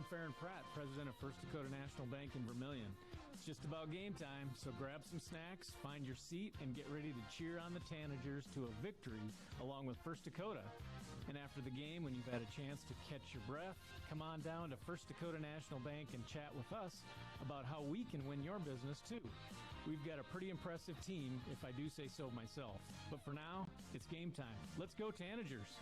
Farron Pratt, president of First Dakota National Bank in Vermillion. It's just about game time, so grab some snacks, find your seat, and get ready to cheer on the Tanagers to a victory along with First Dakota. And after the game, when you've had a chance to catch your breath, come on down to First Dakota National Bank and chat with us about how we can win your business too. We've got a pretty impressive team, if I do say so myself. But for now, it's game time. Let's go Tanagers!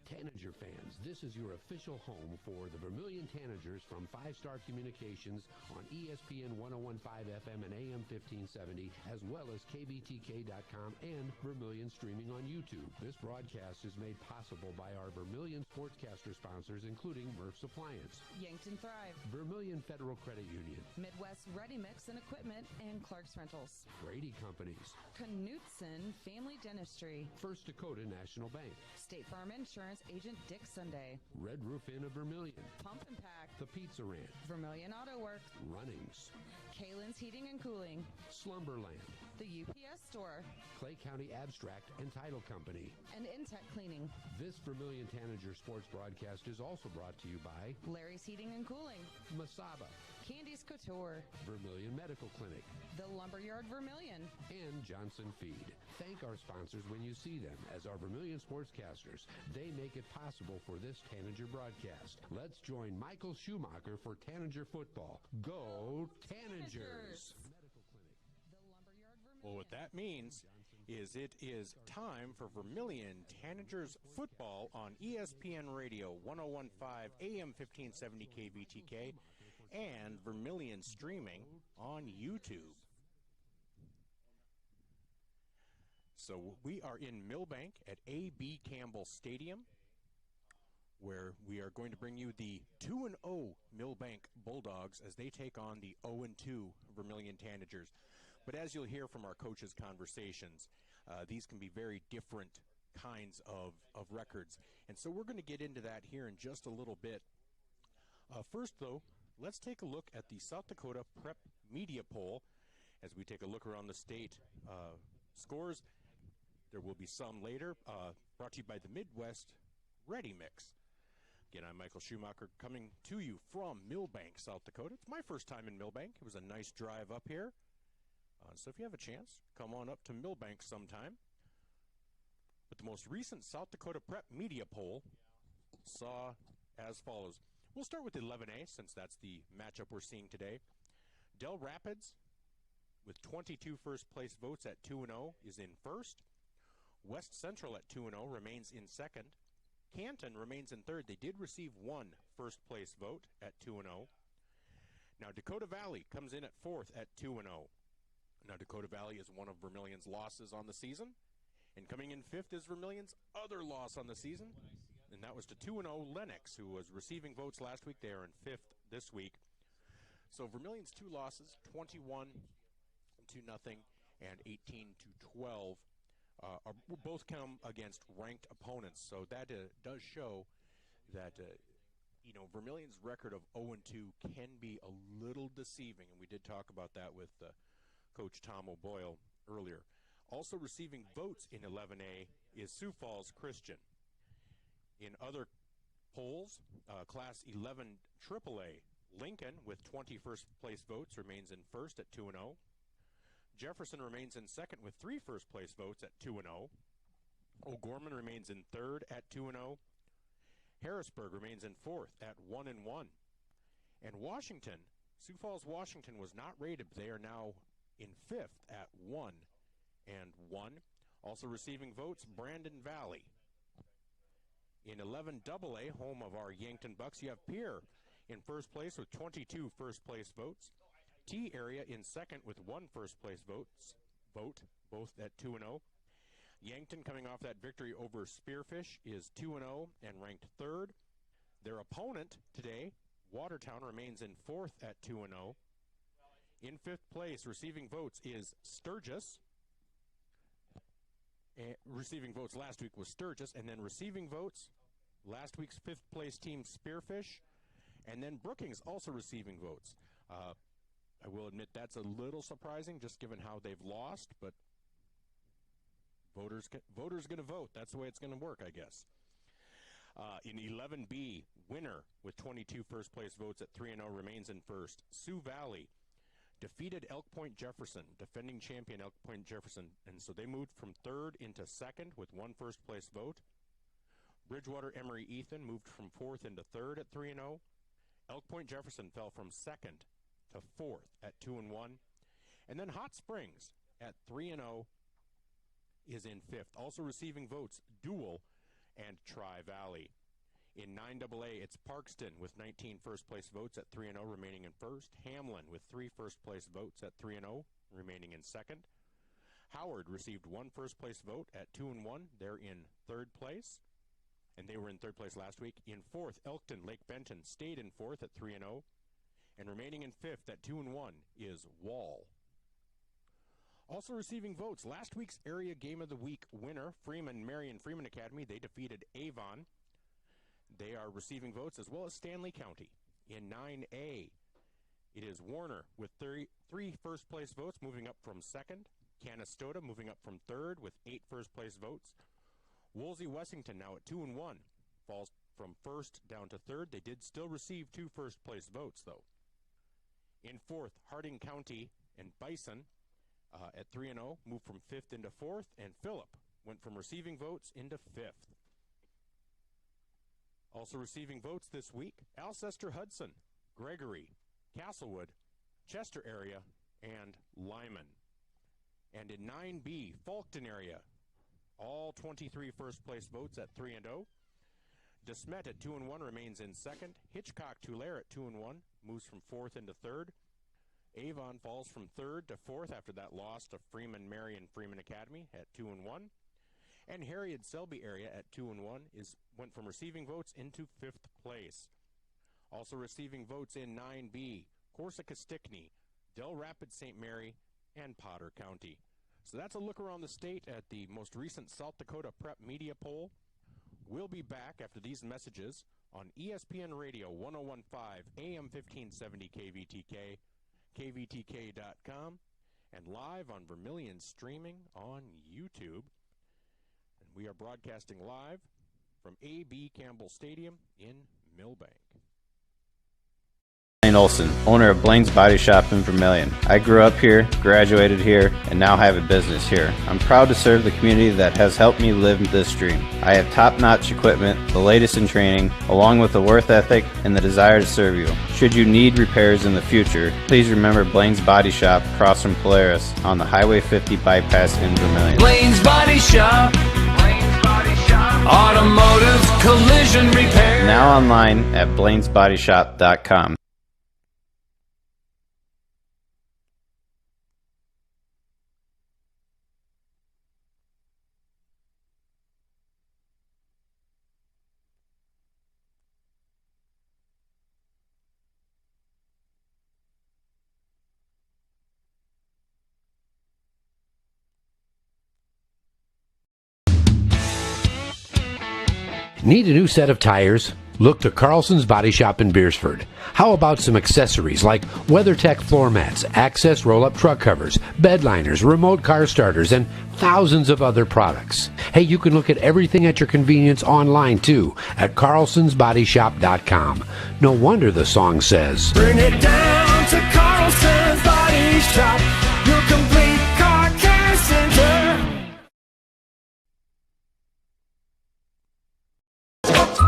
Tanager fans, this is your official home for the Vermillion Tanagers from 5-Star Communications on ESPN 101.5 FM and AM 1570, as well as KVTK.com and Vermillion Streaming on YouTube. This broadcast is made possible by our Vermillion sportscaster sponsors, including Murph's Appliance, Yankton Thrive, Vermillion Federal Credit Union, Midwest Ready Mix and Equipment, and Clark's Rentals, Brady Companies, Knutson Family Dentistry, First Dakota National Bank, State Farm Insurance Agent Dick Sunday, Red Roof Inn of Vermillion, Pump and Pack, The Pizza Ranch, Vermillion Auto Works, Runnings, Kalen's Heating and Cooling, Slumberland, the UPS Store, Clay County Abstract and Title Company, and Intech Cleaning. This Vermillion Tanager sports broadcast is also brought to you by Larry's Heating and Cooling, Masaba, Candy's Couture, Vermillion Medical Clinic, The Lumberyard Vermillion, and Johnson Feed. Thank our sponsors when you see them as our Vermillion sportscasters. They make it possible for this Tanager broadcast. Let's join Michael Schumacher for Tanager football. Go Tanagers! Well, what that means is it is time for Vermillion Tanagers football on ESPN Radio 101.5 AM 1570 KVTK and Vermillion Streaming on YouTube. So we are in Milbank at A.B. Campbell Stadium, where we are going to bring you the 2-0 Milbank Bulldogs as they take on the 0-2 Vermillion Tanagers. But as you'll hear from our coaches' conversations, these can be very different kinds of records. And so we're going to get into that here in just a little bit. First, though, let's take a look at the South Dakota Prep Media Poll as we take a look around the state scores. There will be some later, brought to you by the Midwest Ready Mix. Again, I'm Michael Schumacher coming to you from Milbank, South Dakota. It's my first time in Milbank. It was a nice drive up here. So if you have a chance, come on up to Milbank sometime. But the most recent South Dakota Prep Media Poll saw as follows. We'll start with 11A, since that's the matchup we're seeing today. Del Rapids, with 22 first-place votes at 2-0, is in first. West Central at 2-0 remains in second. Canton remains in third. They did receive one first-place vote at 2-0. Now, Dakota Valley comes in at fourth at 2-0. Now, Dakota Valley is one of Vermillion's losses on the season. And coming in fifth is Vermillion's other loss on the season. And that was to 2-0 Lennox, who was receiving votes last week. They are in fifth this week. So Vermillion's two losses, 21-0 and 18-12. Both come against ranked opponents, so that does show that Vermillion's record of 0-2 can be a little deceiving, and we did talk about that with Coach Tom O'Boyle earlier. Also receiving votes in 11A is Sioux Falls Christian. In other polls, Class 11 AAA, Lincoln with 20 first-place votes remains in first at 2-0. Jefferson remains in second with 3 first-place votes at 2-0. O'Gorman remains in third at 2-0. Harrisburg remains in fourth at 1-1. And Washington, Sioux Falls, Washington was not rated. They are now in fifth at 1-1. Also receiving votes, Brandon Valley. In 11AA, home of our Yankton Bucks, you have Pierre in first place with 22 first-place votes. T area in second with 1 first-place vote, both at 2-0. Yankton, coming off that victory over Spearfish, is 2-0 and ranked third. Their opponent today, Watertown, remains in fourth at 2-0. In fifth place, receiving votes, is Sturgis. Receiving votes last week was Sturgis, and then receiving votes, last week's fifth-place team, Spearfish, and then Brookings also receiving votes. I will admit that's a little surprising, just given how they've lost, but voters going to vote. That's the way it's going to work, I guess. In 11B, Winner with 22 first-place votes at 3-0 remains in first. Sioux Valley defeated Elk Point Jefferson, defending champion Elk Point Jefferson, and so they moved from third into second with one first-place vote. Bridgewater Emory Ethan moved from fourth into third at 3-0. Elk Point Jefferson fell from second to fourth at 2-1. And then Hot Springs at 3-0 is in fifth. Also receiving votes, Dual and Tri-Valley. In 9AA, it's Parkston with 19 first-place votes at 3-0, remaining in first. Hamlin with 3 first-place votes at 3-0, remaining in second. Howard received 1 first-place vote at 2-1. They're in third place, and they were in third place last week. In fourth, Elkton Lake Benton stayed in fourth at 3-0, and remaining in fifth at 2-1 is Wall. Also receiving votes, last week's Area Game of the Week winner, Marion Freeman Academy, they defeated Avon. They are receiving votes as well as Stanley County. In 9A, it is Warner with 3 first-place votes, moving up from second. Canastota moving up from third with 8 first-place votes. Woolsey Wessington now at 2-1, falls from first down to third. They did still receive 2 first-place votes, though. In fourth, Harding County and Bison at 3-0 moved from fifth into fourth, and Phillip went from receiving votes into fifth. Also receiving votes this week, Alcester Hudson, Gregory, Castlewood, Chester area, and Lyman. And in 9B, Fulton area, all 23 first-place votes at 3-0. DeSmet at 2-1 remains in second. Hitchcock Tulare at 2-1 moves from fourth into third. Avon falls from third to fourth after that loss to Marion Freeman Academy at 2-1. And Harriet Selby area at 2-1 went from receiving votes into fifth place. Also receiving votes in 9B, Corsica Stickney, Del Rapids St. Mary, and Potter County. So that's a look around the state at the most recent South Dakota Prep Media Poll. We'll be back after these messages on ESPN Radio 101.5 AM 1570 KVTK, KVTK.com, and live on Vermillion Streaming on YouTube. We are broadcasting live from A.B. Campbell Stadium in Milbank. Blaine Olson, owner of Blaine's Body Shop in Vermillion. I grew up here, graduated here, and now have a business here. I'm proud to serve the community that has helped me live this dream. I have top-notch equipment, the latest in training, along with a work ethic and the desire to serve you. Should you need repairs in the future, please remember Blaine's Body Shop across from Polaris on the Highway 50 bypass in Vermillion. Blaine's Body Shop. Automotive collision repair. Now online at blainesbodyshop.com. Need a new set of tires? Look to Carlson's Body Shop in Beersford. How about some accessories like WeatherTech floor mats, access roll-up truck covers, bed liners, remote car starters, and thousands of other products. Hey, you can look at everything at your convenience online too at carlsonsbodyshop.com. No wonder the song says, Bring it down to Carlson's Body Shop, your complete car care center.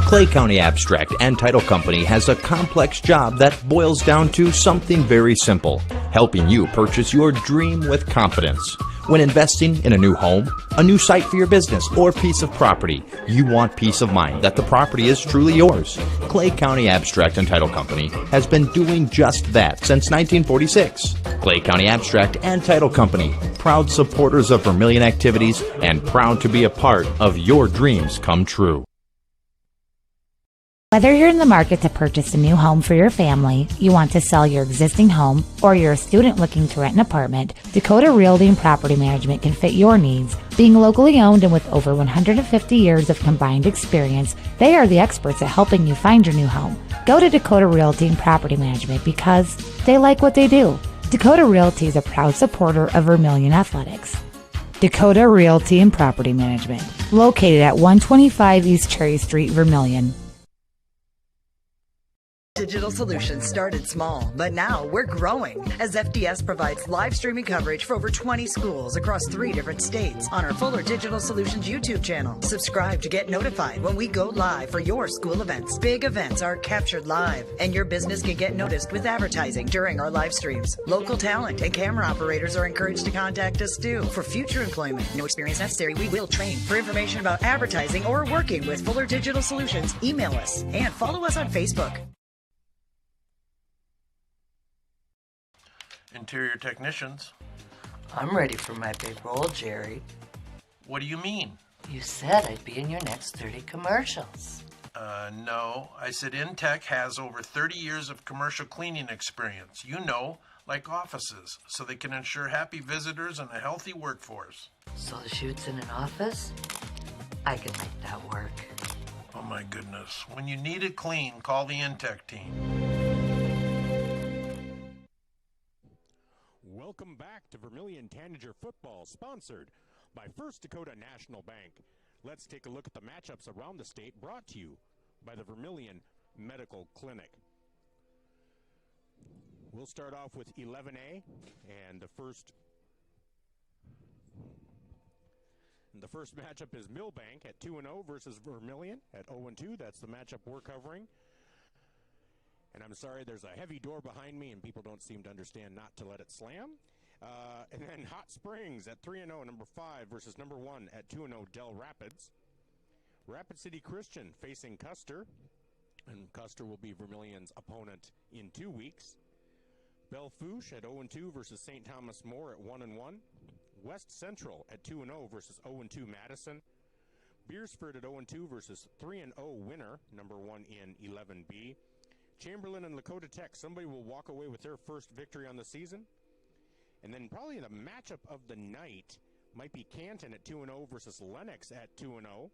Clay County Abstract and Title Company has a complex job that boils down to something very simple: helping you purchase your dream with confidence. When investing in a new home, a new site for your business, or piece of property, you want peace of mind that the property is truly yours. Clay County Abstract and Title Company has been doing just that since 1946. Clay County Abstract and Title Company, proud supporters of Vermillion activities and proud to be a part of your dreams come true. Whether you're in the market to purchase a new home for your family, you want to sell your existing home, or you're a student looking to rent an apartment, Dakota Realty and Property Management can fit your needs. Being locally owned and with over 150 years of combined experience, they are the experts at helping you find your new home. Go to Dakota Realty and Property Management because they like what they do. Dakota Realty is a proud supporter of Vermillion Athletics. Dakota Realty and Property Management, located at 125 East Cherry Street, Vermillion. Digital Solutions started small, but now we're growing as FDS provides live streaming coverage for over 20 schools across 3 different states on our Fuller Digital Solutions YouTube channel. Subscribe to get notified when we go live for your school events. Big events are captured live, and your business can get noticed with advertising during our live streams. Local talent and camera operators are encouraged to contact us too for future employment. No experience necessary. We will train. For information about advertising or working with Fuller Digital Solutions, email us and follow us on Facebook. Interior technicians. I'm ready for my big role, Jerry. What do you mean? You said I'd be in your next 30 commercials. No. I said Intech has over 30 years of commercial cleaning experience. You know, like offices, so they can ensure happy visitors and a healthy workforce. So the shoot's in an office? I can make that work. Oh my goodness. When you need it clean, call the Intech team. Welcome back to Vermillion Tanager football, sponsored by First Dakota National Bank. Let's take a look at the matchups around the state, brought to you by the Vermillion Medical Clinic. We'll start off with 11A, and the first matchup is Milbank at 2-0 versus Vermillion at 0-2. That's the matchup we're covering. And I'm sorry, there's a heavy door behind me, and people don't seem to understand not to let it slam. And then Hot Springs at 3-0, number 5, versus number 1 at 2-0, Del Rapids. Rapid City Christian facing Custer, and Custer will be Vermillion's opponent in 2 weeks. Belle Fourche at 0-2 versus St. Thomas More at 1-1. West Central at 2-0 versus 0-2 Madison. Beersford at 0-2 versus 3-0 Winner, number 1 in 11B. Chamberlain and Lakota Tech, somebody will walk away with their first victory on the season. And then probably the matchup of the night might be Canton at 2-0 versus Lennox at 2-0.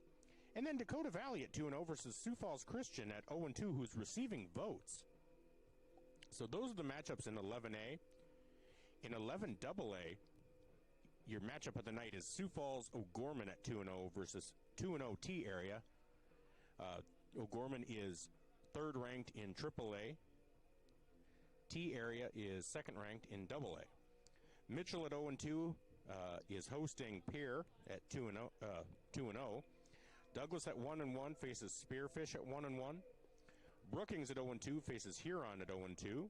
And then Dakota Valley at 2-0 versus Sioux Falls Christian at 0-2, who's receiving votes. So those are the matchups in 11A. In 11AA, your matchup of the night is Sioux Falls O'Gorman at 2-0 versus 2-0 T area. O'Gorman is third ranked in AAA. T area is second ranked in AA. Mitchell at 0-2 is hosting Pierre at 2-0. Douglas at 1-1 faces Spearfish at 1-1. Brookings at 0-2 faces Huron at 0-2.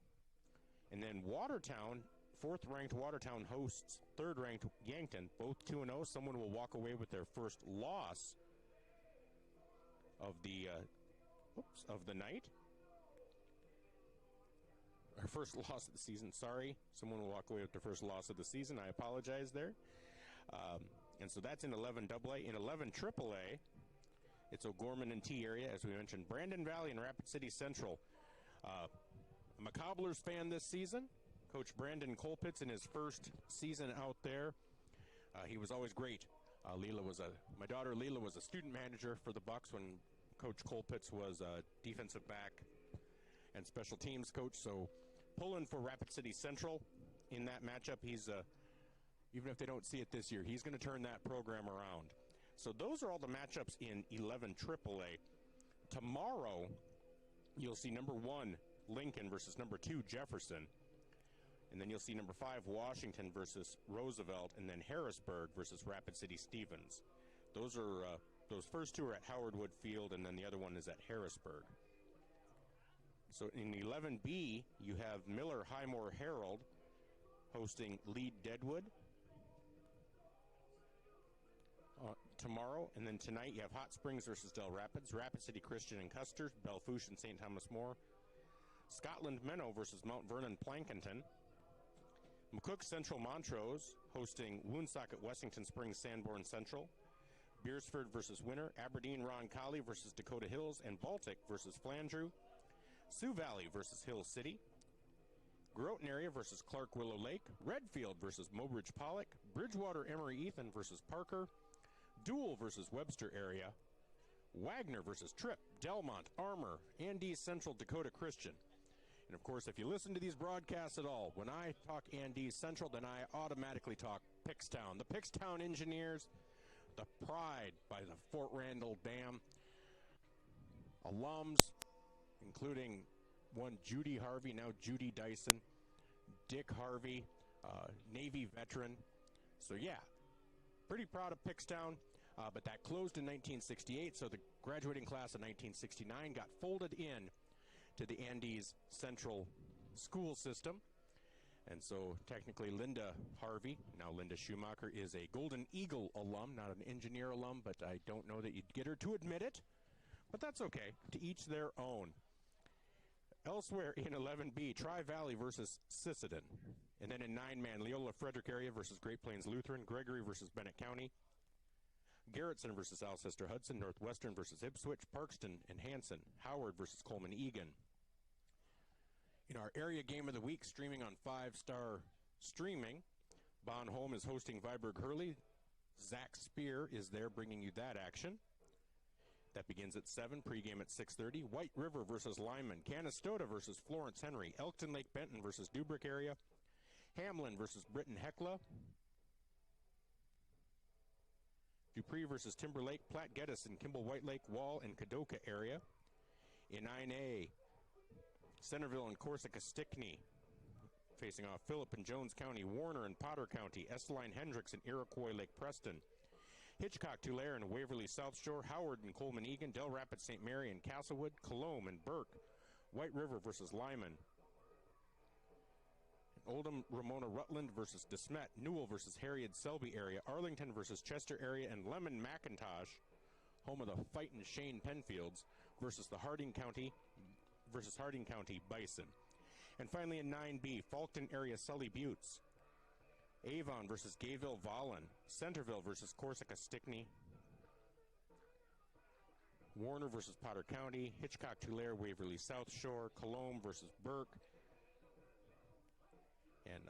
And then Watertown, fourth ranked Watertown hosts third ranked Yankton, both 2-0. Someone will walk away with their first loss of the night. Our first loss of the season, sorry. Someone will walk away with their first loss of the season. I apologize there. And so that's in 11AA. In 11AAA, it's O'Gorman and T area, as we mentioned. Brandon Valley and Rapid City Central. I'm a Cobblers fan this season. Coach Brandon Colpitz in his first season out there. He was always great. My daughter Leela was a student manager for the Bucks when Coach Colpitz was a defensive back and special teams coach. So pulling for Rapid City Central in that matchup. He's even if they don't see it this year, he's going to turn that program around. So those are all the matchups in 11 AAA. Tomorrow, you'll see number 1 Lincoln versus number 2 Jefferson. And then you'll see number 5 Washington versus Roosevelt, and then Harrisburg versus Rapid City Stevens. Those first two are at Howard Wood Field, and then the other one is at Harrisburg. So in 11B, you have Miller Highmore Herald hosting Lead Deadwood tomorrow. And then tonight you have Hot Springs versus Del Rapids, Rapid City Christian and Custer, Belle Fourche and St. Thomas More, Scotland Menno versus Mount Vernon Plankinton, McCook Central Montrose hosting Woonsocket Wessington Springs Sanborn Central, Beersford versus Winter, Aberdeen Roncalli versus Dakota Hills, and Baltic versus Flandreau, Sioux Valley versus Hill City, Groton area versus Clark Willow Lake, Redfield versus Mobridge Pollock, Bridgewater Emery Ethan versus Parker, Dual versus Webster area, Wagner versus Tripp, Delmont, Armour, Andes Central Dakota Christian. And, of course, if you listen to these broadcasts at all, when I talk Andes Central, then I automatically talk Pickstown. The Pickstown Engineers, the pride by the Fort Randall Dam alums, including one Judy Harvey, now Judy Dyson, Dick Harvey, Navy veteran. So, yeah, pretty proud of Pickstown. But that closed in 1968, so the graduating class of 1969 got folded in to the Andes Central school system. And so technically Linda Harvey, now Linda Schumacher, is a Golden Eagle alum, not an engineer alum, but I don't know that you'd get her to admit it. But that's okay. To each their own. Elsewhere in 11B, Tri-Valley versus Sisseton. And then in 9-man, Leola Frederick area versus Great Plains Lutheran, Gregory versus Bennett County, Garrettson versus Alcester Hudson, Northwestern versus Ipswich, Parkston and Hanson, Howard versus Coleman Egan. In our area game of the week, streaming on 5-Star Streaming, Bon Holm is hosting Viborg Hurley. Zach Spear is there bringing you that action. That begins at 7, pregame at 6:30. White River versus Lyman, Canastota versus Florence Henry, Elkton Lake Benton versus Dubrick area, Hamlin versus Britton Hecla, Dupree versus Timberlake, Platte Geddes and Kimball White Lake, Wall and Kadoka area. In 9A, Centerville and Corsica Stickney facing off Phillip and Jones County, Warner and Potter County, Esteline Hendricks and Iroquois Lake Preston, Hitchcock Tulare and Waverly South Shore, Howard and Coleman Egan, Del Rapids St. Mary and Castlewood, Colombe and Burke, White River versus Lyman, Oldham, Ramona Rutland versus DeSmet, Newell versus Harriet Selby area, Arlington versus Chester area, and Lemon McIntosh, home of the fightin' Shane Penfields, versus the Harding County Bison. And finally in 9B, Falkton area Sully Buttes, Avon versus Gayville Vollen, Centerville versus Corsica Stickney, Warner versus Potter County, Hitchcock Tulare, Waverly South Shore, Colombe versus Burke, and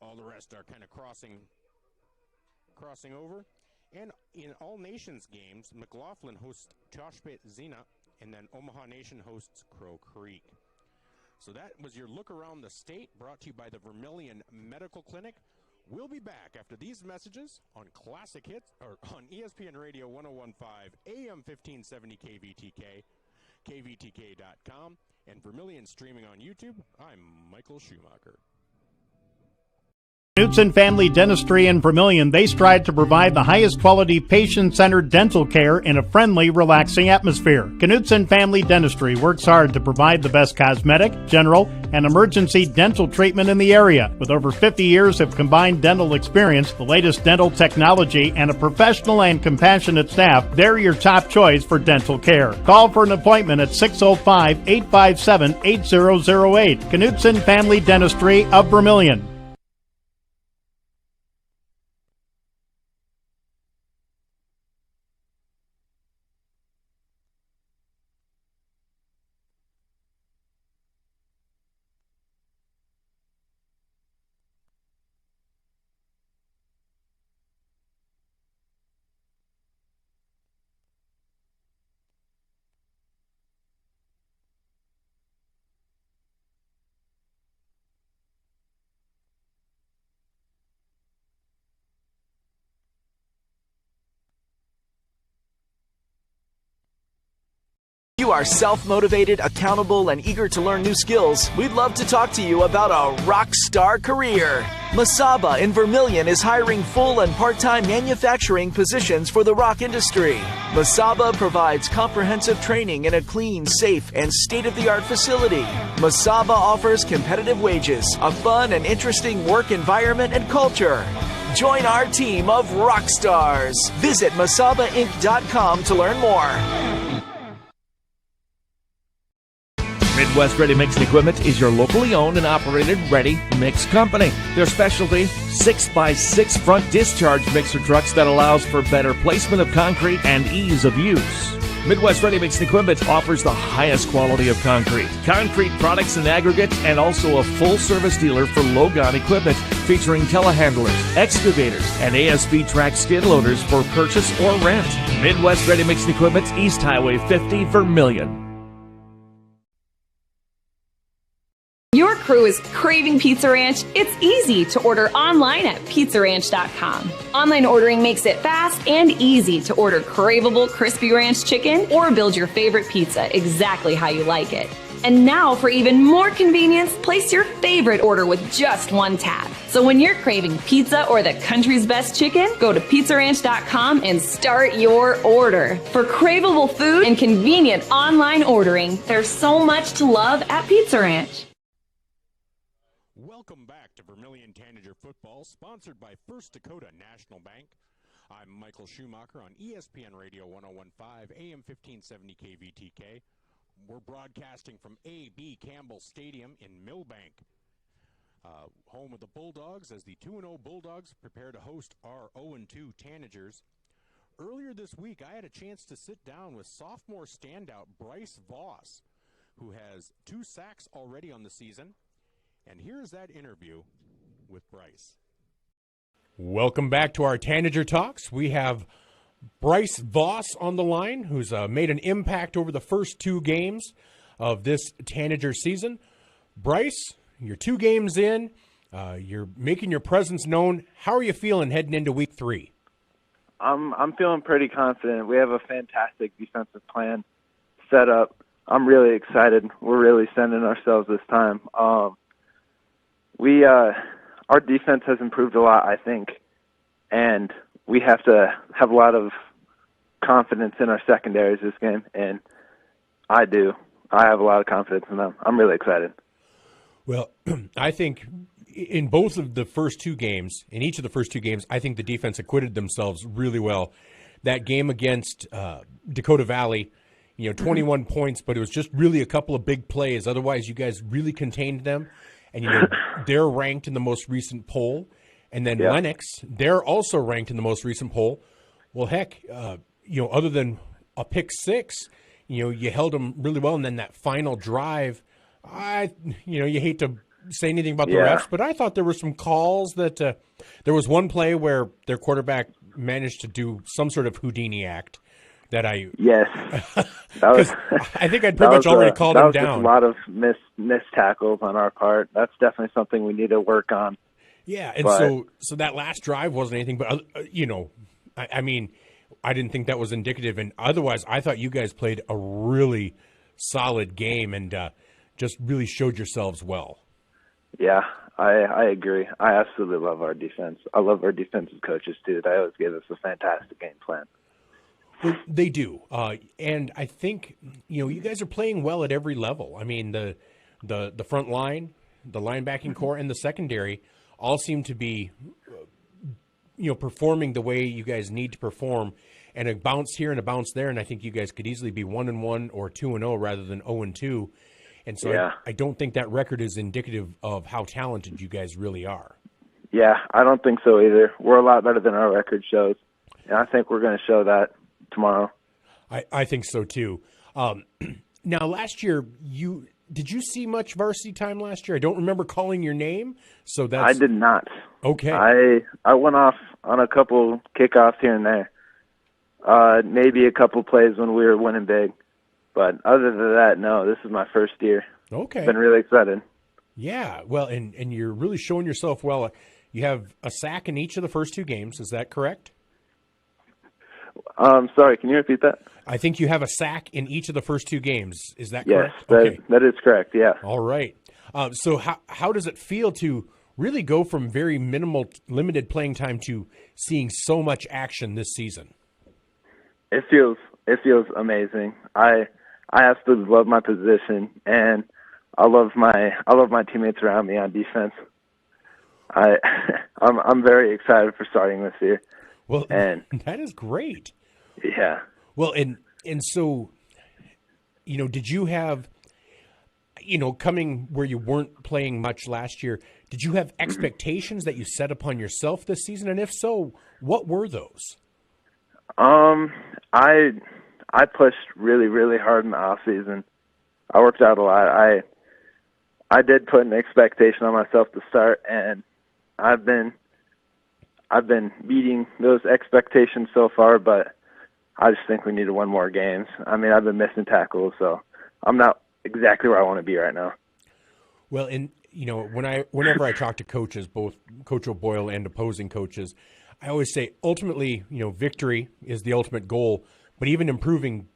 all the rest are kind of crossing over. And in all nations games, McLaughlin hosts Toshpet Zena, and then Omaha Nation hosts Crow Creek. So that was your look around the state, brought to you by the Vermillion Medical Clinic. We'll be back after these messages on Classic Hits, or on ESPN Radio 101.5, AM 1570 KVTK, KVTK.com, and Vermillion Streaming on YouTube. I'm Michael Schumacher. Knutson Family Dentistry in Vermillion, they strive to provide the highest quality patient-centered dental care in a friendly, relaxing atmosphere. Knutson Family Dentistry works hard to provide the best cosmetic, general, and emergency dental treatment in the area. With over 50 years of combined dental experience, the latest dental technology, and a professional and compassionate staff, they're your top choice for dental care. Call for an appointment at 605-857-8008. Knutson Family Dentistry of Vermillion. You are self-motivated, accountable, and eager to learn new skills. We'd love to talk to you about a rock star career. Masaba in Vermillion is hiring full and part-time manufacturing positions for the rock industry. Masaba provides comprehensive training in a clean, safe, and state-of-the-art facility. Masaba offers competitive wages, a fun and interesting work environment and culture. Join our team of rock stars. Visit masabainc.com to learn more. Midwest Ready Mix and Equipment is your locally owned and operated ready mix company. Their specialty, 6x6 front discharge mixer trucks that allows for better placement of concrete and ease of use. Midwest Ready Mix and Equipment offers the highest quality of concrete products and aggregates, and also a full-service dealer for Logon equipment featuring telehandlers, excavators, and ASB track skid loaders for purchase or rent. Midwest Ready Mix and Equipment, East Highway 50, Vermillion. crew is craving Pizza Ranch, it's easy to order online at pizzaranch.com. Online ordering makes it fast and easy to order craveable crispy ranch chicken or build your favorite pizza exactly how you like it. And now, for even more convenience, place your favorite order with just one tap. So when you're craving pizza or the country's best chicken, go to pizzaranch.com and start your order. For craveable food and convenient online ordering, there's so much to love at Pizza Ranch. Welcome back to Vermillion Tanager Football, sponsored by First Dakota National Bank. I'm Michael Schumacher on ESPN Radio 101.5, AM 1570 KVTK. We're broadcasting from A.B. Campbell Stadium in Milbank, home of the Bulldogs, as the 2-0 Bulldogs prepare to host our 0-2 Tanagers. Earlier this week, I had a chance to sit down with sophomore standout Bryce Voss, who has 2 sacks already on the season. And here's that interview with Bryce. Welcome back to our Tanager Talks. We have Bryce Voss on the line, who's made an impact over the first 2 games of this Tanager season. Bryce, you're 2 games in. You're making your presence known. How are you feeling heading into week 3? I'm feeling pretty confident. We have a fantastic defensive plan set up. I'm really excited. We're really sending ourselves this time. Our defense has improved a lot, I think, and we have to have a lot of confidence in our secondaries this game, and I do. I have a lot of confidence in them. I'm really excited. Well, I think in both of the first 2 games, in each of the first 2 games, I think the defense acquitted themselves really well. That game against Dakota Valley, 21 points, but it was just really a couple of big plays. Otherwise, you guys really contained them, and they're ranked in the most recent poll. And then Lennox, they're also ranked in the most recent poll. Well, heck, other than a pick 6, you held them really well. And then that final drive, you hate to say anything about the refs, but I thought there were some calls that there was one play where their quarterback managed to do some sort of Houdini act that I I think I'd pretty much already called him down. That was a lot of missed tackles on our part. That's definitely something we need to work on. Yeah, and so that last drive wasn't anything, but I mean, I didn't think that was indicative, and otherwise, I thought you guys played a really solid game and just really showed yourselves well. Yeah, I agree. I absolutely love our defense. I love our defensive coaches too. They always give us a fantastic game plan. Well, they do, and I think you guys are playing well at every level. I mean, the front line, the linebacking core, and the secondary all seem to be, performing the way you guys need to perform, and a bounce here and a bounce there, and I think you guys could easily be 1-1 or 2-0 rather than 0-2, and so I don't think that record is indicative of how talented you guys really are. Yeah, I don't think so either. We're a lot better than our record shows, and I think we're going to show that tomorrow. I think so too. Now, last year, did you see much varsity time last year? I don't remember calling your name, so that's... I did not. Okay. I went off on a couple kickoffs here and there. Maybe a couple plays when we were winning big. But other than that, no, this is my first year. Okay. Been really excited. Yeah, well, and you're really showing yourself well. You have a sack in each of the first 2 games. Is that correct? Sorry, can you repeat that? I think you have a sack in each of the first 2 games. Is that correct? Yes, that is correct, yeah. All right. So how does it feel to really go from very limited playing time to seeing so much action this season? It feels amazing. I absolutely love my position, and I love my teammates around me on defense. I'm very excited for starting this year. Well, and that is great. Yeah. Well, and so, did you have, coming where you weren't playing much last year, did you have expectations that you set upon yourself this season? And if so, what were those? I pushed really, really hard in the off season. I worked out a lot. I did put an expectation on myself to start, and I've been meeting those expectations so far, but I just think we need to win more games. I mean, I've been missing tackles, so I'm not exactly where I want to be right now. Well, and whenever I talk to coaches, both Coach O'Boyle and opposing coaches, I always say ultimately, victory is the ultimate goal, but even improving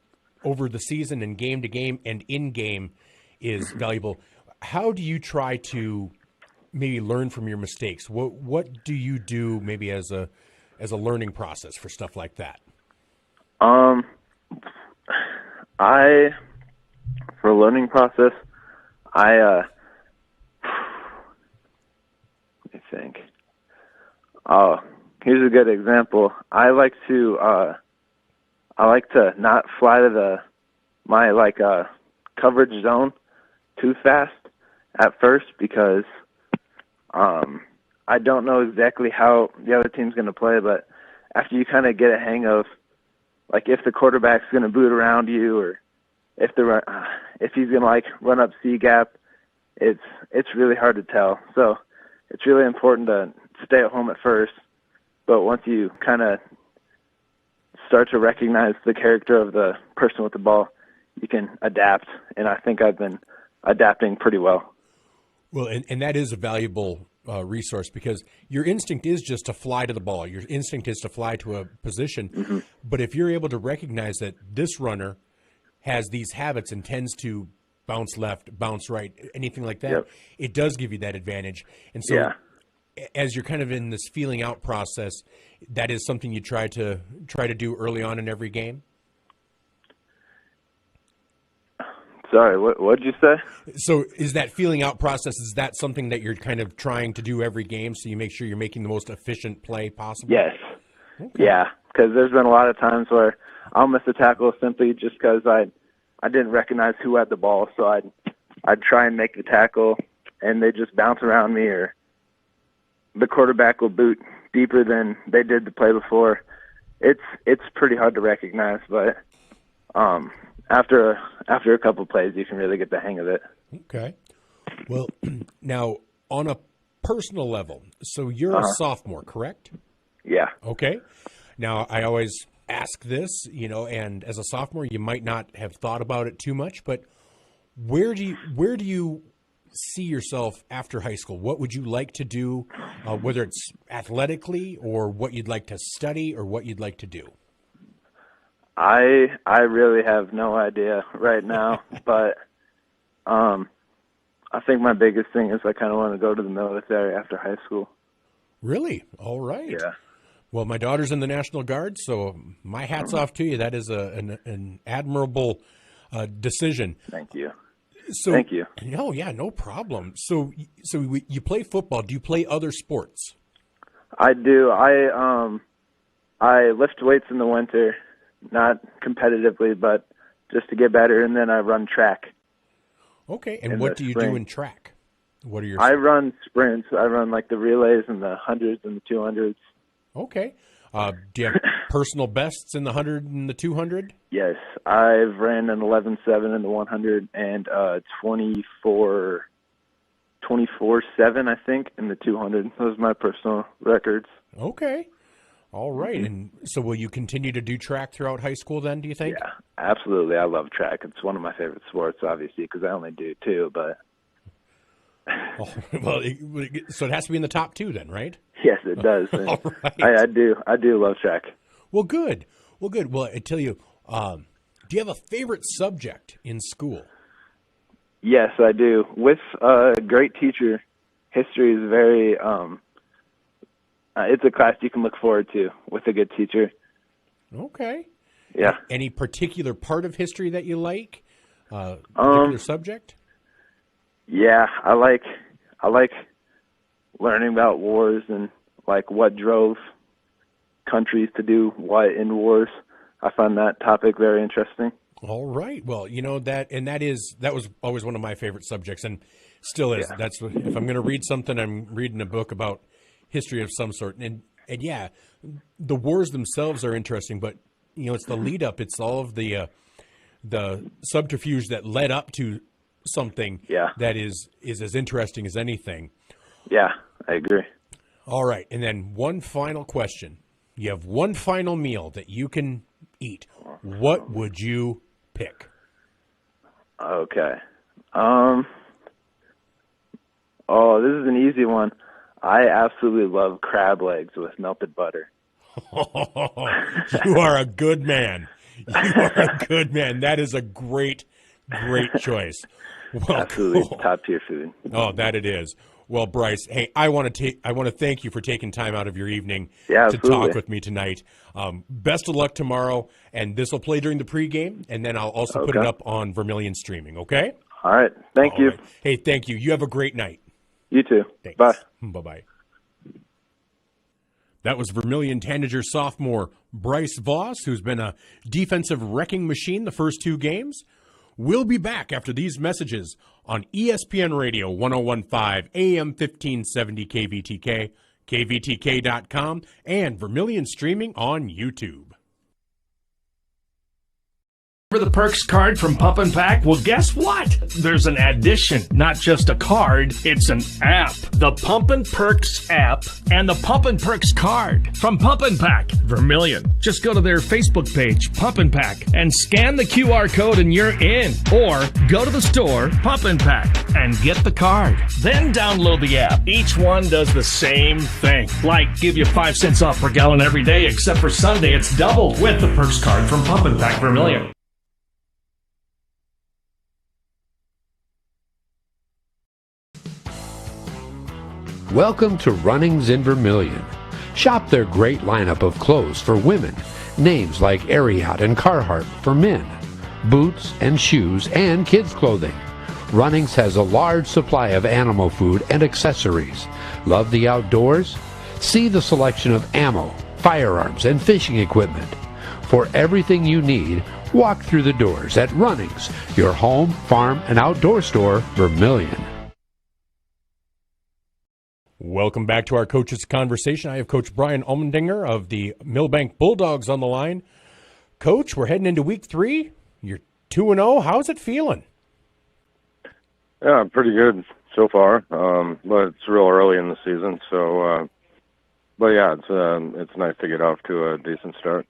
over the season and game to game and in game is valuable. How do you try to maybe learn from your mistakes? What do you do maybe as a learning process for stuff like that? For a learning process, let me think. Here's a good example. I like to not fly to my coverage zone too fast at first because I don't know exactly how the other team's going to play, but after you kind of get a hang of if the quarterback's going to boot around you or if he's going to run up C gap, it's really hard to tell. So it's really important to stay at home at first, but once you kind of start to recognize the character of the person with the ball, you can adapt, and I think I've been adapting pretty well. Well, and that is a valuable resource because your instinct is just to fly to the ball. Your instinct is to fly to a position. Mm-hmm. But if you're able to recognize that this runner has these habits and tends to bounce left, bounce right, anything like that, yep, it does give you that advantage. And so as you're kind of in this feeling out process, that is something you try to do early on in every game? Sorry, what did you say? So is that feeling out process, is that something that you're kind of trying to do every game so you make sure you're making the most efficient play possible? Yes. Okay. Yeah, because there's been a lot of times where I'll miss a tackle simply just because I didn't recognize who had the ball, so I'd try and make the tackle, and they just bounce around me, or the quarterback will boot deeper than they did the play before. It's pretty hard to recognize, but after a couple of plays, you can really get the hang of it. Okay. Well, now on a personal level, so you're a sophomore, correct? Yeah. Okay. Now I always ask this, and as a sophomore, you might not have thought about it too much, but where do you see yourself after high school? What would you like to do, whether it's athletically or what you'd like to study or what you'd like to do? I really have no idea right now, but I think my biggest thing is I kind of want to go to the military after high school. Really? All right. Yeah. Well, my daughter's in the National Guard, so my hat's off to you. That is an admirable decision. Thank you. So, Thank you. No, yeah, no problem. So you play football. Do you play other sports? I do. I lift weights in the winter, not competitively, but just to get better, and then I run track. Okay, and what do you do in track? What are your? I run sprints. I run the relays and the 100s and the 200s. Okay. Do you have personal bests in the 100 and the 200? Yes, I've ran an 11.7 in the 100 and 24.7, I think, in the 200. Those are my personal records. Okay. All right. Mm-hmm. And so will you continue to do track throughout high school then, do you think? Yeah, absolutely. I love track. It's one of my favorite sports, obviously, because I only do two, but... Oh, well, so it has to be in the top two then, right? Yes, it does. All right. I do love track. Well, good. Well, I tell you, do you have a favorite subject in school? Yes, I do. With a great teacher, history is very, it's a class you can look forward to with a good teacher. Okay. Yeah. Any particular part of history that you like? Particular subject? Yeah, I like learning about wars and what drove countries to do what in wars. I find that topic very interesting. All right. Well, that was always one of my favorite subjects and still is. Yeah. That's if I'm going to read something, I'm reading a book about history of some sort. And yeah, the wars themselves are interesting, but it's the lead up. It's all of the subterfuge that led up to something that is as interesting as anything. Yeah, I agree. All right. And then one final question. You have one final meal that you can eat. What would you pick? Okay. Oh, this is an easy one. I absolutely love crab legs with melted butter. You are a good man. You are a good man. That is a great choice. Well, absolutely cool. Top tier food. Oh, that it is. Well, Bryce, hey, I want to thank you for taking time out of your evening to talk with me tonight. Best of luck tomorrow, and this will play during the pregame, and then I'll also put it up on Vermillion Streaming. Okay? All right. Thank you. Right. Hey, thank you. You have a great night. You too. Thanks. Bye. Bye-bye. That was Vermillion Tanager sophomore Bryce Voss, who's been a defensive wrecking machine the first 2 games. We'll be back after these messages on ESPN Radio 101.5 AM 1570 KVTK, KVTK.com, and Vermillion Streaming on YouTube. For the Perks card from Pump and Pack? Well, guess what? There's an addition, not just a card, it's an app. The Pump and Perks app and the Pump and Perks card from Pump and Pack, Vermillion. Just go to their Facebook page, Pump and Pack, and scan the QR code and you're in. Or go to the store, Pump and Pack, and get the card. Then download the app. Each one does the same thing. Like give you 5 cents off per gallon every day, except for Sunday, it's doubled with the Perks card from Pump and Pack, Vermillion. Welcome to Runnings in Vermillion. Shop their great lineup of clothes for women, names like Ariat and Carhartt for men, boots and shoes and kids' clothing. Runnings has a large supply of animal food and accessories. Love the outdoors? See the selection of ammo, firearms, and fishing equipment. For everything you need, walk through the doors at Runnings, your home, farm, and outdoor store, Vermillion. Welcome back to our Coaches Conversation. I have Coach Brian Allmendinger of the Milbank Bulldogs on the line. Coach, we're heading into week 3. You're 2-0. How's it feeling? Yeah, pretty good so far. But it's real early in the season, so but yeah, it's nice to get off to a decent start.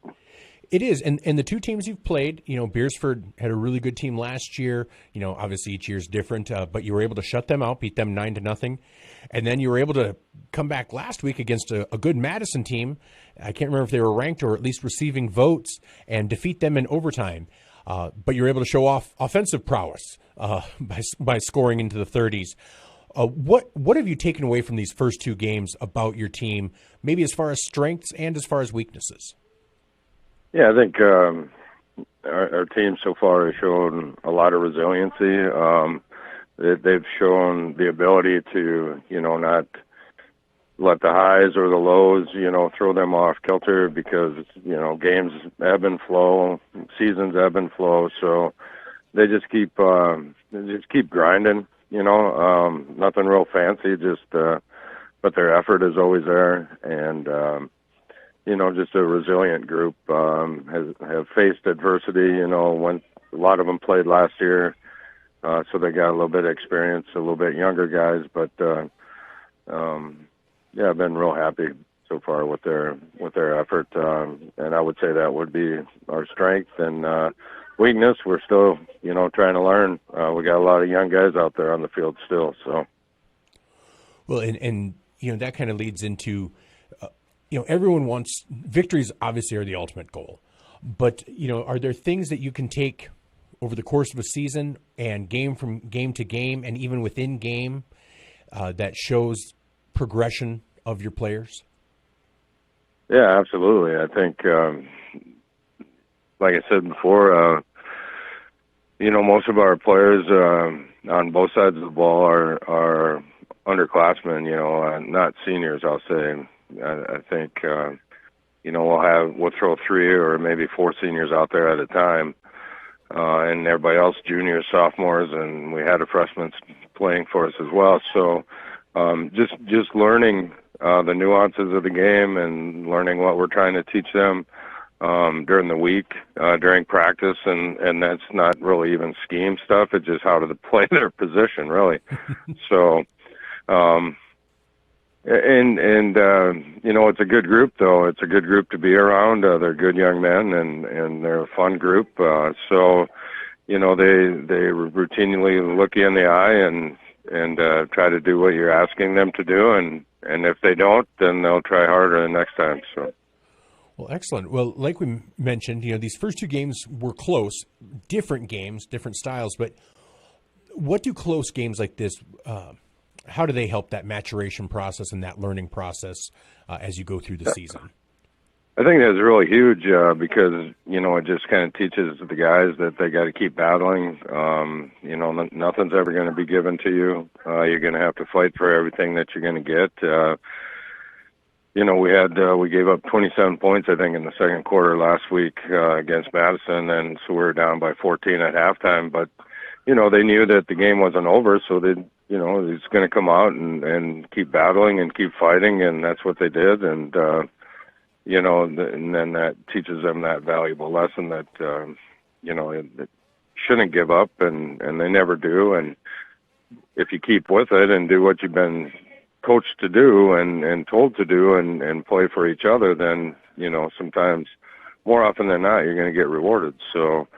It is, and the 2 teams you've played, Beersford had a really good team last year. Obviously each year's different, but you were able to shut them out, beat them 9-0. And then you were able to come back last week against a good Madison team. I can't remember if they were ranked or at least receiving votes, and defeat them in overtime. But you were able to show off offensive prowess by scoring into the 30s. What have you taken away from these first 2 games about your team, maybe as far as strengths and as far as weaknesses? Yeah, I think our team so far has shown a lot of resiliency. They've shown the ability to, not let the highs or the lows, throw them off kilter because, games ebb and flow, seasons ebb and flow. So they just keep grinding, nothing real fancy, but their effort is always there. And, just a resilient group, have faced adversity, when a lot of them played last year. So they got a little bit of experience, a little bit younger guys, but I've been real happy so far with their effort, and I would say that would be our strength and weakness. We're still, trying to learn. We got a lot of young guys out there on the field still. So, well, and that kind of leads into, everyone wants victories. Obviously, are the ultimate goal, but are there things that you can take over the course of a season and game from game to game and even within game that shows progression of your players? Yeah, absolutely. I think, like I said before, most of our players on both sides of the ball are underclassmen, not seniors, I'll say. I think, we'll throw 3 or maybe 4 seniors out there at a time. And everybody else, juniors, sophomores, and we had a freshman playing for us as well. So just learning the nuances of the game and learning what we're trying to teach them during the week, during practice, and that's not really even scheme stuff. It's just how to play their position, really. So, it's a good group, though. It's a good group to be around. They're good young men, and they're a fun group. So, they routinely look you in the eye try to do what you're asking them to do, and if they don't, then they'll try harder the next time. So. Well, excellent. Well, like we mentioned, these first 2 games were close, different games, different styles, but what do close games like this, how do they help that maturation process and that learning process as you go through the season? I think that's really huge because, it just kind of teaches the guys that they got to keep battling. Nothing's ever going to be given to you. You're going to have to fight for everything that you're going to get. We gave up 27 points, I think, in the second quarter last week against Madison, and so we were down by 14 at halftime. But, they knew that the game wasn't over, so they, it's going to come out and keep battling and keep fighting, and that's what they did. And, and then that teaches them that valuable lesson that, that shouldn't give up, and they never do. And if you keep with it and do what you've been coached to do and told to do and play for each other, then, sometimes, more often than not, you're going to get rewarded. So,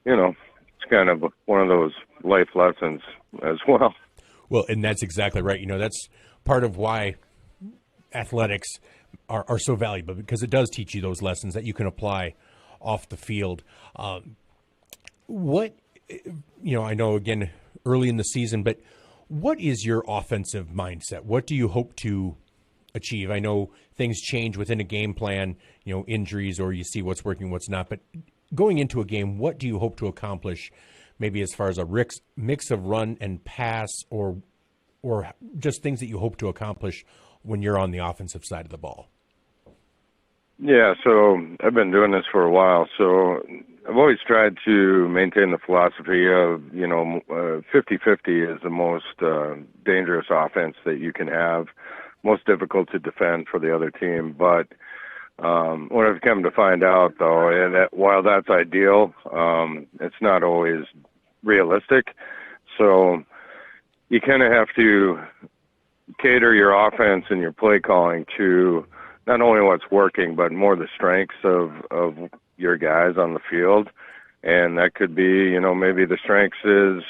it's kind of one of those life lessons as well. Well, and that's exactly right. That's part of why athletics are so valuable, because it does teach you those lessons that you can apply off the field. I know, again, early in the season, but what is your offensive mindset? What do you hope to achieve? I know things change within a game plan, injuries, or you see what's working, what's not. But going into a game, what do you hope to accomplish, maybe as far as a mix of run and pass, or just things that you hope to accomplish when you're on the offensive side of the ball? Yeah, so I've been doing this for a while, so I've always tried to maintain the philosophy of, 50-50 is the most dangerous offense that you can have, most difficult to defend for the other team. But what I've come to find out, though, and that while that's ideal, it's not always realistic. So you kind of have to cater your offense and your play calling to not only what's working, but more the strengths of your guys on the field. And that could be, maybe the strengths is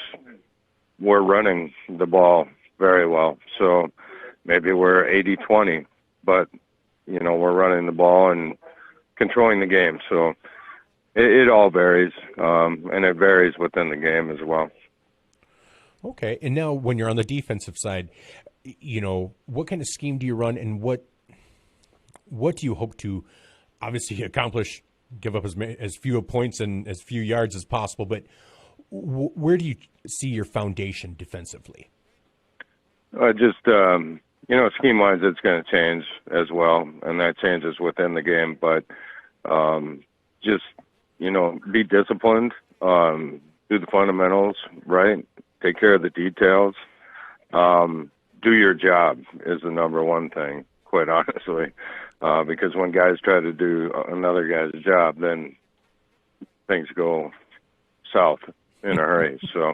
we're running the ball very well. So maybe we're 80-20, but, we're running the ball and controlling the game. So it all varies, and it varies within the game as well. Okay. And now when you're on the defensive side, what kind of scheme do you run, and what do you hope to obviously accomplish, give up as few points and as few yards as possible, but where do you see your foundation defensively? Scheme-wise, it's going to change as well, and that changes within the game. But be disciplined, do the fundamentals right, take care of the details, do your job is the number one thing, quite honestly, because when guys try to do another guy's job, then things go south in a hurry. So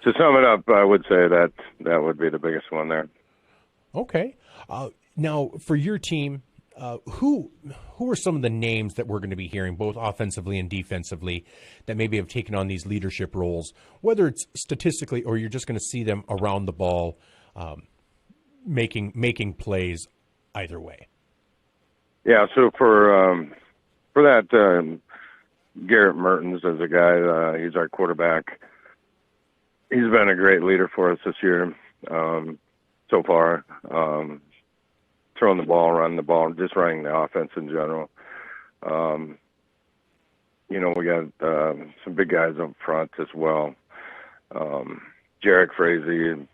to sum it up, I would say that would be the biggest one there. Okay. Now, for your team, who are some of the names that we're going to be hearing, both offensively and defensively, that maybe have taken on these leadership roles, whether it's statistically or you're just going to see them around the ball, making plays either way? Yeah, so for that, Garrett Mertens is a guy, he's our quarterback. He's been a great leader for us this year so far, throwing the ball, running the ball, just running the offense in general. We got some big guys up front as well. Jarek Frazee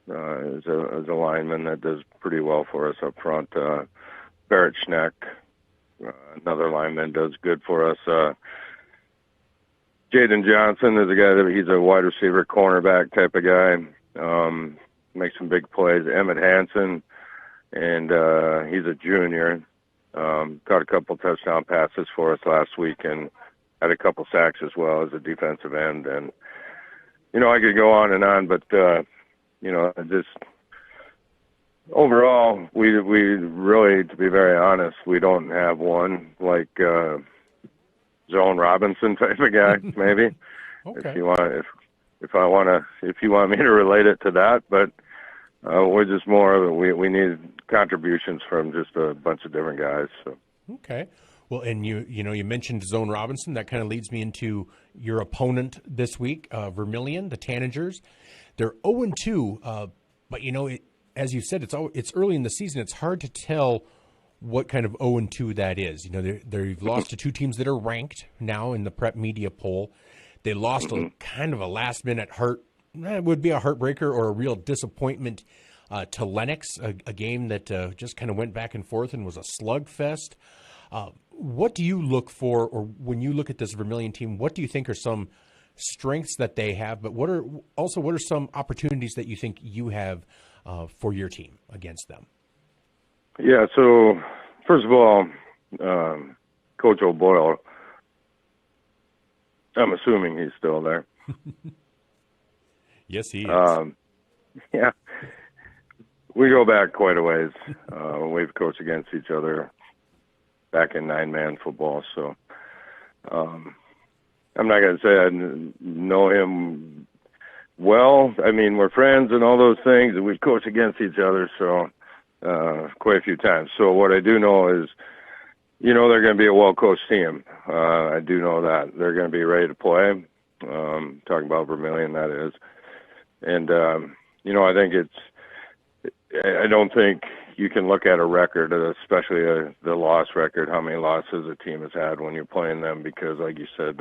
is a lineman that does pretty well for us up front. Barrett Schneck, another lineman, does good for us. Jaden Johnson is a guy he's a wide receiver, cornerback type of guy. Makes some big plays. Emmett Hansen, and he's a junior. Got a couple touchdown passes for us last week and had a couple sacks as well as a defensive end. And, I could go on, but, just overall, we really, to be very honest, we don't have one like Zone Robinson type of guy, maybe. Okay. If you want, if you want me to relate it to that, but we're just more, we need contributions from just a bunch of different guys. So. Okay. Well, and you mentioned Zone Robinson. That kind of leads me into your opponent this week, Vermillion, the Tanagers. They're 0-2, but as you said, it's early in the season. It's hard to tell what kind of 0-2 that is. They've lost to two teams that are ranked now in the Prep Media poll. They lost a kind of a last-minute it would be a heartbreaker or a real disappointment to Lennox, a game that just kind of went back and forth and was a slugfest. What do you look for, or when you look at this Vermillion team, what do you think are some strengths that they have, but what are some opportunities that you think you have for your team against them? Yeah, so first of all, Coach O'Boyle, I'm assuming he's still there. Yes, he is. Yeah, we go back quite a ways. We've coached against each other back in 9-man football, so I'm not going to say I know him well. I mean, we're friends and all those things, and we've coached against each other, so quite a few times. So what I do know is, they're going to be a well-coached team. I do know that. They're going to be ready to play. Talking about Vermillion, that is. And, I think I don't think you can look at a record, especially the loss record, how many losses a team has had when you're playing them, because, like you said,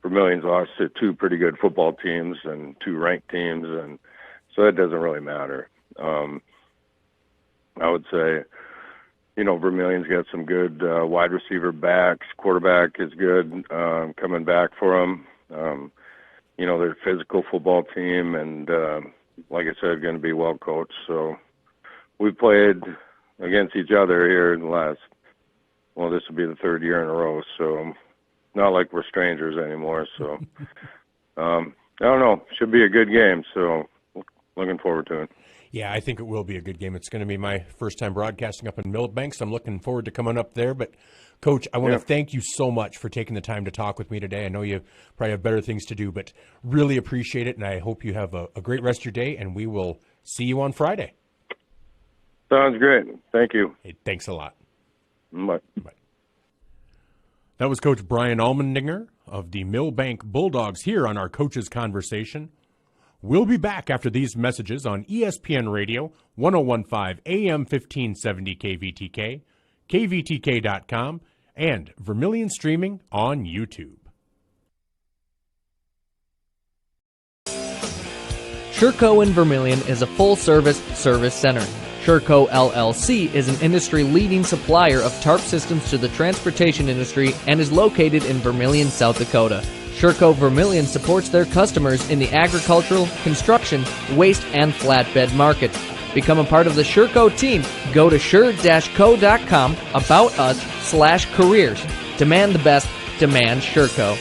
Vermillion's lost to two pretty good football teams and two ranked teams, and so that doesn't really matter. I would say, Vermillion's got some good wide receiver backs. Quarterback is good, coming back for them. They're a physical football team, and like I said, going to be well coached. So we played against each other here in the last, this will be the third year in a row. So not like we're strangers anymore. So I don't know. Should be a good game. So looking forward to it. Yeah, I think it will be a good game. It's going to be my first time broadcasting up in Milbank, so I'm looking forward to coming up there. But, Coach, I want to thank you so much for taking the time to talk with me today. I know you probably have better things to do, but really appreciate it, and I hope you have a great rest of your day, and we will see you on Friday. Sounds great. Thank you. Hey, thanks a lot. Bye. Bye. That was Coach Brian Allmendinger of the Milbank Bulldogs here on our Coaches Conversation. We'll be back after these messages on ESPN Radio, 101.5 AM 1570 KVTK, KVTK.com, and Vermillion Streaming on YouTube. Sherco in Vermillion is a full-service service center. Sherco LLC is an industry-leading supplier of tarp systems to the transportation industry and is located in Vermillion, South Dakota. Sherco Vermillion supports their customers in the agricultural, construction, waste, and flatbed markets. Become a part of the Sherco team. Go to sure-co.com, about us/careers. Demand the best. Demand Sherco.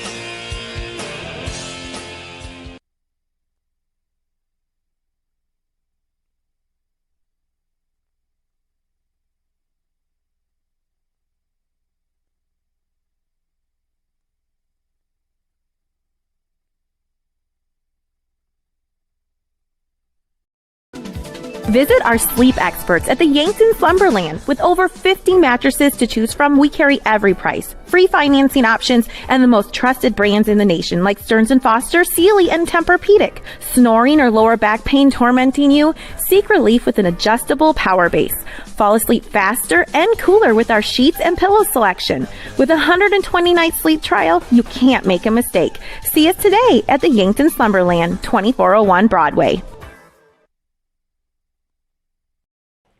Visit our sleep experts at the Yankton Slumberland. With over 50 mattresses to choose from, we carry every price, free financing options, and the most trusted brands in the nation like Stearns & Foster, Sealy, and Tempur-Pedic. Snoring or lower back pain tormenting you? Seek relief with an adjustable power base. Fall asleep faster and cooler with our sheets and pillow selection. With a 120-night sleep trial, you can't make a mistake. See us today at the Yankton Slumberland, 2401 Broadway.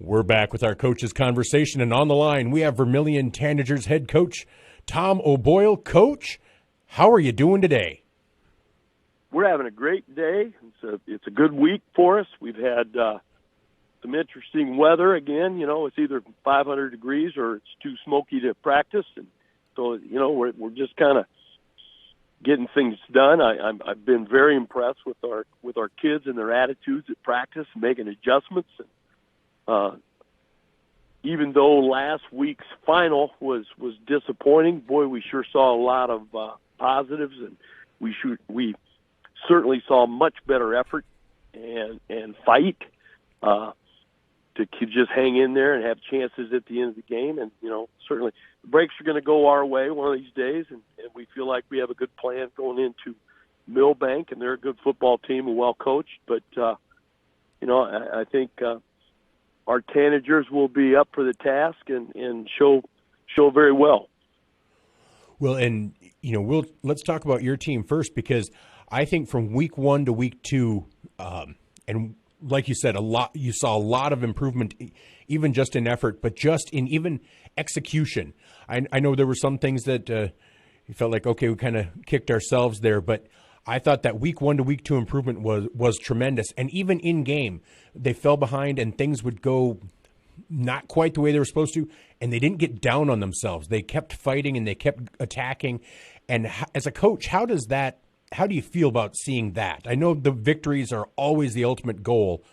We're back with our Coaches Conversation, and on the line we have Vermillion Tanagers head coach Tom O'Boyle. Coach, how are you doing today? We're having a great day. It's a good week for us. We've had some interesting weather again. It's either 500 degrees or it's too smoky to practice, and so we're just kind of getting things done. I've been very impressed with our kids and their attitudes at practice, making adjustments. Even though last week's final was disappointing, boy, we sure saw a lot of positives, and we certainly saw much better effort and fight to just hang in there and have chances at the end of the game. And, certainly the breaks are going to go our way one of these days, and we feel like we have a good plan going into Milbank, and they're a good football team and well coached. But, I think our Tanagers will be up for the task and show very well. Well, and, let's talk about your team first, because I think from week 1 to week 2, and like you said, you saw a lot of improvement, even just in effort, but just in even execution. I know there were some things that you felt like, okay, we kind of kicked ourselves there, but I thought that week 1 to week 2 improvement was tremendous. And even in game, they fell behind and things would go not quite the way they were supposed to, and they didn't get down on themselves. They kept fighting and they kept attacking. And as a coach, how do you feel about seeing that? I know the victories are always the ultimate goal,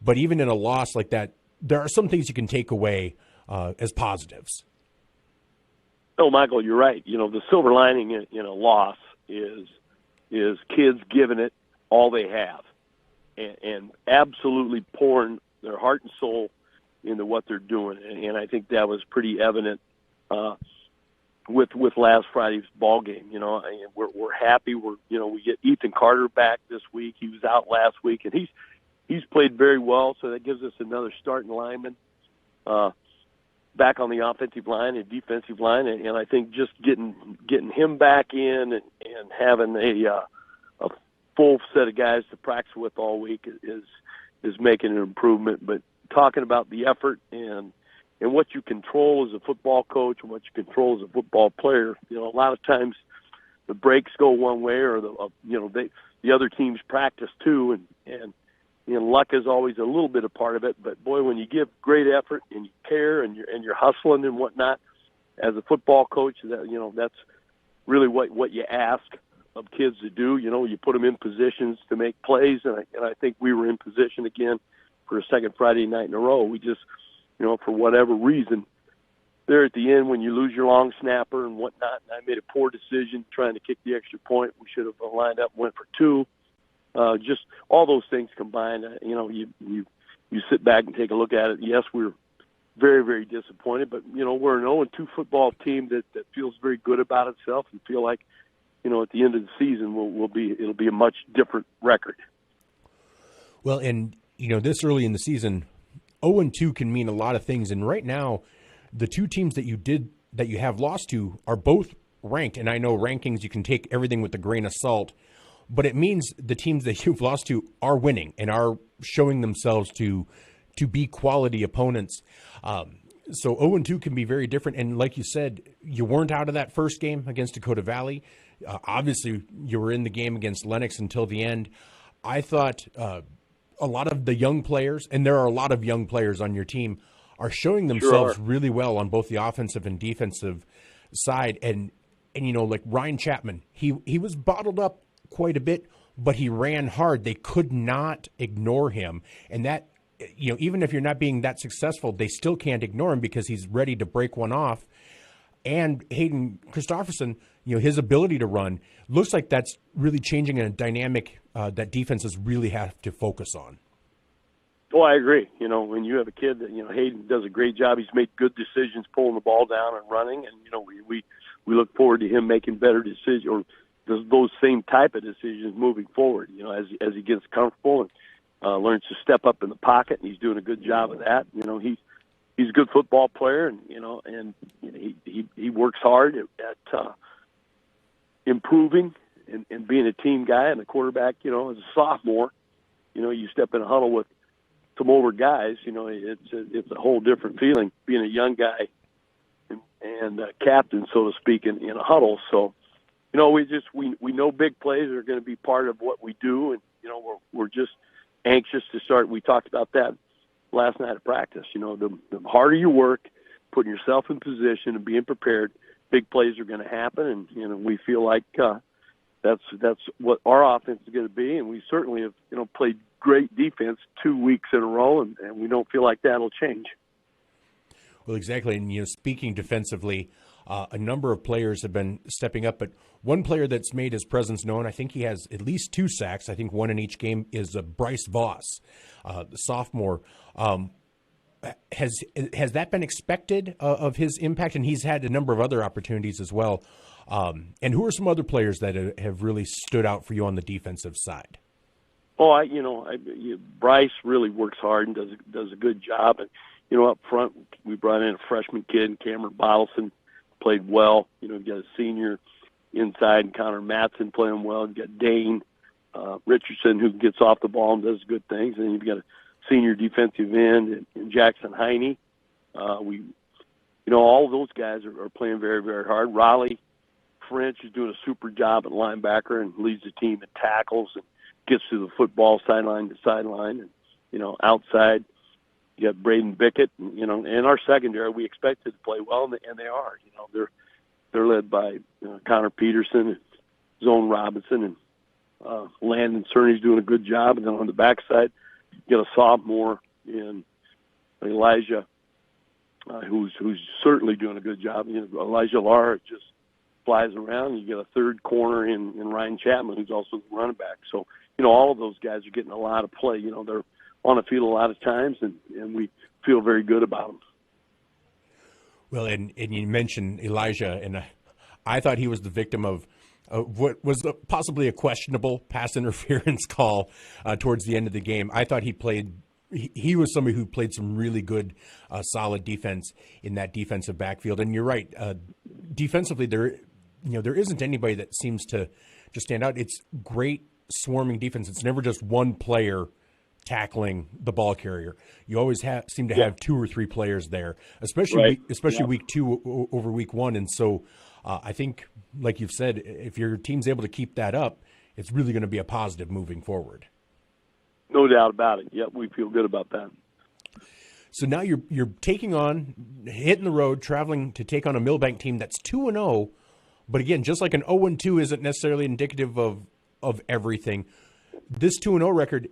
but even in a loss like that, there are some things you can take away as positives. Oh, Michael, you're right. The silver lining in a loss is kids giving it all they have and absolutely pouring their heart and soul into what they're doing. And I think that was pretty evident with last Friday's ball game. We're happy. We get Ethan Carter back this week. He was out last week, and he's played very well. So that gives us another starting lineman back on the offensive line and defensive line. And I think just getting him back in and having a full set of guys to practice with all week is making an improvement. But talking about the effort and what you control as a football coach and what you control as a football player, a lot of times the breaks go one way or the other teams practice too, and luck is always a little bit a part of it. But boy, when you give great effort and you care and you're hustling and whatnot as a football coach, that's really what you ask of kids to do. You put them in positions to make plays, and I think we were in position again for a second Friday night in a row. We just, for whatever reason, there at the end when you lose your long snapper and whatnot, and I made a poor decision trying to kick the extra point. We should have lined up and went for 2. Just all those things combined, you sit back and take a look at it. Yes, we're very, very disappointed, but, we're an 0-2 football team that feels very good about itself and feel like, at the end of the season it'll be a much different record. Well, and, this early in the season, 0-2 can mean a lot of things. And right now, the two teams that you have lost to are both ranked. And I know rankings, you can take everything with a grain of salt, but it means the teams that you've lost to are winning and are showing themselves to be quality opponents. So 0-2 can be very different. And like you said, you weren't out of that first game against Dakota Valley. Obviously, you were in the game against Lennox until the end. I thought a lot of the young players, and there are a lot of young players on your team, are showing themselves really well on both the offensive and defensive side. And like Ryan Chapman, he was bottled up quite a bit, but he ran hard. They could not ignore him. And that, even if you're not being that successful, they still can't ignore him because he's ready to break one off. And Hayden Christopherson, his ability to run looks like that's really changing a dynamic that defenses really have to focus on. Oh, I agree. When you have a kid that, Hayden does a great job. He's made good decisions pulling the ball down and running. And, we look forward to him making better decisions or those same type of decisions moving forward, as he gets comfortable and learns to step up in the pocket. And he's doing a good job of that. He's a good football player and he works hard at improving and being a team guy and the quarterback, as a sophomore, you step in a huddle with some older guys, it's a whole different feeling being a young guy and captain, so to speak, in a huddle. So, we know big plays are going to be part of what we do. And, we're just anxious to start. We talked about that last night at practice. The harder you work, putting yourself in position and being prepared, big plays are going to happen. And, we feel like that's what our offense is going to be. And we certainly have, played great defense 2 weeks in a row, and we don't feel like that'll change. Well, exactly. And, speaking defensively, A number of players have been stepping up, but one player that's made his presence known, I think he has at least 2 sacks. I think one in each game is Bryce Voss, the sophomore. Has that been expected of his impact? And he's had a number of other opportunities as well. And who are some other players that have really stood out for you on the defensive side? Oh, Bryce really works hard and does a good job. And up front, we brought in a freshman kid, Cameron Bottleson, played well. We've got a senior inside, Connor Matson, playing well. You've got Dane Richardson, who gets off the ball and does good things. And you've got a senior defensive end in Jackson Heine. All of those guys are playing very, very hard. Raleigh French is doing a super job at linebacker and leads the team in tackles and gets to the football sideline to sideline. And, outside, you got Braden Bickett. And, in our secondary, we expected to play well, and they are. They're led by Connor Peterson and Zone Robinson, and Landon Cerny's doing a good job. And then on the backside, you got a sophomore in Elijah, who's certainly doing a good job. Elijah Lara just flies around. You get a third corner in Ryan Chapman, who's also the running back. So, all of those guys are getting a lot of play. They're on the field a lot of times, and we feel very good about them. Well, and you mentioned Elijah, and I thought he was the victim of what was possibly a questionable pass interference call towards the end of the game. I thought he was somebody who played some really good, solid defense in that defensive backfield. And you're right, defensively there isn't anybody that seems to just stand out. It's great swarming defense. It's never just one player tackling the ball carrier. You always seem to have 2 or 3 players there, especially week 2 over week 1. And so I think, like you've said, if your team's able to keep that up, it's really going to be a positive moving forward. No doubt about it. Yep, we feel good about that. So now you're hitting the road, traveling to take on a Milbank team that's 2-0, but again, just like an 0-2 isn't necessarily indicative of everything. This 2-0 record,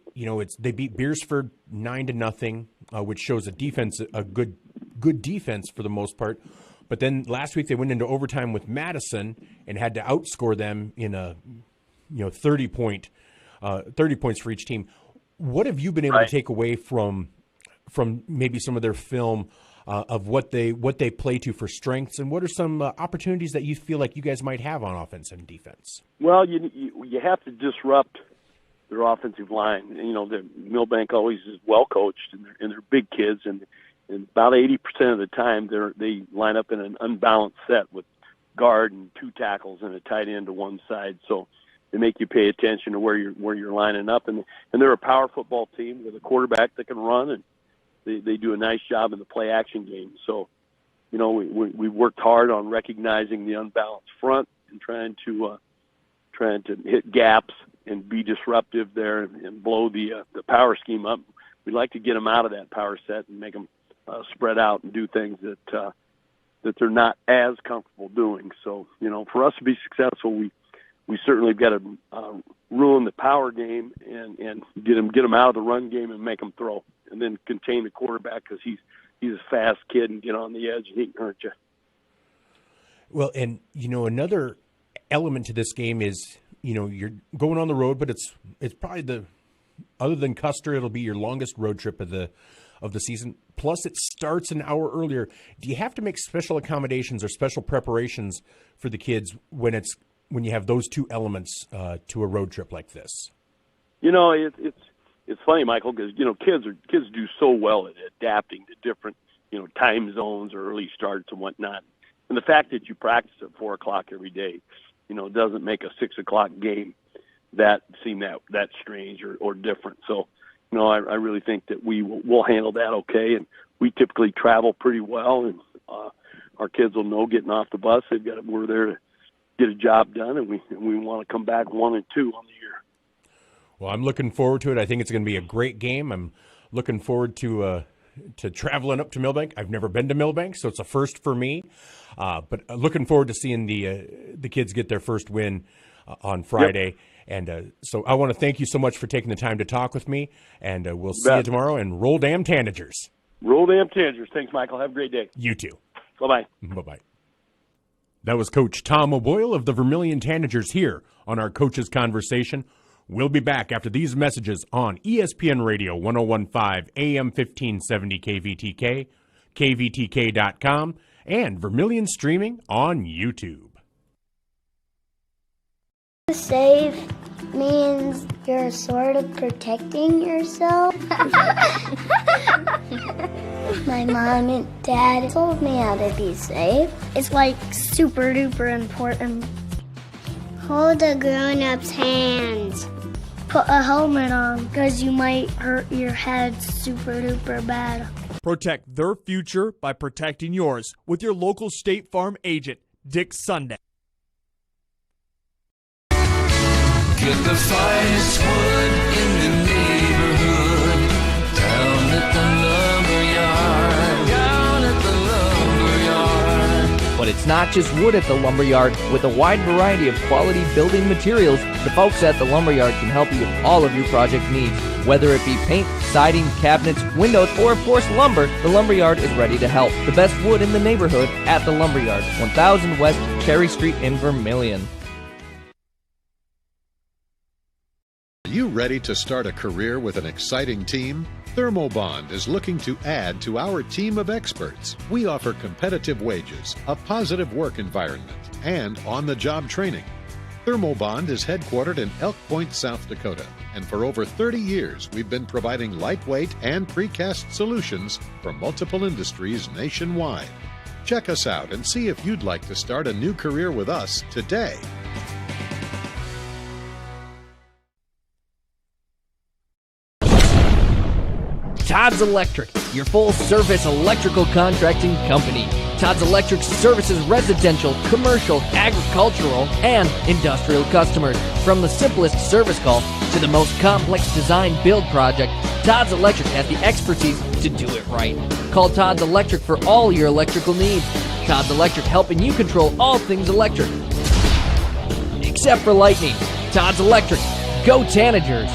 they beat Beersford 9-0, which shows a good defense for the most part. But then last week they went into overtime with Madison and had to outscore them in a 30 points for each team. What have you been able to take away from maybe some of their film of what they play to for strengths, and what are some opportunities that you feel like you guys might have on offense and defense? Well, you have to disrupt their offensive line. The Milbank always is well coached, and they're big kids, and about 80% of the time they line up in an unbalanced set with guard and 2 tackles and a tight end to one side. So they make you pay attention to where you're lining up, and they're a power football team with a quarterback that can run, and they do a nice job in the play action game. So, we've worked hard on recognizing the unbalanced front and trying to hit gaps and be disruptive there and blow the power scheme up. We'd like to get them out of that power set and make them spread out and do things that they're not as comfortable doing. So, for us to be successful, we certainly got to ruin the power game and get them out of the run game and make them throw, and then contain the quarterback because he's a fast kid and get on the edge and he can hurt you. Well, and another element to this game is you're going on the road, but it's probably other than Custer, it'll be your longest road trip of the season. Plus, it starts an hour earlier. Do you have to make special accommodations or special preparations for the kids when you have those 2 elements to a road trip like this? It's funny, Michael, because kids do so well at adapting to different time zones or early starts and whatnot. And the fact that you practice at 4:00 every day, doesn't make a 6:00 game that seem that strange or different. So, I really think that we'll handle that okay. And we typically travel pretty well, and our kids will know getting off the bus. We're there to get a job done, and we want to come back 1-2 on the year. Well, I'm looking forward to it. I think it's going to be a great game. I'm looking forward to traveling up to Milbank. I've never been to Milbank, so it's a first for me. But looking forward to seeing the kids get their first win on Friday. Yep. And so I want to thank you so much for taking the time to talk with me. And we'll see you tomorrow. And roll damn Tanagers. Roll damn Tanagers. Thanks, Michael. Have a great day. You too. Bye-bye. Bye-bye. That was Coach Tom O'Boyle of the Vermillion Tanagers here on our Coaches Conversation. We'll be back after these messages on ESPN Radio 101.5 AM 1570 KVTK, KVTK.com, and Vermillion Streaming on YouTube. Save means you're sort of protecting yourself. My mom and dad told me how to be safe. It's like super duper important. Hold a grown-up's hands. Put a helmet on because you might hurt your head super duper bad. Protect their future by protecting yours with your local State Farm agent, Dick Sunday. Get the finest wood in the neighborhood. Down at the lumberyard. Down at the lumberyard. But it's not just wood at the lumberyard. With a wide variety of quality building materials, the folks at the lumberyard can help you with all of your project needs. Whether it be paint, siding, cabinets, windows, or of course lumber, the lumberyard is ready to help. The best wood in the neighborhood at the lumberyard, 1000 West Cherry Street in Vermillion. Are you ready to start a career with an exciting team? Thermobond is looking to add to our team of experts. We offer competitive wages, a positive work environment, and on-the-job training. Thermobond is headquartered in Elk Point, South Dakota, and for over 30 years we've been providing lightweight and precast solutions for multiple industries nationwide. Check us out and see if you'd like to start a new career with us today. Todd's Electric, your full-service electrical contracting company. Todd's Electric services residential, commercial, agricultural, and industrial customers. From the simplest service call to the most complex design-build project, Todd's Electric has the expertise to do it right. Call Todd's Electric for all your electrical needs. Todd's Electric, helping you control all things electric. Except for lightning. Todd's Electric. Go Tanagers.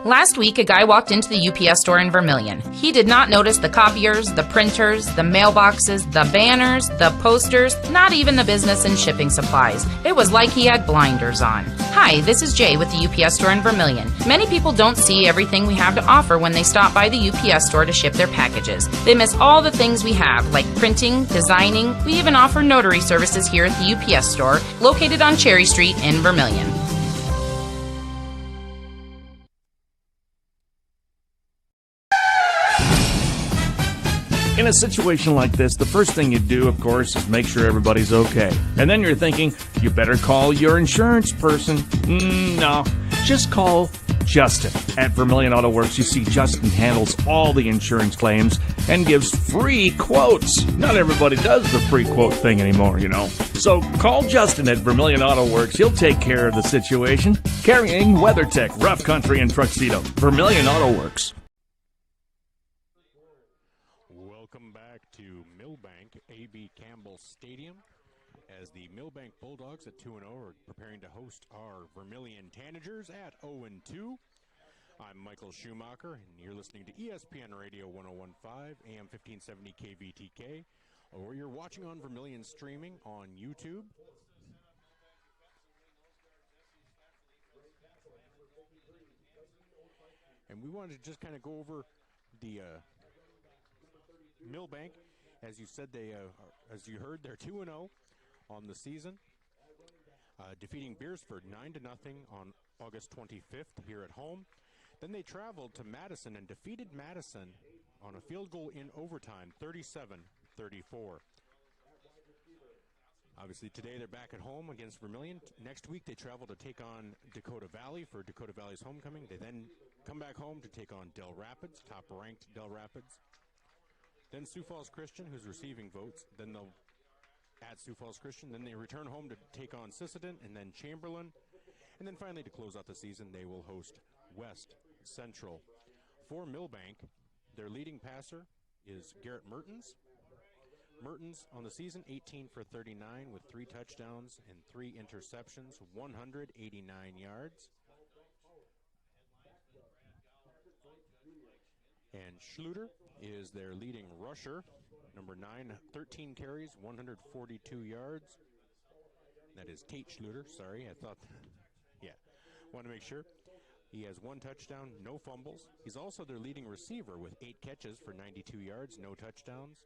Last week, a guy walked into the UPS store in Vermillion. He did not notice the copiers, the printers, the mailboxes, the banners, the posters, not even the business and shipping supplies. It was like he had blinders on. Hi, this is Jay with the UPS store in Vermillion. Many people don't see everything we have to offer when they stop by the UPS store to ship their packages. They miss all the things we have, like printing, designing. We even offer notary services here at the UPS store, located on Cherry Street in Vermillion. In a situation like this, the first thing you do, of course, is make sure everybody's okay. And then you're thinking, you better call your insurance person. No, just call Justin. At Vermillion Auto Works, you see Justin handles all the insurance claims and gives free quotes. Not everybody does the free quote thing anymore, you know. So call Justin at Vermillion Auto Works. He'll take care of the situation. Carrying WeatherTech, Rough Country, and Tuxedo. Vermillion Auto Works. Milbank A.B. Campbell Stadium as the Milbank Bulldogs at 2-0 are preparing to host our Vermillion Tanagers at 0-2. I'm Michael Schumacher, and you're listening to ESPN Radio 101.5 AM 1570 KVTK, or you're watching on Vermillion Streaming on YouTube. And we wanted to just kind of go over the Milbank. As you said, as you heard, they're 2-0 on the season, defeating Beersford 9-0 on August 25th here at home. Then they traveled to Madison and defeated Madison on a field goal in overtime, 37-34. Obviously, today they're back at home against Vermillion. Next week, they travel to take on Dakota Valley for Dakota Valley's homecoming. They then come back home to take on Del Rapids, top-ranked Del Rapids. Then Sioux Falls Christian, who's receiving votes. Then they'll at Sioux Falls Christian. Then they return home to take on Sisseton and then Chamberlain. And then finally, to close out the season, they will host West Central. For Milbank, their leading passer is Garrett Mertens. Mertens on the season, 18 for 39 with 3 touchdowns and 3 interceptions, 189 yards. And Schluter is their leading rusher. Number 9, 13 carries, 142 yards. That is Tate Schluter. Sorry, I thought, yeah, want to make sure. He has 1 touchdown, no fumbles. He's also their leading receiver with 8 catches for 92 yards, no touchdowns.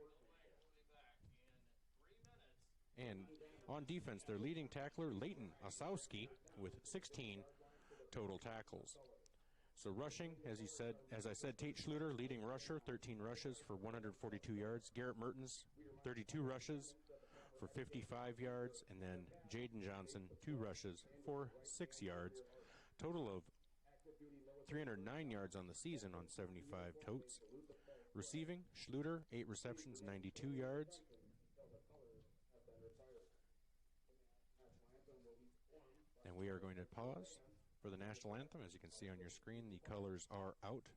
And on defense, their leading tackler, Leighton Osowski, with 16 total tackles. So rushing, as I said, Tate Schluter, leading rusher, 13 rushes for 142 yards. Garrett Mertens, 32 rushes for 55 yards. And then Jaden Johnson, 2 rushes for 6 yards. Total of 309 yards on the season on 75 totes. Receiving, Schluter, 8 receptions, 92 yards. And we are going to pause for the national anthem. As you can see on your screen, the colors are out.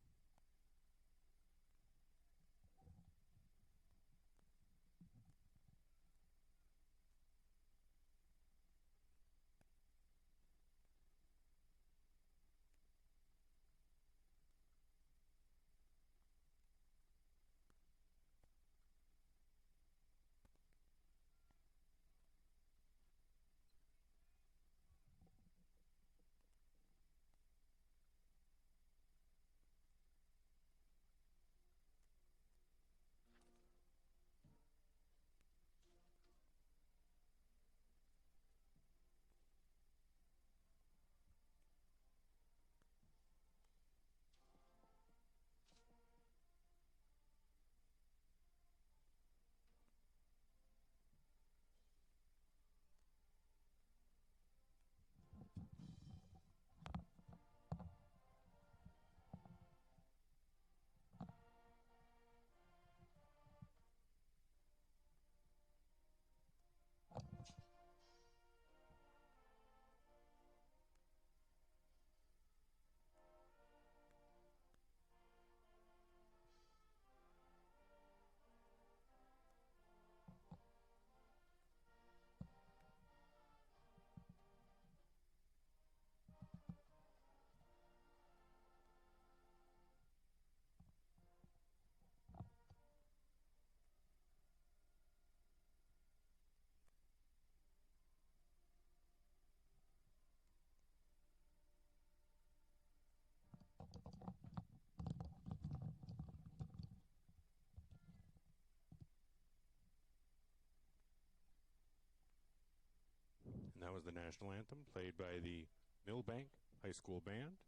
And that was the national anthem played by the Milbank High School Band.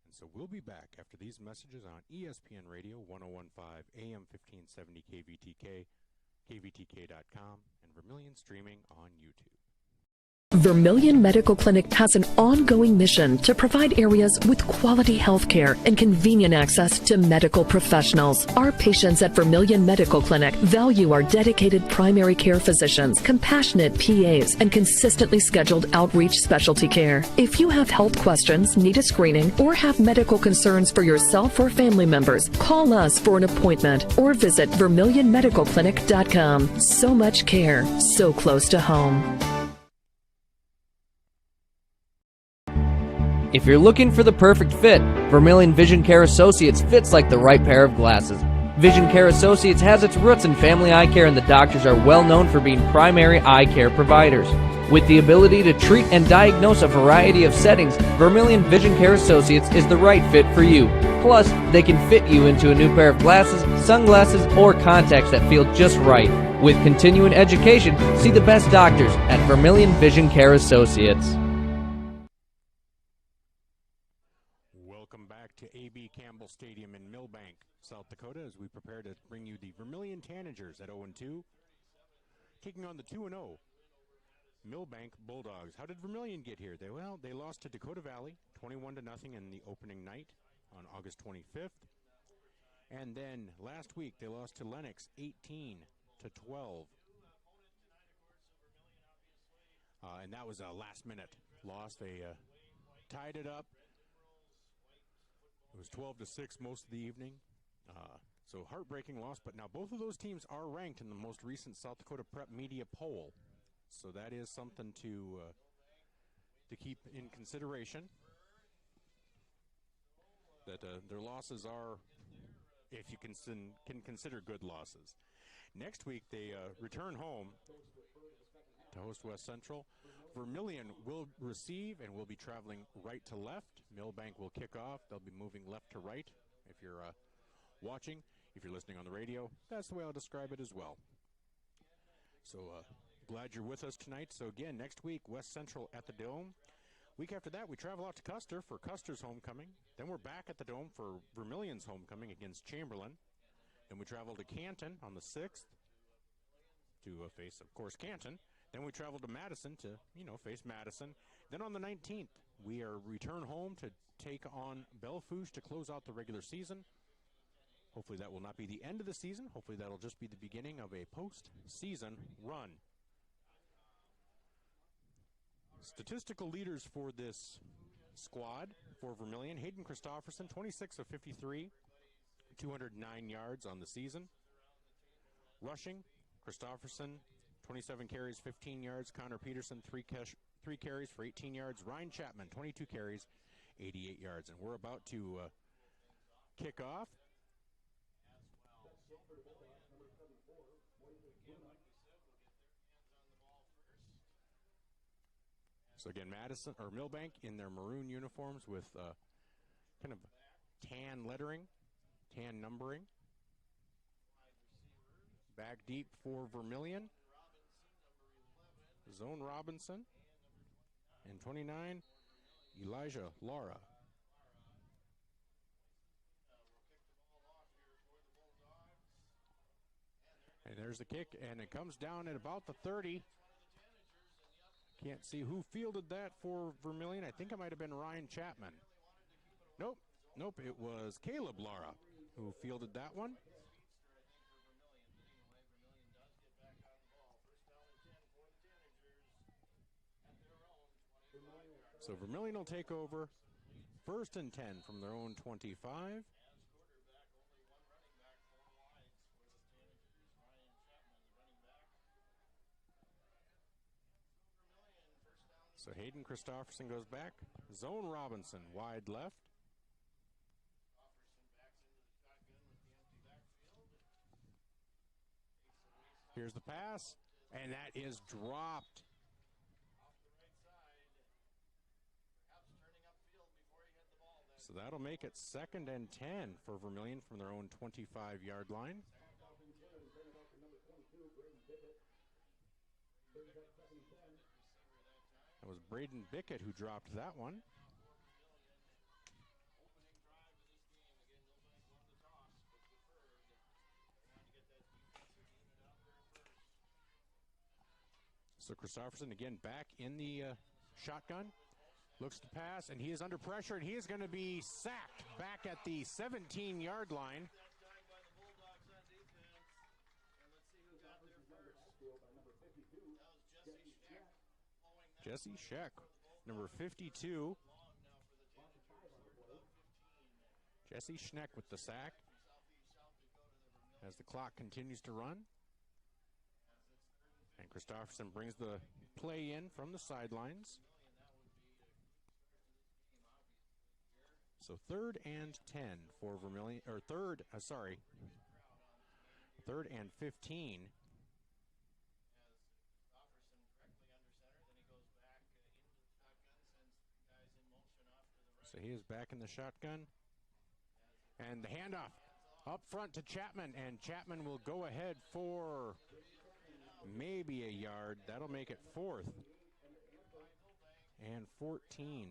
And so we'll be back after these messages on ESPN Radio 101.5 AM 1570 KVTK, KVTK.com, and Vermillion Streaming on YouTube. Vermillion Medical Clinic has an ongoing mission to provide areas with quality health care and convenient access to medical professionals. Our patients at Vermillion Medical Clinic value our dedicated primary care physicians, compassionate PAs, and consistently scheduled outreach specialty care. If you have health questions, need a screening, or have medical concerns for yourself or family members, call us for an appointment or visit VermillionMedicalClinic.com. So much care, so close to home. If you're looking for the perfect fit, Vermillion Vision Care Associates fits like the right pair of glasses. Vision Care Associates has its roots in family eye care, and the doctors are well known for being primary eye care providers. With the ability to treat and diagnose a variety of settings, Vermillion Vision Care Associates is the right fit for you. Plus, they can fit you into a new pair of glasses, sunglasses, or contacts that feel just right. With continuing education, see the best doctors at Vermillion Vision Care Associates. To A.B. Campbell Stadium in Milbank, South Dakota, as we prepare to bring you the Vermillion Tanagers at 0-2, taking on the 2-0 Milbank Bulldogs. How did Vermillion get here? They lost to Dakota Valley 21-0 in the opening night on August 25th. And then last week they lost to Lennox 18-12. And that was a last-minute loss. They tied it up. It was 12-6 most of the evening. So heartbreaking loss, but now both of those teams are ranked in the most recent South Dakota Prep Media poll. So that is something to keep in consideration. that their losses are, if you can consider good losses. Next week, they return home to host West Central. Vermillion will receive and will be traveling right to left. Milbank will kick off. They'll be moving left to right. If you're watching, if you're listening on the radio, that's the way I'll describe it as well. So glad you're with us tonight. So again, next week, West Central at the Dome. Week after that, we travel out to Custer for Custer's homecoming. Then we're back at the Dome for Vermillion's homecoming against Chamberlain. Then we travel to Canton on the 6th to face, of course, Canton. Then we travel to Madison to, face Madison. Then on the 19th, we are return home to take on Belle-Fourche to close out the regular season. Hopefully that will not be the end of the season. Hopefully that'll just be the beginning of a postseason run. Statistical leaders for this squad for Vermillion: Hayden Christofferson, 26 of 53, 209 yards on the season. Rushing, Christofferson, 27 carries, 15 yards. Connor Peterson, 3 carries for 18 yards. Ryan Chapman, 22 carries, 88 yards. And we're about to kick off. So again, Madison or Milbank in their maroon uniforms with kind of tan lettering, tan numbering. Back deep for Vermillion. Zone Robinson. And 29, Elijah Lara. And there's the kick, and it comes down at about the 30. Can't see who fielded that for Vermillion. I think it might have been Ryan Chapman. Nope, it was Caleb Lara who fielded that one. So Vermillion will take over 1st and 10 from their own 25. So Hayden Christofferson goes back. Zone Robinson wide left. Here's the pass, and that is dropped. So that'll make it 2nd and 10 for Vermillion from their own 25-yard line. It was Braden Bickett who dropped that one. So Christofferson again back in the shotgun. Looks to pass, and he is under pressure, and he is going to be sacked back at the 17-yard line. Jesse Scheck, number 52. Jesse Schneck with the sack as the clock continues to run. And Christofferson brings the play in from the sidelines. So 3rd and 10 for Vermillion, or 3rd and 15. So he is back in the shotgun. And the handoff up front to Chapman, and Chapman will go ahead for maybe a yard. That'll make it 4th and 14.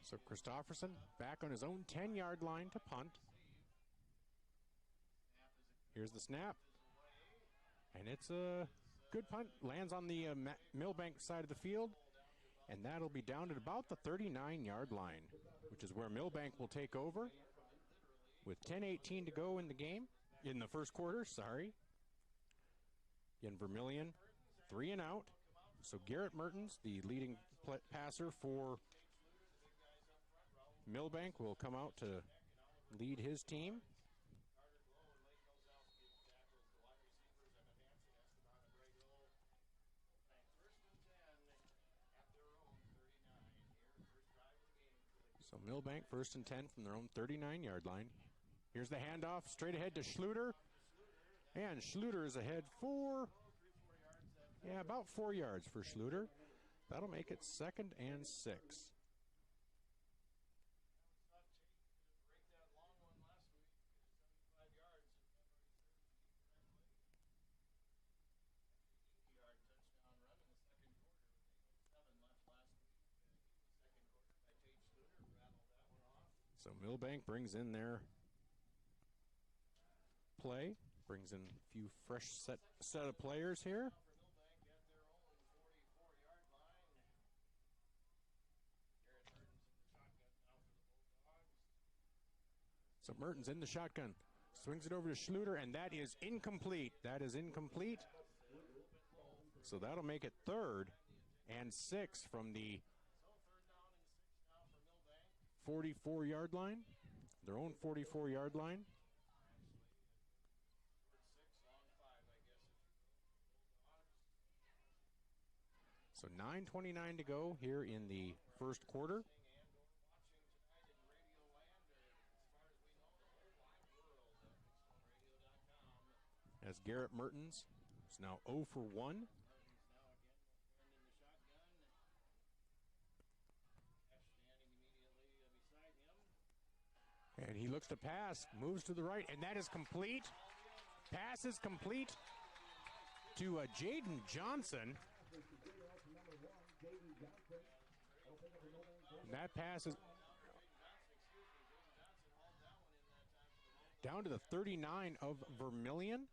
So Christofferson back on his own 10-yard line to punt. Here's the snap. And it's a good punt. Lands on the Milbank side of the field. And that'll be down at about the 39-yard line, which is where Milbank will take over with 10:18 to go in the game, in the first quarter, sorry. Again, Vermillion, 3 and out. So Garrett Mertens, the leading passer for Milbank will come out to lead his team. So Milbank 1st and 10 from their own 39-yard line. Here's the handoff straight ahead to Schluter. And Schluter is ahead about 4 yards for Schluter. That'll make it 2nd and 6. So Milbank brings in their play, brings in a few fresh set of players here. So Mertens in the shotgun, swings it over to Schluter, and that is incomplete. So that'll make it 3rd and 6 from the 44-yard line, their own 44-yard line. So 9:29 to go here in the first quarter. As Garrett Mertens is now 0 for 1. And he looks to pass, moves to the right, and that is complete. Pass is complete to Jaden Johnson. And that pass is down to the 39 of Vermillion.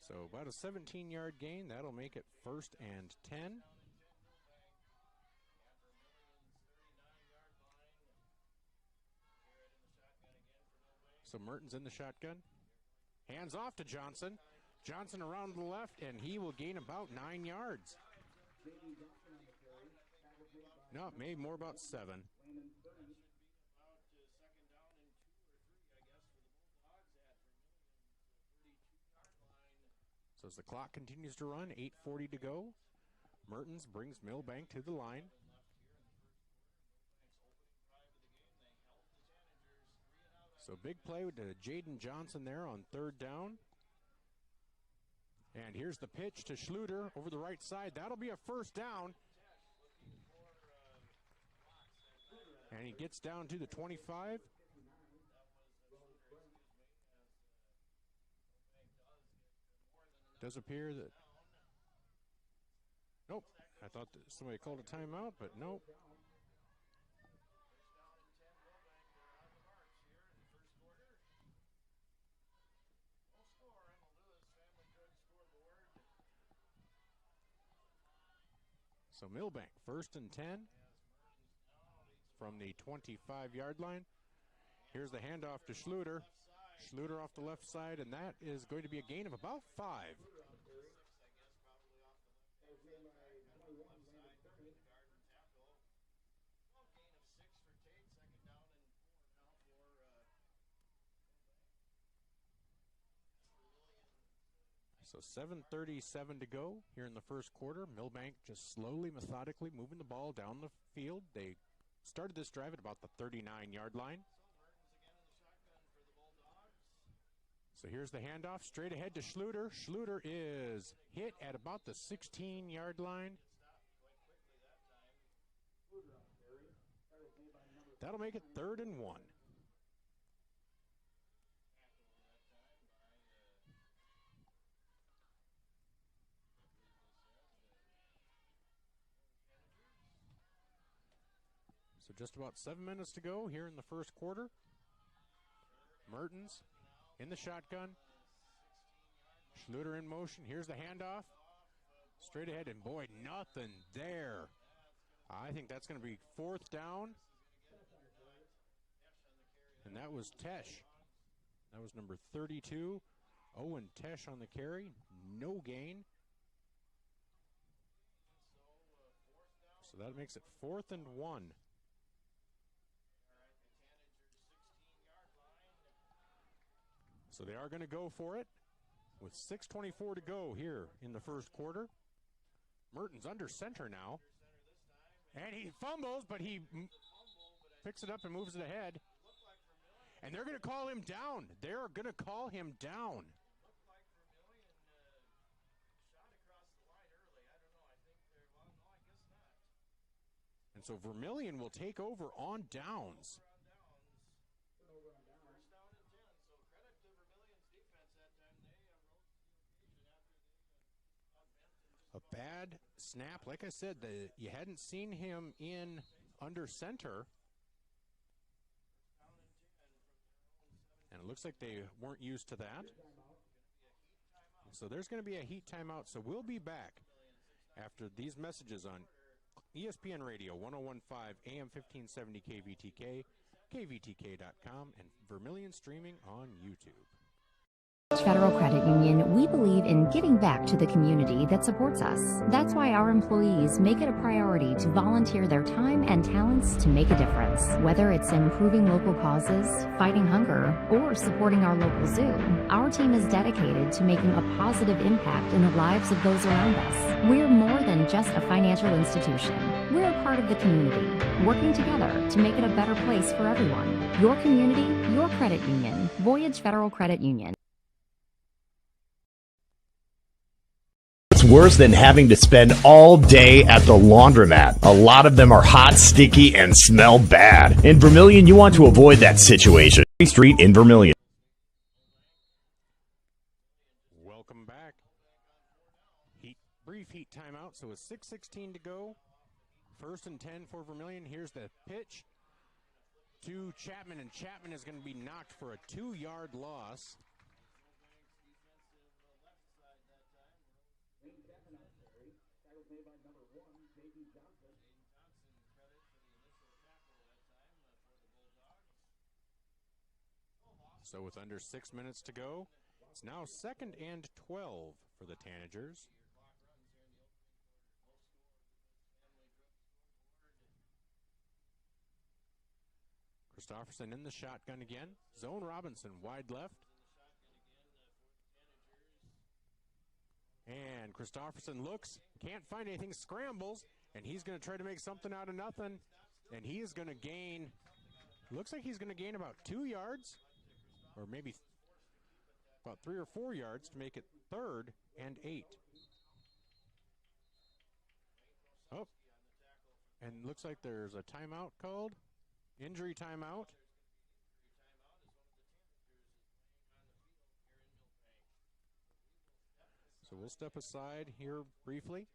So about a 17-yard gain. That'll make it 1st and 10. So Mertens in the shotgun. Hands off to Johnson. Johnson around to the left, and he will gain about 9 yards. No, maybe more about 7. So as the clock continues to run, 8:40 to go, Mertens brings Milbank to the line. So big play with Jaden Johnson there on 3rd down. And here's the pitch to Schluter over the right side. That'll be a 1st down. And he gets down to the 25. Does appear that... Nope. I thought that somebody called a timeout, but nope. So Milbank, 1st and 10 from the 25-yard line. Here's the handoff to Schluter. Schluter off the left side, and that is going to be a gain of about 5. So 7:37 to go here in the first quarter. Milbank just slowly, methodically moving the ball down the field. They started this drive at about the 39-yard line. So here's the handoff straight ahead to Schluter. Schluter is hit at about the 16-yard line. That'll make it 3rd and 1. So just about 7 minutes to go here in the first quarter. Mertens in the shotgun. Schluter in motion. Here's the handoff. Straight ahead, and boy, nothing there. I think that's going to be 4th down. And that was Tesh. That was number 32 Owen Tesh on the carry, no gain. So that makes it 4th and 1. So they are going to go for it with 6:24 to go here in the first quarter. Merton's under center now. And he fumbles, but he picks it up and moves it ahead. And they're going to call him down. They're going to call him down. And so Vermillion will take over on downs. A bad snap. Like I said, you hadn't seen him in under center. And it looks like they weren't used to that. So there's going to be a heat timeout. So we'll be back after these messages on ESPN Radio, 101.5 AM 1570 KVTK, KVTK.com, and Vermillion Streaming on YouTube. Federal Credit Union, we believe in giving back to the community that supports us. That's why our employees make it a priority to volunteer their time and talents to make a difference. Whether it's improving local causes, fighting hunger, or supporting our local zoo, our team is dedicated to making a positive impact in the lives of those around us. We're more than just a financial institution. We're a part of the community, working together to make it a better place for everyone. Your community, your credit union. Voyage Federal Credit Union. Worse than having to spend all day at the laundromat. A lot of them are hot, sticky, and smell bad. In Vermillion, you want to avoid that situation. Street in Vermillion. Welcome back. Brief heat timeout, so it's 6:16 to go. 1st and 10 for Vermillion. Here's the pitch to Chapman, and Chapman is going to be knocked for a 2-yard loss. So with under 6 minutes to go, it's now 2nd and 12 for the Tanagers. Christofferson in the shotgun again. Zone Robinson wide left. And Christofferson looks, can't find anything, scrambles, and he's going to try to make something out of nothing. And he is going to gain, looks like he's going to gain about 2 yards, or maybe about 3 or 4 yards to make it 3rd and 8. Oh, and looks like there's a timeout called. Injury timeout. So we'll step aside here briefly.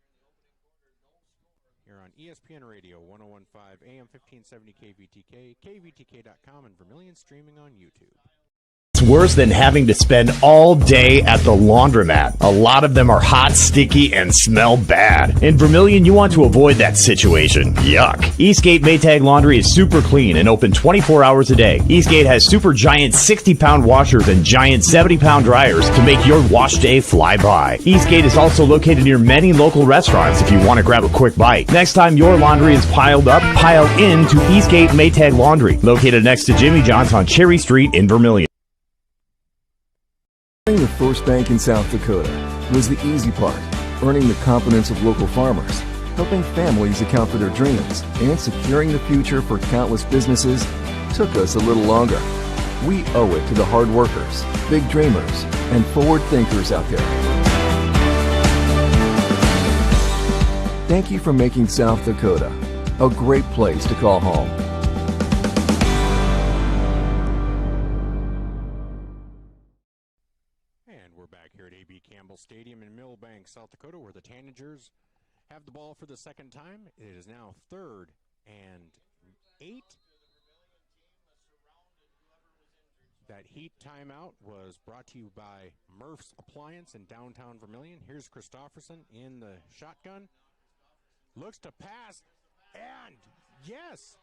Here on ESPN Radio, 101.5 AM 1570 KVTK, KVTK.com, and Vermillion Streaming on YouTube. It's worse than having to spend all day at the laundromat. A lot of them are hot, sticky, and smell bad. In Vermillion, you want to avoid that situation. Yuck. Eastgate Maytag Laundry is super clean and open 24 hours a day. Eastgate has super giant 60-pound washers and giant 70-pound dryers to make your wash day fly by. Eastgate is also located near many local restaurants if you want to grab a quick bite. Next time your laundry is piled up, pile into Eastgate Maytag Laundry, located next to Jimmy John's on Cherry Street in Vermillion. The first bank in South Dakota was the easy part, earning the confidence of local farmers, helping families account for their dreams, and securing the future for countless businesses took us a little longer. We owe it to the hard workers, big dreamers, and forward thinkers out there. Thank you for making South Dakota a great place to call home. Stadium in Milbank, South Dakota, where the Tanagers have the ball for the second time. It is now 3rd and 8. That heat timeout was brought to you by Murph's Appliance in downtown Vermillion. Here's Christofferson in the shotgun. Looks to pass, and yes,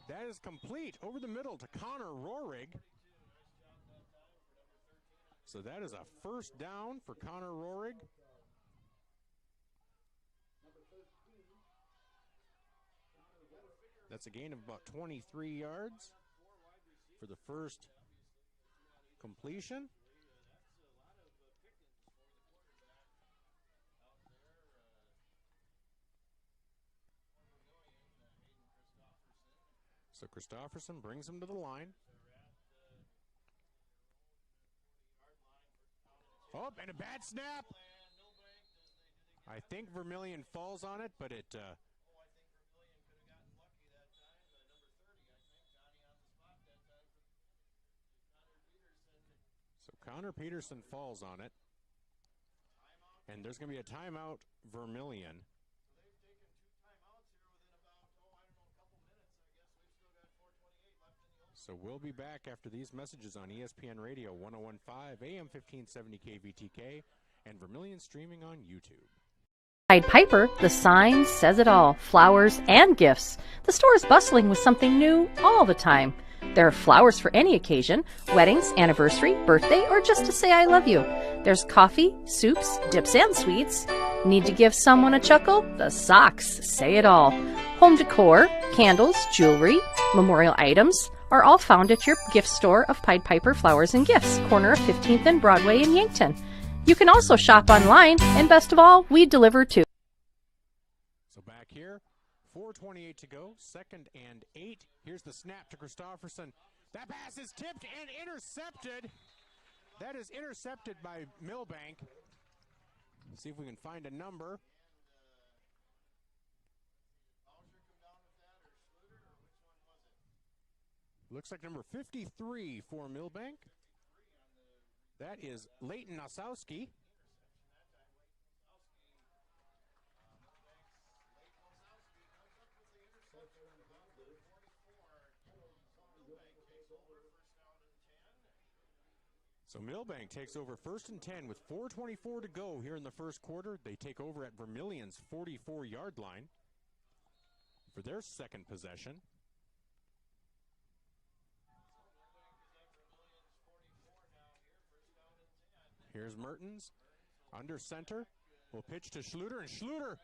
that is complete over the middle to Connor Rohrig. So that is a first down for Connor Rohrig. That's a gain of about 23 yards for the first completion. So Christofferson brings him to the line. Oh, and a bad snap. I think Vermillion falls on it, but it... So Connor Peterson falls on it. And there's going to be a timeout, Vermillion. So we'll be back after these messages on ESPN Radio 101.5, AM 1570 KVTK, and Vermillion Streaming on YouTube. Pied Piper, the sign says it all. Flowers and gifts. The store is bustling with something new all the time. There are flowers for any occasion, weddings, anniversary, birthday, or just to say I love you. There's coffee, soups, dips, and sweets. Need to give someone a chuckle? The socks say it all. Home decor, candles, jewelry, memorial items are all found at your gift store of Pied Piper Flowers and Gifts, corner of 15th and Broadway in Yankton. You can also shop online, and best of all, we deliver too. So back here, 4:28 to go, 2nd and 8. Here's the snap to Christofferson. That pass is tipped and intercepted. That is intercepted by Milbank. Let's see if we can find a number. Looks like number 53 for Milbank. That is Leighton Osowski. So Milbank takes over 1st and 10 with 4:24 to go here in the first quarter. They take over at Vermillion's 44-yard line for their second possession. Here's Mertens, under center, will pitch to Schluter, and Schluter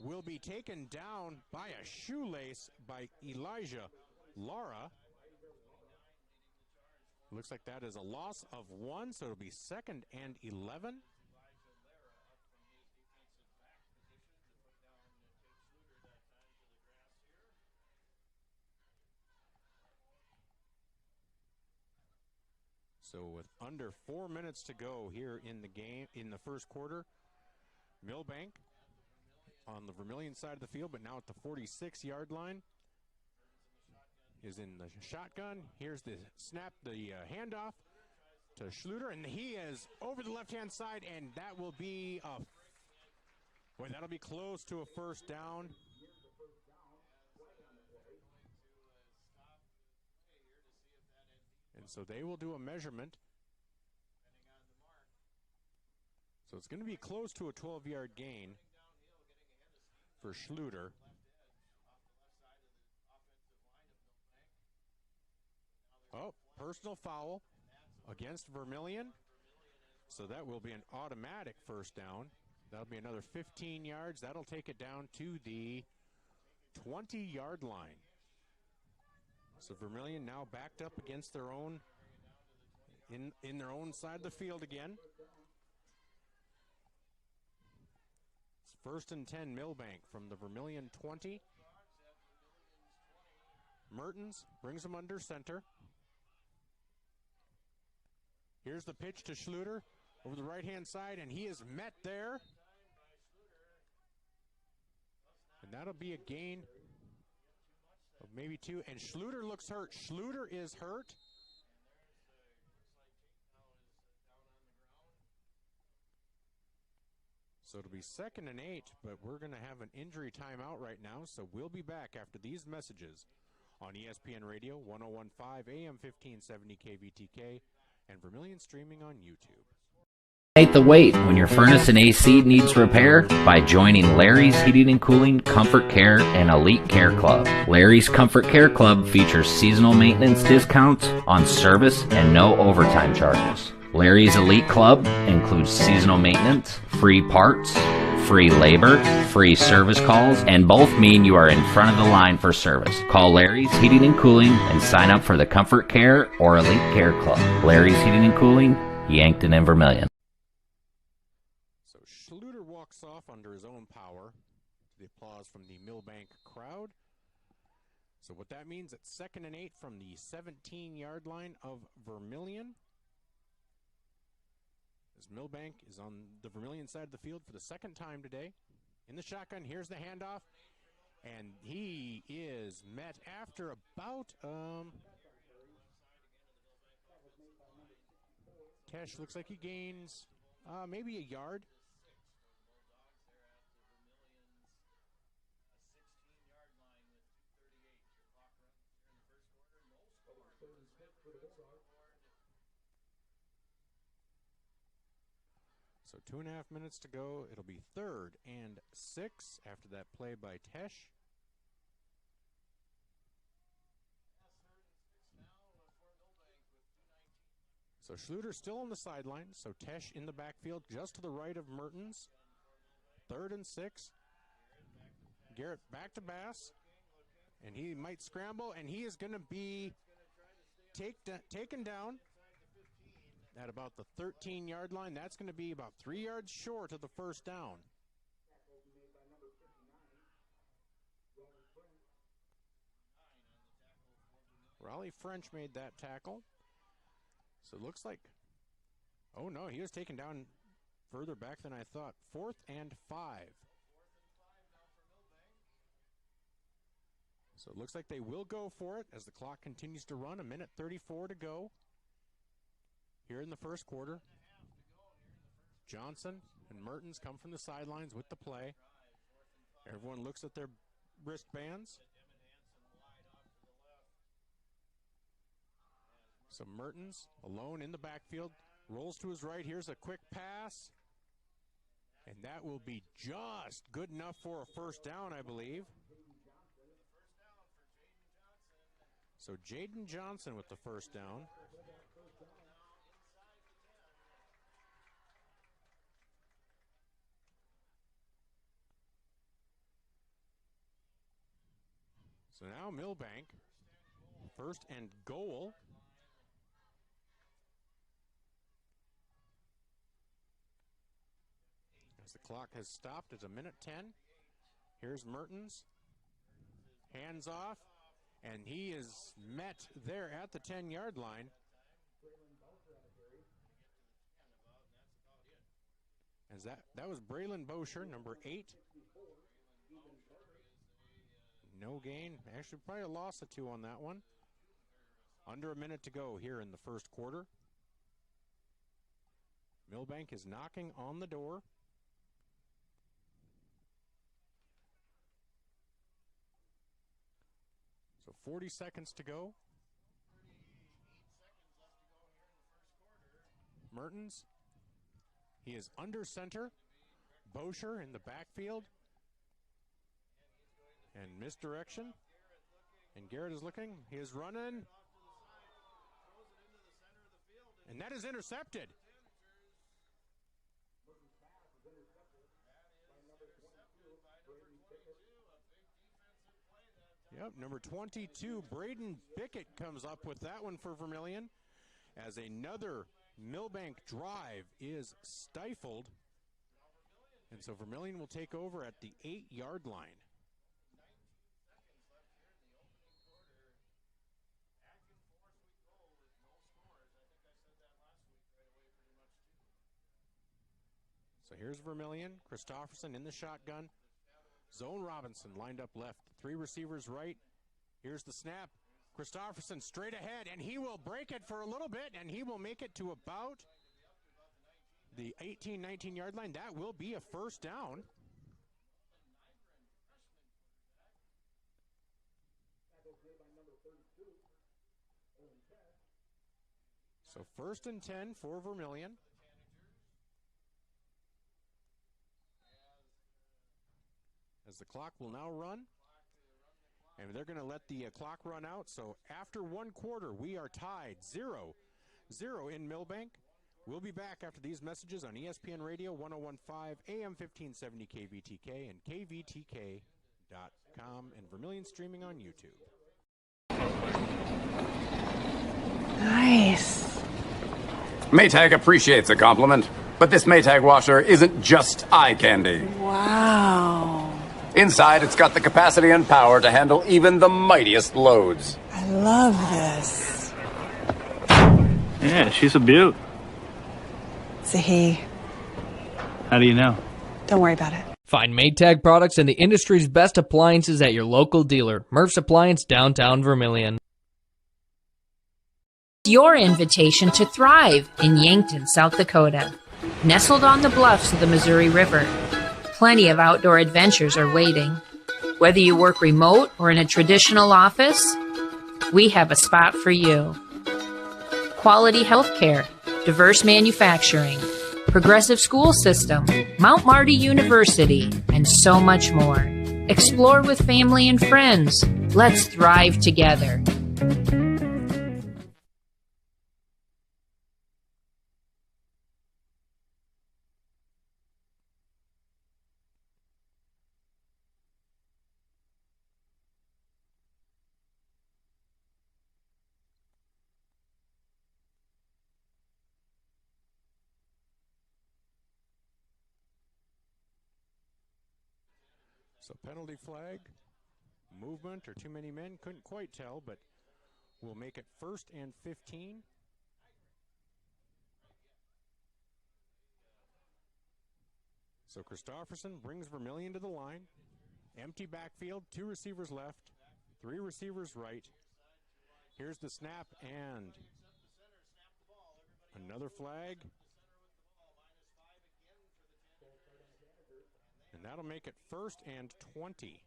will be taken down by a shoelace by Elijah Lara. Looks like that is a loss of 1, so it'll be 2nd and 11. So with under 4 minutes to go here in the game, in the first quarter, Milbank on the Vermillion side of the field, but now at the 46-yard line, is in the shotgun. Here's the snap, the handoff to Schluter, and he is over the left-hand side, and that will be a, boy, that'll be close to a first down. And so they will do a measurement. So it's going to be close to a 12-yard gain for Schluter. Oh, personal foul against Vermillion. So that will be an automatic first down. That'll be another 15 yards. That'll take it down to the 20-yard line. So Vermillion now backed up against their own, in their own side of the field again. It's 1st and 10 Milbank from the Vermillion 20. Mertens brings them under center. Here's the pitch to Schluter over the right-hand side, and he is met there. And that'll be a gain of maybe 2. And Schluter looks hurt. Schluter is hurt. So it'll be 2nd and 8, but we're going to have an injury timeout right now, so we'll be back after these messages on ESPN Radio 101.5 AM 1570 KVTK and Vermillion Streaming on YouTube. Eliminate the wait when your furnace and AC needs repair by joining Larry's Heating and Cooling, Comfort Care, and Elite Care Club. Larry's Comfort Care Club features seasonal maintenance discounts on service and no overtime charges. Larry's Elite Club includes seasonal maintenance, free parts, free labor, free service calls, and both mean you are in front of the line for service. Call Larry's Heating and Cooling and sign up for the Comfort Care or Elite Care Club. Larry's Heating and Cooling, Yankton and Vermillion. So Schluter walks off under his own power. The applause from the Milbank crowd. So what that means, it's 2nd and 8 from the 17-yard line of Vermillion. As Milbank is on the Vermillion side of the field for the second time today. In the shotgun, here's the handoff. And he is met after about, Tesh looks like he gains maybe a yard. So 2.5 minutes to go. It'll be 3rd and 6 after that play by Tesh. So Schluter still on the sideline. So Tesh in the backfield just to the right of Mertens. 3rd and 6. Garrett back to Bass. And he might scramble, and he is going to be taken down at about the 13-yard line. That's going to be about 3 yards short of the first down. Raleigh French made that tackle. So it looks like, oh no, he was taken down further back than I thought. 4th and 5. So it looks like they will go for it as the clock continues to run. 1:34 to go here in the first quarter. Johnson and Mertens come from the sidelines with the play. Everyone looks at their wristbands. So Mertens alone in the backfield, rolls to his right. Here's a quick pass. And that will be just good enough for a first down, I believe. So Jaden Johnson with the first down. So now Milbank, 1st and goal. As the clock has stopped, it's 1:10. Here's Mertens. Hands off. And he is met there at the 10-yard line. As that was Braylon Bosher, number 8. No gain. Actually, probably a loss of 2 on that one. Under a minute to go here in the first quarter. Milbank is knocking on the door. So 40 seconds to go. Mertens. He is under center. Bosher in the backfield. And misdirection. And Garrett is looking. He is running. And that is intercepted. Yep, number 22, Braden Bickett comes up with that one for Vermillion as another Milbank drive is stifled. And so Vermillion will take over at the 8-yard line. So here's Vermillion, Christofferson in the shotgun. Zone Robinson lined up left. 3 receivers right. Here's the snap. Christofferson straight ahead, and he will break it for a little bit, and he will make it to about the 18, 19-yard line. That will be a first down. So 1st and 10 for Vermillion. As the clock will now run. And they're going to let the clock run out. So after 1 quarter, we are tied 0-0 in Milbank. We'll be back after these messages on ESPN Radio 101.5 AM 1570 KVTK and KVTK.com and Vermillion Streaming on YouTube. Nice. Maytag appreciates a compliment, but this Maytag washer isn't just eye candy. Wow. Inside, it's got the capacity and power to handle even the mightiest loads. I love this. Yeah, she's a beaut. It's a he. How do you know? Don't worry about it. Find Maytag products and the industry's best appliances at your local dealer. Murph's Appliance, downtown Vermillion. Your invitation to thrive in Yankton, South Dakota. Nestled on the bluffs of the Missouri River, plenty of outdoor adventures are waiting. Whether you work remote or in a traditional office, we have a spot for you. Quality health care, diverse manufacturing, progressive school system, Mount Marty University, and so much more. Explore with family and friends. Let's thrive together. So penalty flag, movement, or too many men, couldn't quite tell, but we'll make it 1st and 15. So Christofferson brings Vermillion to the line. Empty backfield, 2 receivers left, 3 receivers right. Here's the snap and another flag. And that'll make it 1st and 20.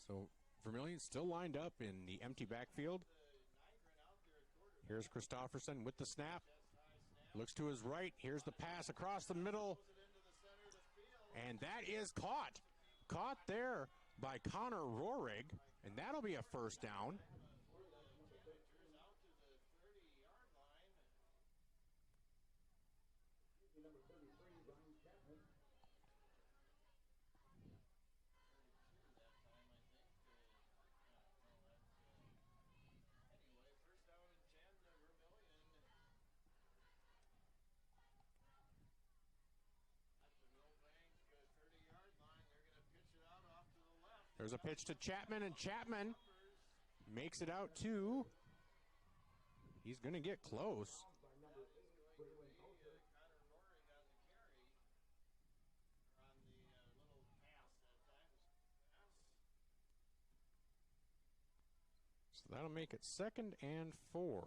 So Vermillion still lined up in the empty backfield. Here's Christofferson with the snap. Looks to his right. Here's the pass across the middle. And that is caught. Caught there by Connor Rohrig. And that'll be a 1st down. There's a pitch to Chapman, and Chapman makes it out to. He's going to get close. So that'll make it 2nd and 4.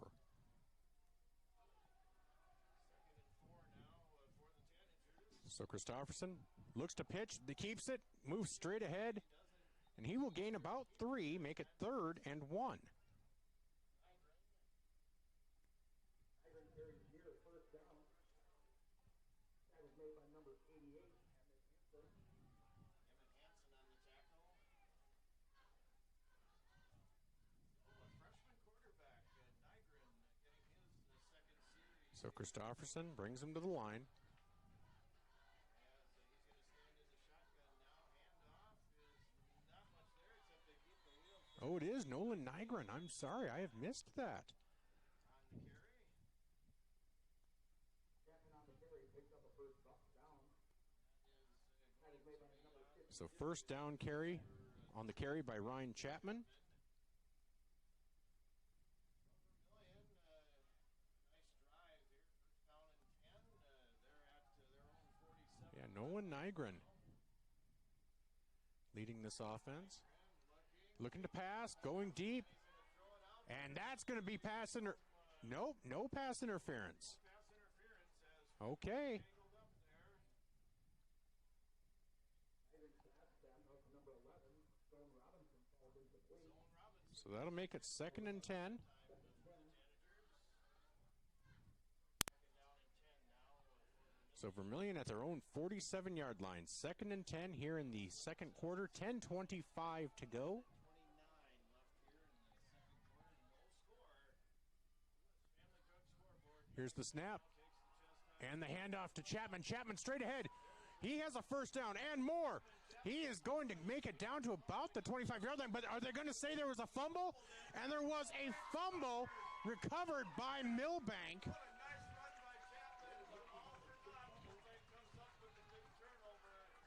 So Christofferson looks to pitch, keeps it, moves straight ahead. And he will gain about 3, make it 3rd and 1. So Christofferson brings him to the line. Oh, it is Nolan Nygren. I'm sorry, I have missed that. So 1st down carry on the carry by Ryan Chapman. Yeah, Nolan Nygren leading this offense. Looking to pass, going deep, and that's going to be pass nope, no pass interference. Okay. So that'll make it 2nd and 10. So Vermillion at their own 47-yard line. 2nd and 10 here in the second quarter. 10:25 to go. Here's the snap. And the handoff to Chapman. Chapman straight ahead. He has a first down and more. He is going to make it down to about the 25-yard line. But are they going to say there was a fumble? And there was a fumble recovered by Milbank.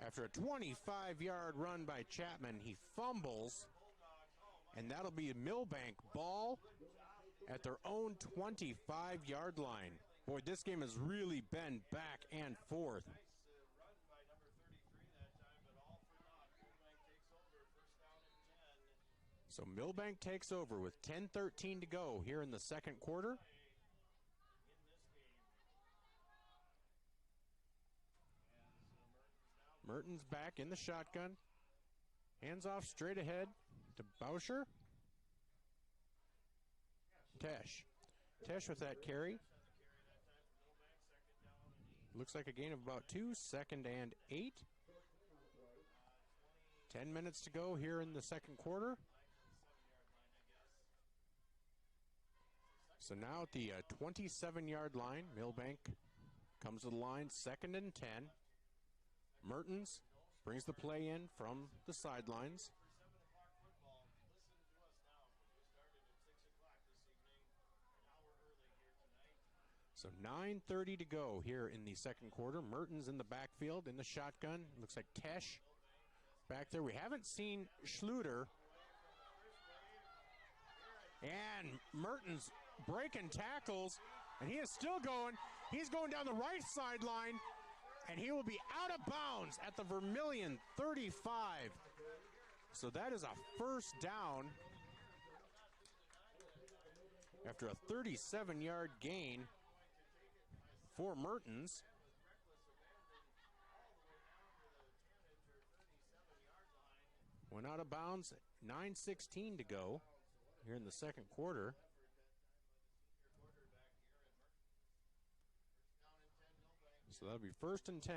After a 25-yard run by Chapman, he fumbles. And that'll be a Milbank ball at their own 25-yard line. Boy, this game has really been back and forth. So Milbank takes over with 10:13 to go here in the second quarter. Mertens back in the shotgun. Hands off straight ahead to Bauscher. Tesh with that carry. Looks like a gain of about 2, 2nd and 8. 10 minutes to go here in the second quarter. So now at the 27-yard line, Milbank comes to the line, 2nd and 10. Mertens brings the play in from the sidelines. So 9:30 to go here in the second quarter. Mertens in the backfield in the shotgun. Looks like Tesh back there. We haven't seen Schluter. And Mertens breaking tackles, and he is still going. He's going down the right sideline, and he will be out of bounds at the Vermillion 35. So that is a first down after a 37-yard gain for Mertens. Went out of bounds, 9:16 to go here in the second quarter. So that'll be 1st and 10.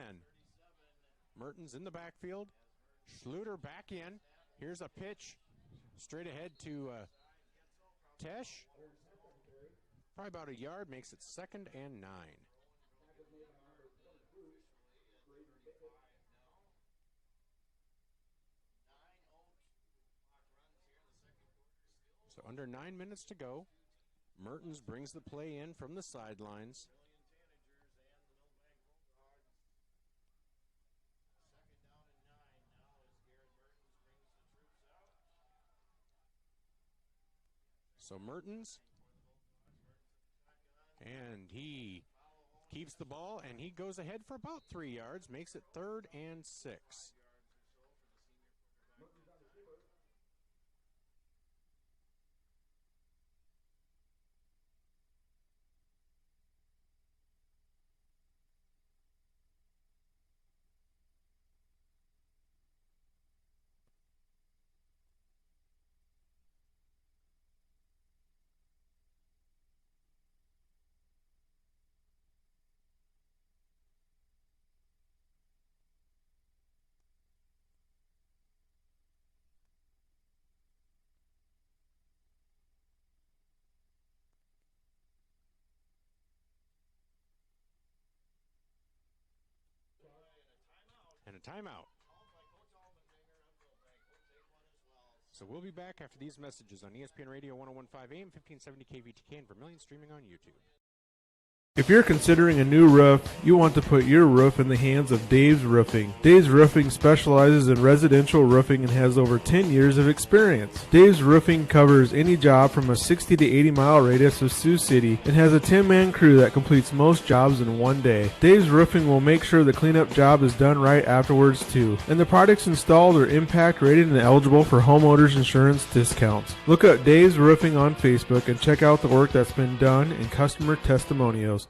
Mertens in the backfield. Schluter back in. Here's a pitch straight ahead to Tesh. Probably about a yard, makes it 2nd and 9. So under 9 minutes to go. Mertens brings the play in from the sidelines. So Mertens, and he keeps the ball, and he goes ahead for about 3 yards, makes it 3rd and 6. And a timeout. So we'll be back after these messages on ESPN Radio 101.5 AM, 1570 KVTK and Vermillion Streaming on YouTube. If you're considering a new roof, you want to put your roof in the hands of Dave's Roofing. Dave's Roofing specializes in residential roofing and has over 10 years of experience. Dave's Roofing covers any job from a 60 to 80 mile radius of Sioux City and has a 10-man crew that completes most jobs in one day. Dave's Roofing will make sure the cleanup job is done right afterwards too. And the products installed are impact rated and eligible for homeowners insurance discounts. Look up Dave's Roofing on Facebook and check out the work that's been done and customer testimonials.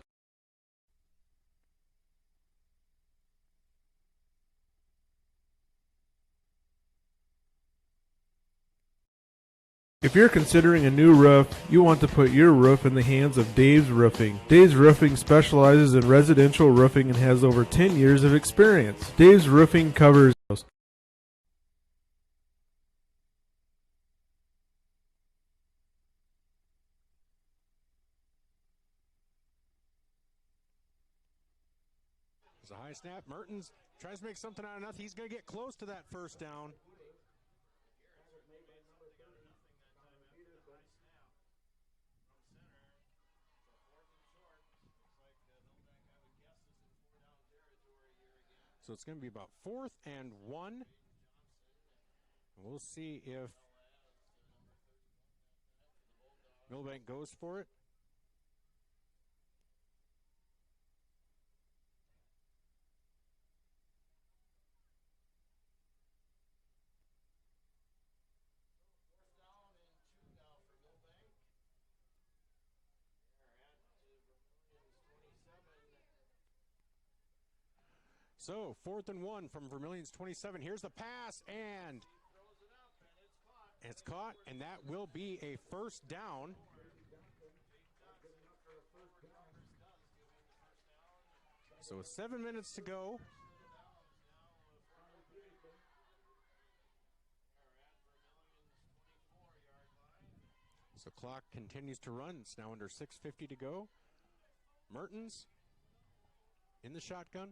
If you're considering a new roof, you want to put your roof in the hands of Dave's Roofing. Dave's Roofing specializes in residential roofing and has over 10 years of experience. Dave's Roofing covers It's a high snap. Mertens tries to make something out of nothing. He's going to get close to that first down. So it's going to be about 4th and 1. We'll see if Milbank goes for it. So 4th and 1 from Vermillion's 27. Here's the pass, and it's caught, and that will be a first down. So 7 minutes to go. So clock continues to run. It's now under 6:50 to go. Mertens in the shotgun.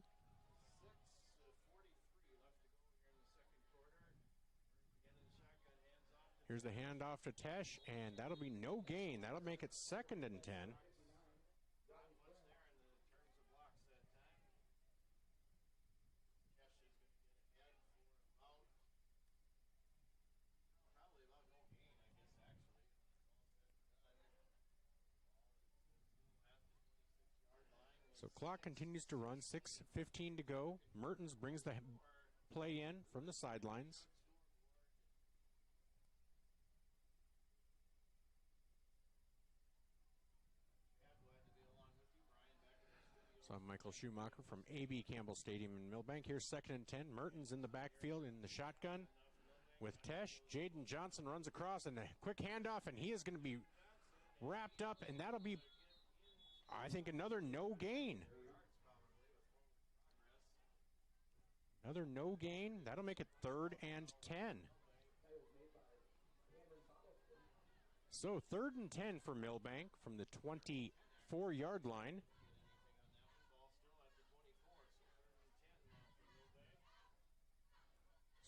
Here's the handoff to Tesh, and that'll be no gain. That'll make it 2nd and 10. So clock continues to run, 6:15 to go. Mertens brings the play in from the sidelines. So I'm Michael Schumacher from AB Campbell Stadium in Milbank. Here's 2nd and 10. Mertens in the backfield in the shotgun with Tesh. Jaden Johnson runs across and a quick handoff, and he is going to be wrapped up, and that'll be, I think, another no gain. Another no gain. That'll make it 3rd and 10. So 3rd and 10 for Milbank from the 24-yard line.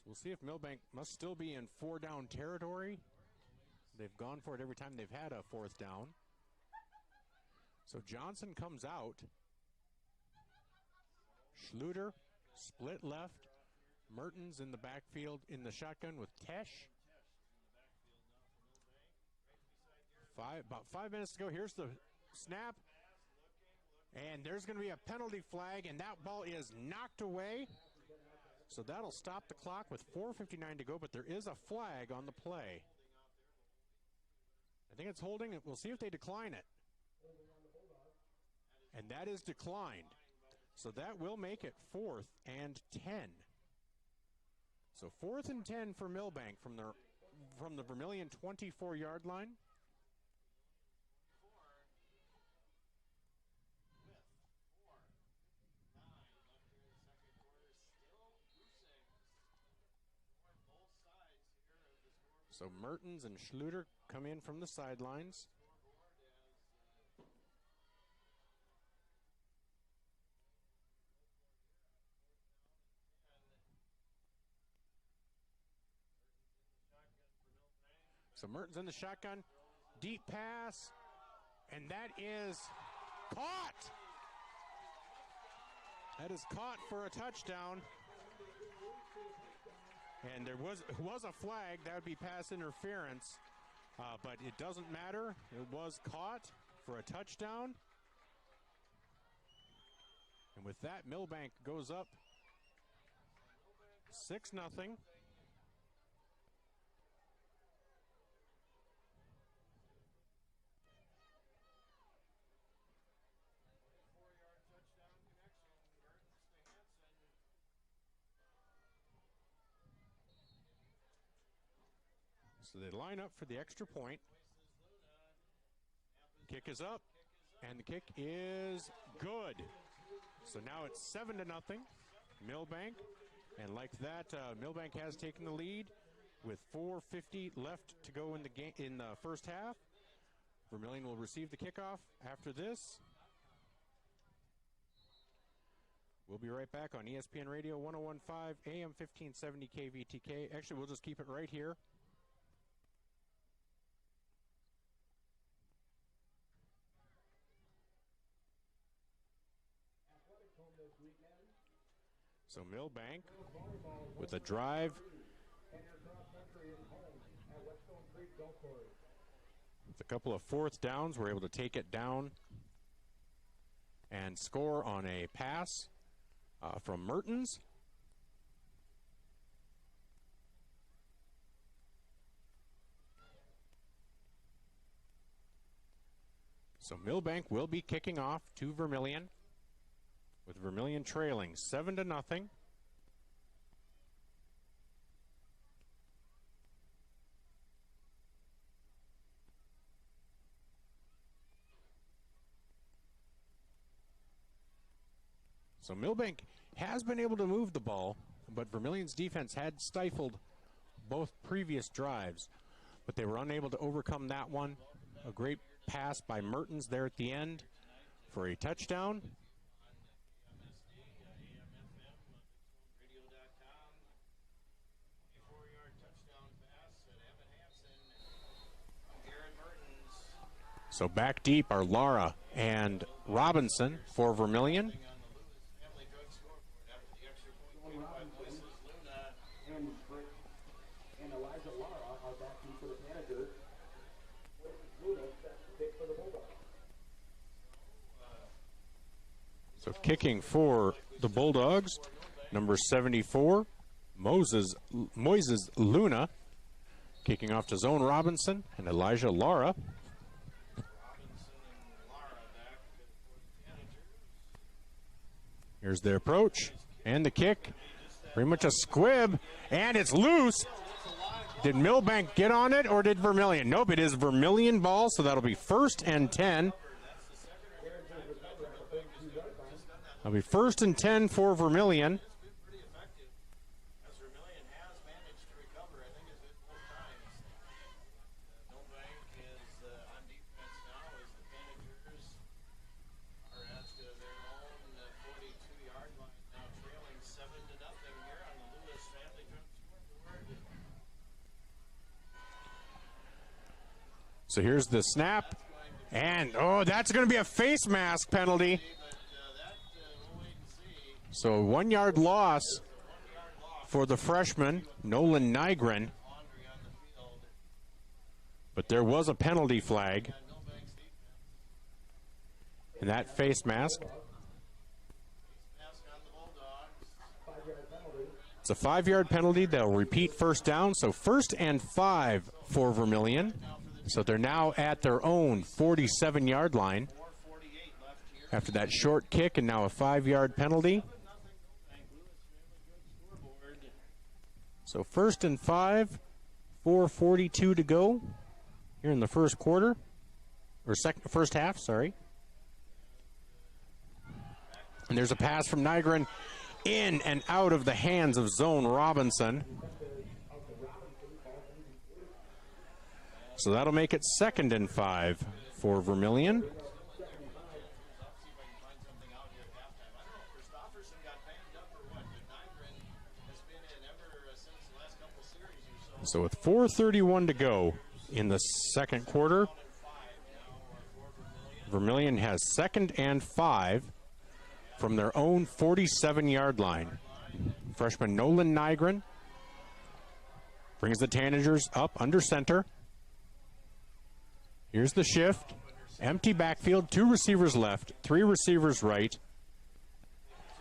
We'll see if Milbank must still be in 4-down territory. They've gone for it every time they've had a 4th down. So Johnson comes out. Schluter, split left. Mertens in the backfield in the shotgun with Tesh. About 5 minutes to go. Here's the snap. And there's going to be a penalty flag, and that ball is knocked away. So that'll stop the clock with 4:59 to go, but there is a flag on the play. I think it's holding. We'll see if they decline it. And that is declined. So that will make it 4th and 10. So 4th and 10 for Milbank from the Vermillion 24-yard line. So Mertens and Schluter come in from the sidelines. So Mertens in the shotgun, deep pass, and that is caught. That is caught for a touchdown. And there was a flag. That would be pass interference, but it doesn't matter. It was caught for a touchdown. And with that, Milbank goes up 6-0. So they line up for the extra point. Kick is up, and the kick is good. So now it's 7-0, Milbank. And like that, Milbank has taken the lead with 4:50 left to go in the game in the first half. Vermillion will receive the kickoff after this. We'll be right back on ESPN Radio 101.5 AM 1570 KVTK. Actually, we'll just keep it right here. So Milbank with a drive. With a couple of fourth downs, we're able to take it down and score on a pass from Mertens. So Milbank will be kicking off to Vermillion, with Vermillion trailing 7-0. So Milbank has been able to move the ball, but Vermillion's defense had stifled both previous drives, but they were unable to overcome that one. A great pass by Mertens there at the end for a touchdown. So back deep are Lara and Robinson for Vermillion. And Elijah Lara are back deep for the Tanagers. Luna sets the pick for the Bulldogs. So kicking for the Bulldogs, number 74, Moises Luna. Kicking off to Zone Robinson and Elijah Lara. Here's their approach and the kick. Pretty much a squib, and it's loose. Did Milbank get on it, or did Vermillion? Nope, it is Vermillion ball, so that'll be 1st and 10. That'll be 1st and 10 for Vermillion. So here's the snap, and that's going to be a face mask penalty. So 1 yard loss for the freshman, Nolan Nygren. But there was a penalty flag. And that face mask. It's a 5-yard penalty. They'll repeat first down. So 1st and 5 for Vermillion. So they're now at their own 47-yard line after that short kick, and now a 5-yard penalty. So 1st and 5, 4:42 to go here in the first quarter, or first half, sorry. And there's a pass from Nygren in and out of the hands of Zone Robinson. So that'll make it 2nd and 5 for Vermillion. So with 4:31 to go in the second quarter, Vermillion has 2nd and 5 from their own 47-yard line. Freshman Nolan Nygren brings the Tanagers up under center. Here's the shift. Empty backfield, 2 receivers left, 3 receivers right.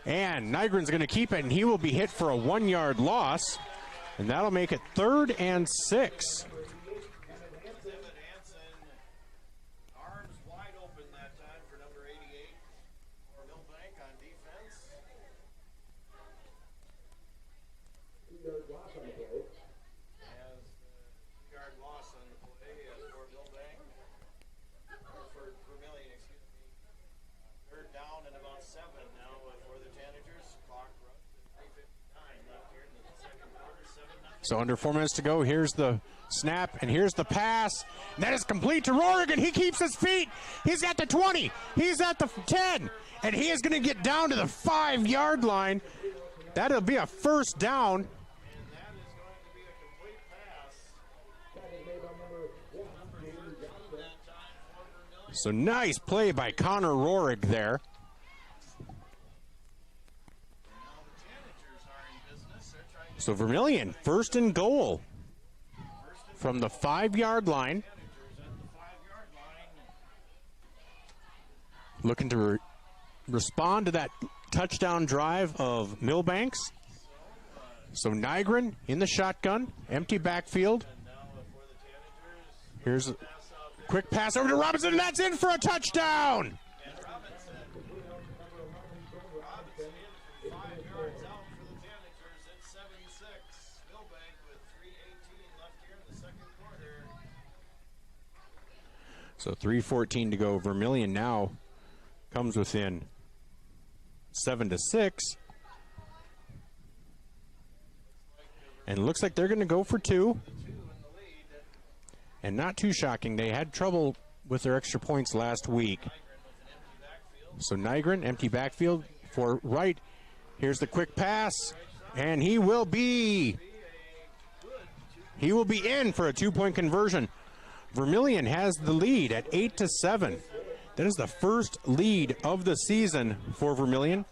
And Nygren's going to keep it, and he will be hit for a 1-yard loss. And that'll make it 3rd and 6. Arms wide open that time for number 88 for Milbank on defense. 2-yard loss on the play. Has the 2-yard So under 4 minutes to go, here's the snap, and here's the pass. And that is complete to Rohrig, and he keeps his feet. He's at the 20. He's at the 10. And he is going to get down to the 5-yard line. That'll be a first down. So nice play by Connor Rohrig there. So Vermillion, first and goal from the 5-yard line. Looking to respond to that touchdown drive of Milbanks. So Nygren in the shotgun, empty backfield. Here's a quick pass over to Robinson, and that's in for a touchdown. So 3:14 to go. Vermillion now comes within 7-6. And it looks like they're going to go for 2. And not too shocking, they had trouble with their extra points last week. So Nygren, empty backfield for right. Here's the quick pass, and he will be in for a 2-point conversion. Vermillion has the lead at 8-7. That is the first lead of the season for Vermillion.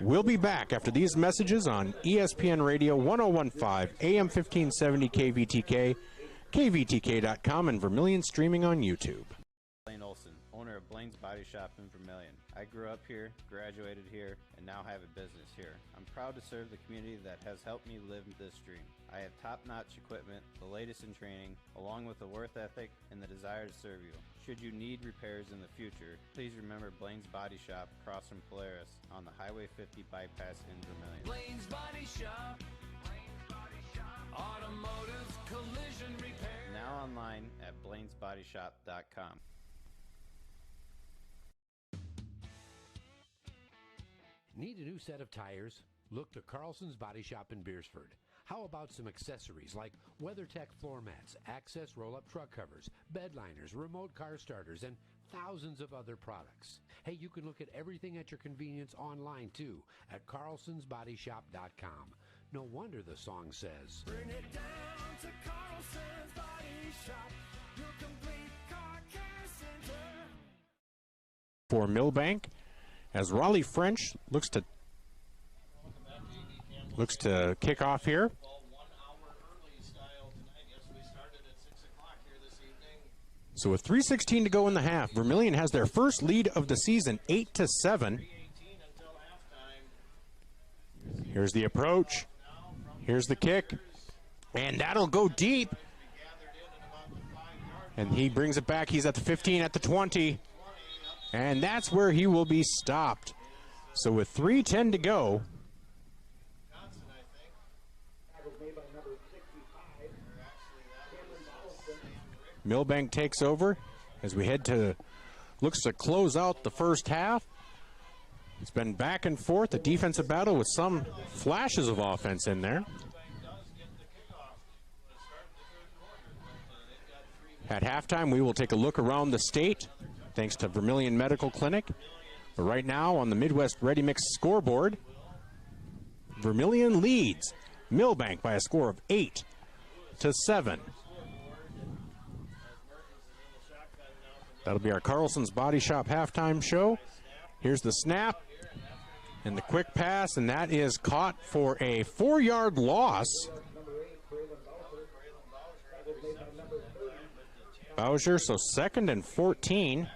We'll be back after these messages on ESPN Radio 1015 AM 1570 KVTK, KVTK.com, and Vermillion Streaming on YouTube. Blaine Olson, owner of Blaine's Body Shop in Vermillion. I grew up here, graduated here, and now have a business here. I'm proud to serve the community that has helped me live this dream. I have top-notch equipment, the latest in training, along with a work ethic and the desire to serve you. Should you need repairs in the future, please remember Blaine's Body Shop across from Polaris on the Highway 50 bypass in Vermillion. Blaine's Body Shop. Automotive collision repair. Now online at blainesbodyshop.com. Need a new set of tires? Look to Carlson's Body Shop in Beersford. How about some accessories like WeatherTech floor mats, access roll-up truck covers, bed liners, remote car starters, and thousands of other products. Hey, you can look at everything at your convenience online too at carlsonsbodyshop.com. No wonder the song says, Bring it down to Carlson's Body Shop, your complete car care center. For Milbank, as Raleigh French looks to kick off here. So with 3:16 to go in the half, Vermillion has their first lead of the season, 8-7. Here's the approach. Here's the kick. And that'll go deep. And he brings it back. He's at the 15, at the 20. And that's where he will be stopped. So with 3:10 to go, Milbank takes over as we head to, looks to close out the first half. It's been back and forth, a defensive battle with some flashes of offense in there. At halftime, we will take a look around the state, thanks to Vermillion Medical Clinic. But right now on the Midwest Ready Mix scoreboard, Vermillion leads Milbank by a score of 8-7. That'll be our Carlson's Body Shop halftime show. Here's the snap and the quick pass, and that is caught for a 4-yard loss. Bowser, so 2nd and 14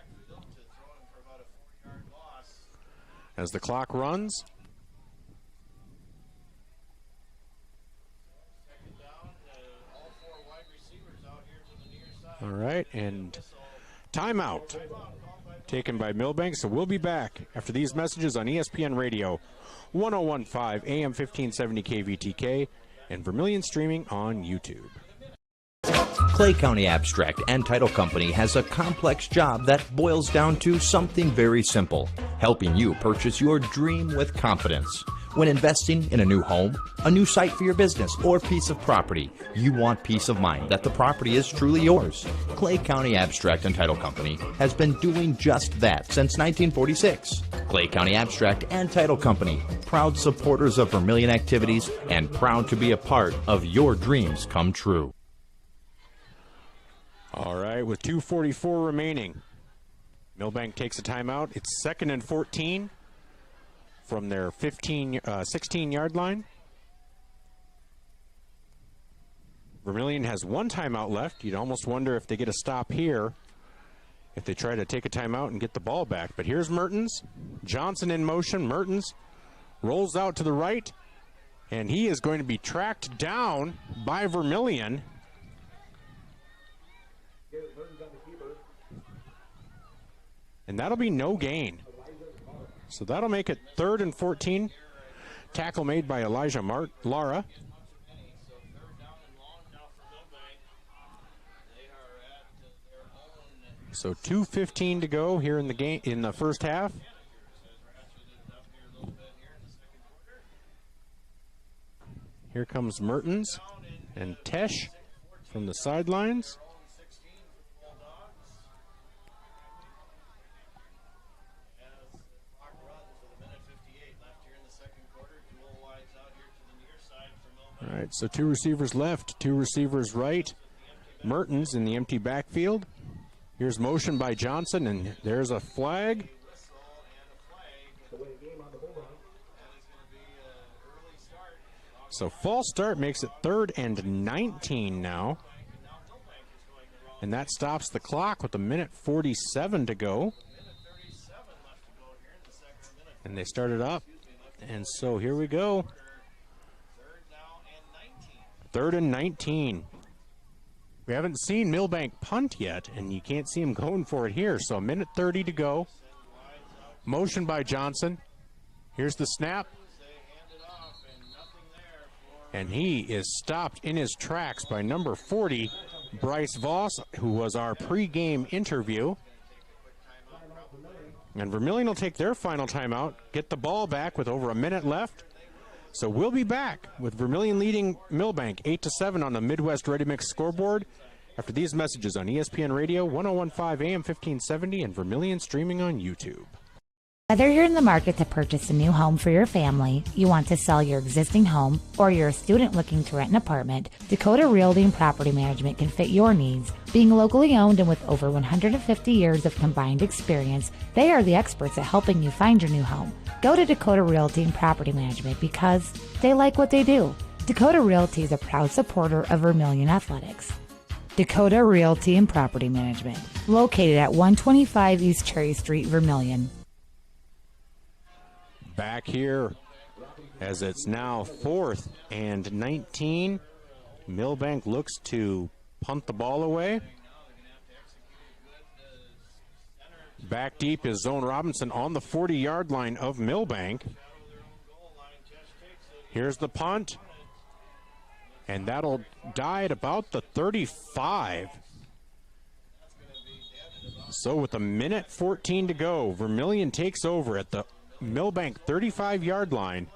as the clock runs. All right, and timeout taken by Milbank. So we'll be back after these messages on ESPN Radio 1015 AM 1570 KVTK and Vermillion Streaming on YouTube. Clay County Abstract and Title Company has a complex job that boils down to something very simple: helping you purchase your dream with confidence. When investing in a new home, a new site for your business, or piece of property, you want peace of mind that the property is truly yours. Clay County Abstract and Title Company has been doing just that since 1946. Clay County Abstract and Title Company, proud supporters of Vermillion activities and proud to be a part of your dreams come true. All right, with 2:44 remaining, Milbank takes a timeout. It's 2nd and 14 from their 16-yard line. Vermillion has one timeout left. You'd almost wonder if they get a stop here, if they try to take a timeout and get the ball back. But here's Mertens. Johnson in motion. Mertens rolls out to the right, and he is going to be tracked down by Vermillion. And that'll be no gain. So that'll make it 3rd and 14. Tackle made by Elijah Lara. So 2:15 to go here in the game, in the first half. Here comes Mertens and Tesh from the sidelines. All right, so 2 receivers left, 2 receivers right. Mertens in the empty backfield. Here's motion by Johnson, and there's a flag. So false start makes it 3rd and 19 now. And that stops the clock with 1:47 to go. And they started up. And so here we go. 3rd and 19. We haven't seen Milbank punt yet, and you can't see him going for it here. So 1:30 to go. Motion by Johnson. Here's the snap. And he is stopped in his tracks by number 40, Bryce Voss, who was our pregame interview. And Vermillion will take their final timeout, get the ball back with over a minute left. So we'll be back with Vermillion leading Milbank 8-7 on the Midwest Ready Mix scoreboard after these messages on ESPN Radio, 1015 AM 1570, and Vermillion streaming on YouTube. Whether you're in the market to purchase a new home for your family, you want to sell your existing home, or you're a student looking to rent an apartment, Dakota Realty and Property Management can fit your needs. Being locally owned and with over 150 years of combined experience, they are the experts at helping you find your new home. Go to Dakota Realty and Property Management because they like what they do. Dakota Realty is a proud supporter of Vermillion Athletics. Dakota Realty and Property Management, located at 125 East Cherry Street, Vermillion. Back here as it's now 4th and 19. Milbank looks to punt the ball away. Back deep is Zone Robinson on the 40-yard line of Milbank. Here's the punt. And that'll die at about the 35. So with 1:14 to go, Vermillion takes over at the Milbank 35-yard line.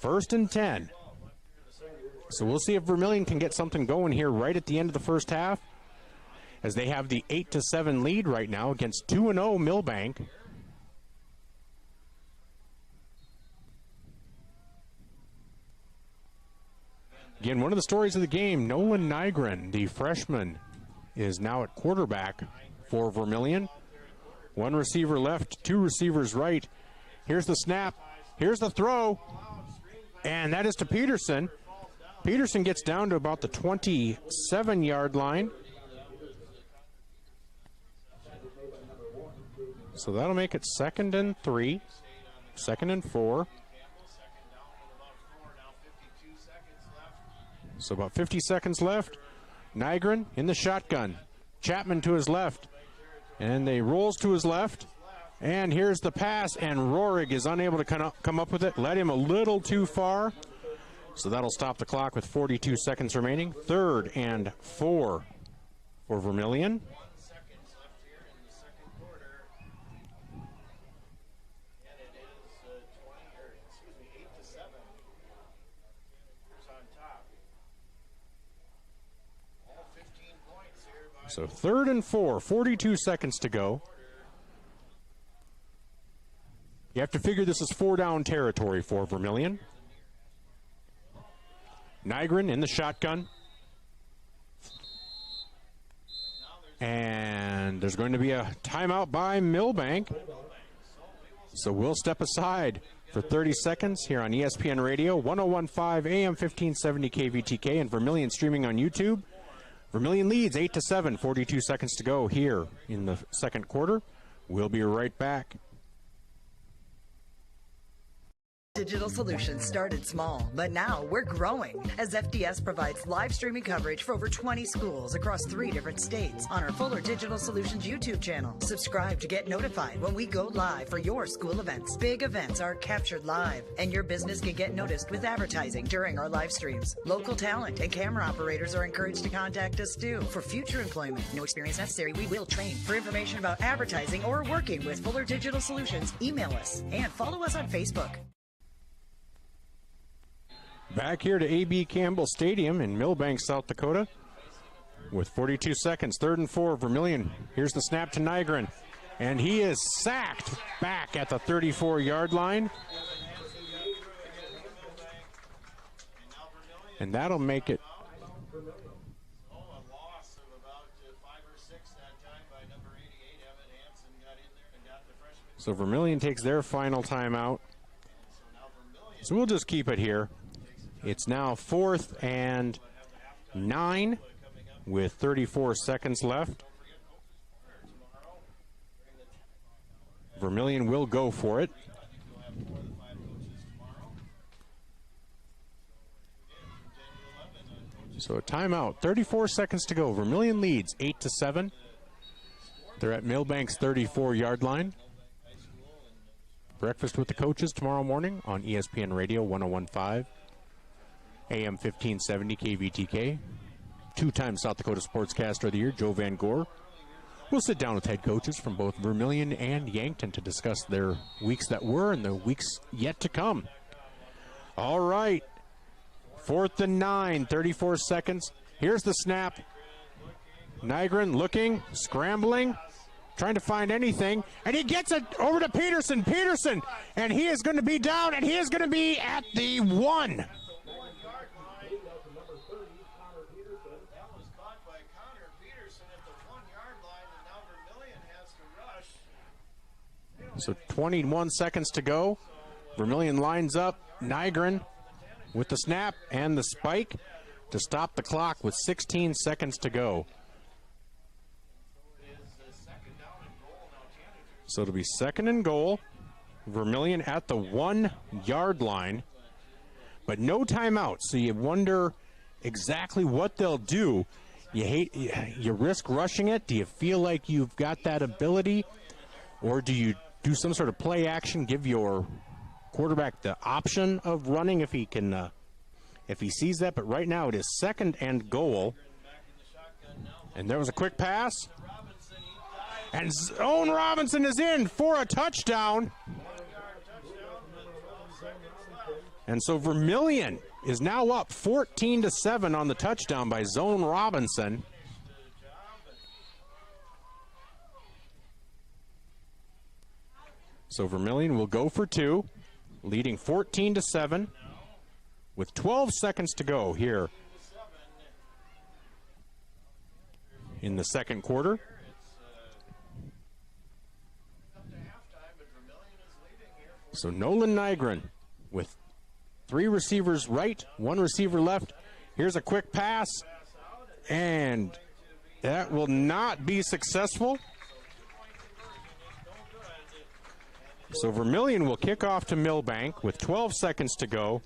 1st and 10. So we'll see if Vermillion can get something going here right at the end of the first half, as they have the 8-7 lead right now against 2-0 Milbank. Again, one of the stories of the game, Nolan Nygren, the freshman, is now at quarterback for Vermillion. 1 receiver left, 2 receivers right. Here's the snap. Here's the throw. And that is to Peterson. Peterson gets down to about the 27-yard line. So that'll make it 2nd and 3, 2nd and 4. So about 50 seconds left. Nygren in the shotgun. Chapman to his left. And they rolls to his left. And here's the pass, and Rohrig is unable to come up with it. Led him a little too far. So that'll stop the clock with 42 seconds remaining. 3rd and 4 for Vermillion. So 3rd and 4, 42 seconds to go. You have to figure this is 4-down territory for Vermillion. Nygren in the shotgun. And there's going to be a timeout by Milbank. So we'll step aside for 30 seconds here on ESPN Radio, 101.5 AM 1570 KVTK, and Vermillion streaming on YouTube. Vermillion leads 8-7, 42 seconds to go here in the second quarter. We'll be right back. Digital Solutions started small, but now we're growing as FDS provides live streaming coverage for over 20 schools across 3 different states on our Fuller Digital Solutions YouTube channel. Subscribe to get notified when we go live for your school events. Big events are captured live, and your business can get noticed with advertising during our live streams. Local talent and camera operators are encouraged to contact us too for future employment. No experience necessary. We will train. For information about advertising or working with Fuller Digital Solutions, email us and follow us on Facebook. Back here to A.B. Campbell Stadium in Milbank, South Dakota. With 42 seconds, 3rd and 4, Vermillion. Here's the snap to Nygren. And he is sacked back at the 34-yard line. And that'll make it. So Vermillion takes their final timeout. So we'll just keep it here. It's now 4th and 9 with 34 seconds left. Vermillion will go for it. So a timeout, 34 seconds to go. Vermillion leads 8-7. They're at Milbank's 34-yard line. Breakfast with the coaches tomorrow morning on ESPN Radio 101.5. AM 1570 KVTK. 2-time South Dakota Sportscaster of the Year, Joe Van Gore. We'll sit down with head coaches from both Vermillion and Yankton to discuss their weeks that were and the weeks yet to come. All right. 4th and 9, 34 seconds. Here's the snap. Nygren looking, scrambling, trying to find anything, and he gets it over to Peterson. Peterson, and he is going to be down, and he is going to be at the 1. So 21 seconds to go. Vermillion lines up. Nygren with the snap and the spike to stop the clock with 16 seconds to go. So it'll be 2nd and goal. Vermillion at the 1-yard line, but no timeout. So you wonder exactly what they'll do. You risk rushing it. Do you feel like you've got that ability, or do you do some sort of play action, give your quarterback the option of running if he can, if he sees that? But right now it is 2nd and goal. And there was a quick pass. And Owen Robinson is in for a touchdown. And so Vermillion is now up 14-7 on the touchdown by Zone Robinson. So Vermillion will go for 2, leading 14-7 with 12 seconds to go here in the second quarter. So Nolan Nygren with 3 receivers right, 1 receiver left. Here's a quick pass, and that will not be successful. So Vermillion will kick off to Milbank with 12 seconds to go.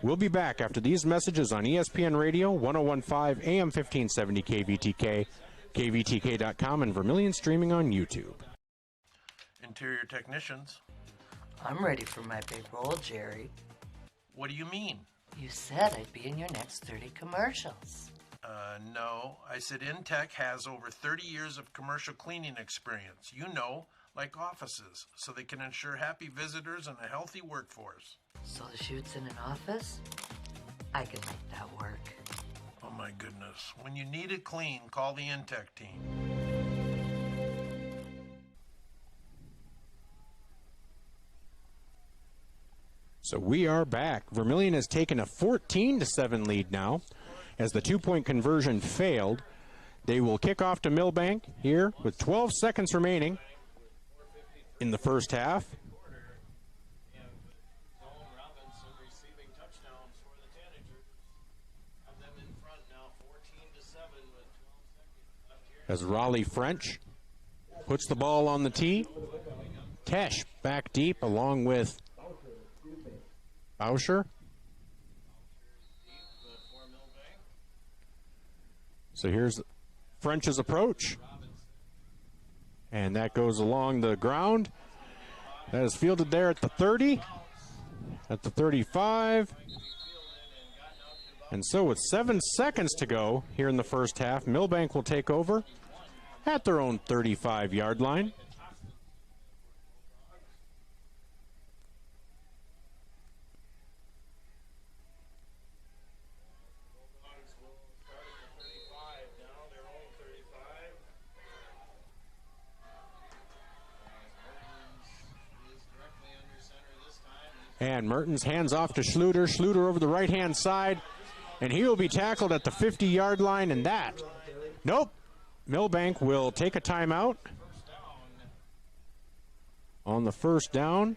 We'll be back after these messages on ESPN Radio, 101.5 AM 1570 KVTK, KVTK.com, and Vermillion streaming on YouTube. Interior technicians. I'm ready for my big role, Jerry. What do you mean? You said I'd be in your next 30 commercials. No. I said Intech has over 30 years of commercial cleaning experience. You know, like offices, so they can ensure happy visitors and a healthy workforce. So the shoot's in an office? I can make that work. my goodness. When you need it clean, call the Intech team. So we are back. Vermillion has taken a 14-7 lead now as the two-point conversion failed. They will kick off to Milbank here with 12 seconds remaining in the first half. As Raleigh French puts the ball on the tee. Tesh back deep along with Boucher. So here's French's approach. And that goes along the ground. That is fielded there at the 30, at the 35. And so with 7 seconds to go here in the first half, Milbank will take over at their own 35-yard line. And Mertens hands off to Schluter. Schluter over the right-hand side. And he will be tackled at the 50-yard line. And that, nope. Milbank will take a timeout on the first down.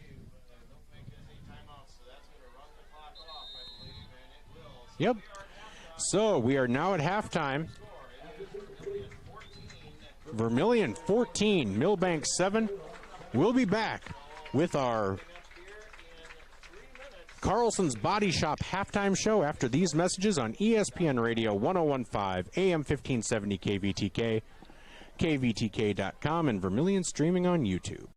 Yep. So we are now at halftime. Vermillion 14, Milbank 7. We'll be back with our Carlson's Body Shop halftime show after these messages on ESPN Radio 1015, AM 1570 KVTK, KVTK.com, and Vermillion Streaming on YouTube.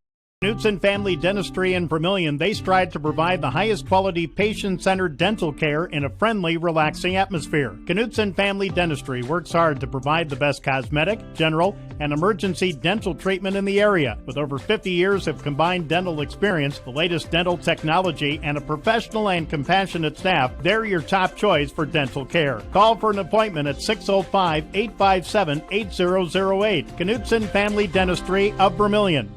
Knutson Family Dentistry in Vermillion, they strive to provide the highest quality patient-centered dental care in a friendly, relaxing atmosphere. Knutson Family Dentistry works hard to provide the best cosmetic, general, and emergency dental treatment in the area. With over 50 years of combined dental experience, the latest dental technology, and a professional and compassionate staff, they're your top choice for dental care. Call for an appointment at 605-857-8008. Knutson Family Dentistry of Vermillion.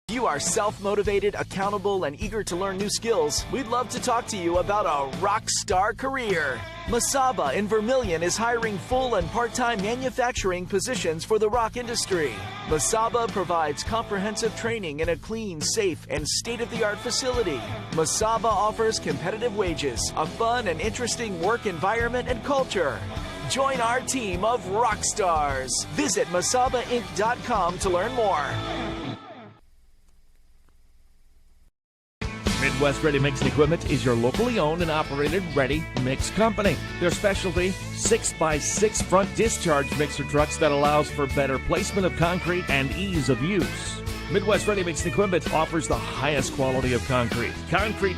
If you are self-motivated, accountable, and eager to learn new skills, we'd love to talk to you about a rock star career. Masaba in Vermillion is hiring full and part-time manufacturing positions for the rock industry. Masaba provides comprehensive training in a clean, safe, and state-of-the-art facility. Masaba offers competitive wages, a fun and interesting work environment and culture. Join our team of rock stars. Visit masabainc.com to learn more. Midwest Ready Mix Equipment is your locally owned and operated ready mix company. Their specialty, 6x6 front discharge mixer trucks that allows for better placement of concrete and ease of use. Midwest Ready Mix Equipment offers the highest quality of concrete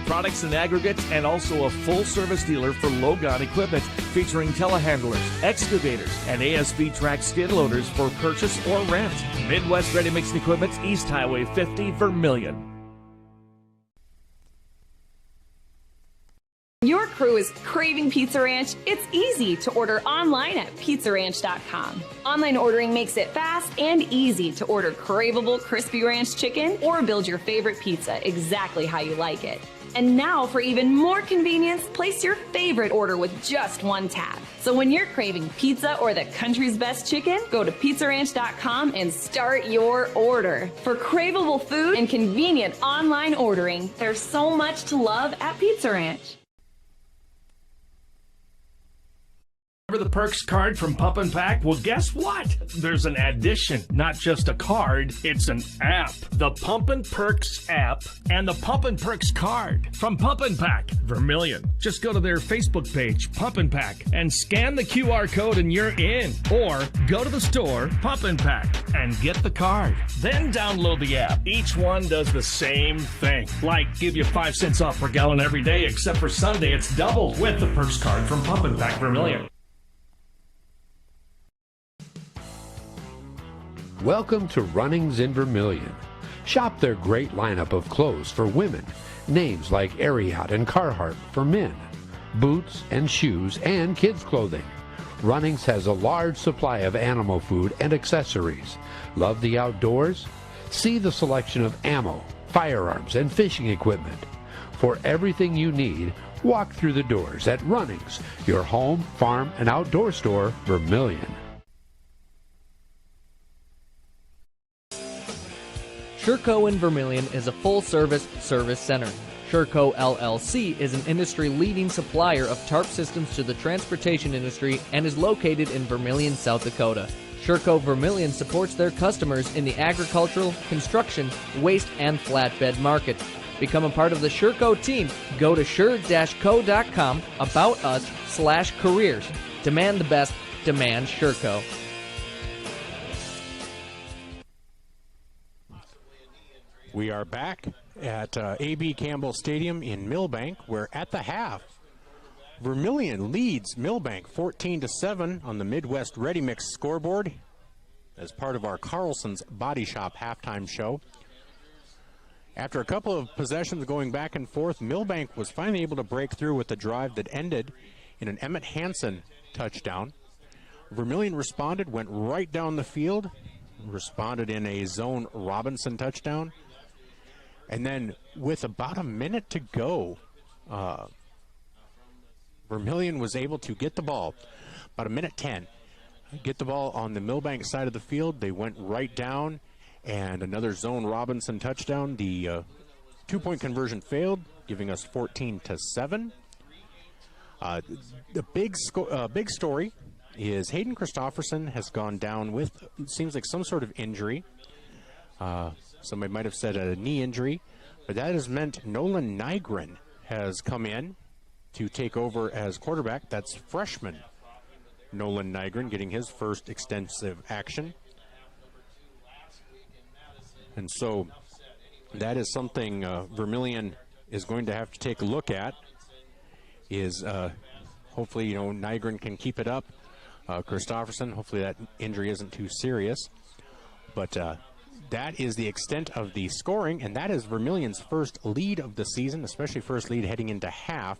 products and aggregates, and also a full-service dealer for Logon equipment featuring telehandlers, excavators, and ASV track skid loaders for purchase or rent. Midwest Ready Mix Equipment, East Highway 50, Vermillion. Your crew is craving Pizza Ranch? It's easy to order online at pizzaranch.com. Online ordering makes it fast and easy to order craveable crispy ranch chicken or build your favorite pizza exactly how you like it. And now, for even more convenience, place your favorite order with just one tap. So when you're craving pizza or the country's best chicken, go to pizzaranch.com and start your order. For craveable food and convenient online ordering, there's so much to love at Pizza Ranch. Remember the Perks card from Pump and Pack? Well, guess what? There's an addition, not just a card, it's an app. The Pump and Perks app and the Pump and Perks card from Pump and Pack, Vermillion. Just go to their Facebook page, Pump and Pack, and scan the QR code and you're in. Or go to the store, Pump and Pack, and get the card. Then download the app. Each one does the same thing. Like give you 5 cents off per gallon every day, except for Sunday, it's doubled with the Perks card from Pump and Pack, Vermillion. Welcome to Runnings in Vermillion. Shop their great lineup of clothes for women. Names like Ariat and Carhartt for men. boots and shoes, and kids' clothing. Runnings has a large supply of animal food and accessories. Love the outdoors? See the selection of ammo, firearms, and fishing equipment. For everything you need, walk through the doors at Runnings, your home, farm, and outdoor store, Vermillion. Schumacher and Vermillion is a full-service service center. Schumacher LLC is an industry-leading supplier of tarp systems to the transportation industry and is located in Vermillion, South Dakota. Schumacher Vermillion supports their customers in the agricultural, construction, waste, and flatbed markets. Become a part of the Schumacher team. Go to sure-co.com, about us/careers. Demand the best. Demand Schumacher. We are back at A.B. Campbell Stadium in Milbank, where at the half, Vermillion leads Milbank 14-7 on the Midwest Ready Mix scoreboard as part of our Carlson's Body Shop halftime show. After a couple of possessions going back and forth, Milbank was finally able to break through with a drive that ended in an Emmett Hansen touchdown. Vermillion responded, went right down the field, responded in a zone Robinson touchdown. And then with about a minute to go, Vermillion was able to get the ball, about a minute 10, get the ball on the Milbank side of the field. They went right down, and another zone Robinson touchdown. The two-point conversion failed, giving us 14-7. The big story is Hayden Christofferson has gone down with, it seems like, some sort of injury. Somebody might have said a knee injury, but that has meant Nolan Nygren has come in to take over as quarterback. That's freshman Nolan Nygren getting his first extensive action. And so that is something Vermillion is going to have to take a look at, is hopefully, Nygren can keep it up. Christofferson, hopefully that injury isn't too serious. But that is the extent of the scoring, and that is Vermillion's first lead of the season, especially first lead heading into half.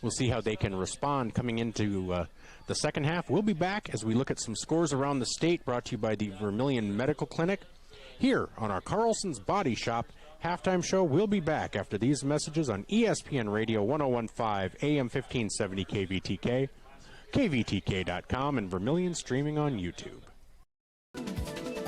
We'll see how they can respond coming into the second half. We'll be back as we look at some scores around the state, brought to you by the Vermillion Medical Clinic, here on our Carlson's Body Shop halftime show. We'll be back after these messages on ESPN Radio 101.5 AM 1570 KVTK, KVTK.com, and Vermillion Streaming on YouTube.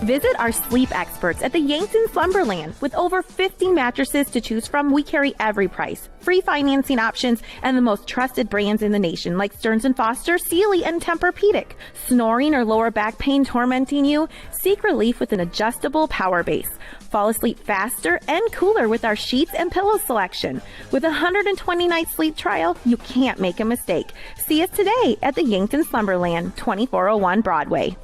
Visit our sleep experts at the Yankton Slumberland. With over 50 mattresses to choose from, we carry every price, free financing options, and the most trusted brands in the nation like Stearns & Foster, Sealy, and Tempur-Pedic. Snoring or lower back pain tormenting you? Seek relief with an adjustable power base. Fall asleep faster and cooler with our sheets and pillow selection. With a 120-night sleep trial, you can't make a mistake. See us today at the Yankton Slumberland, 2401 Broadway.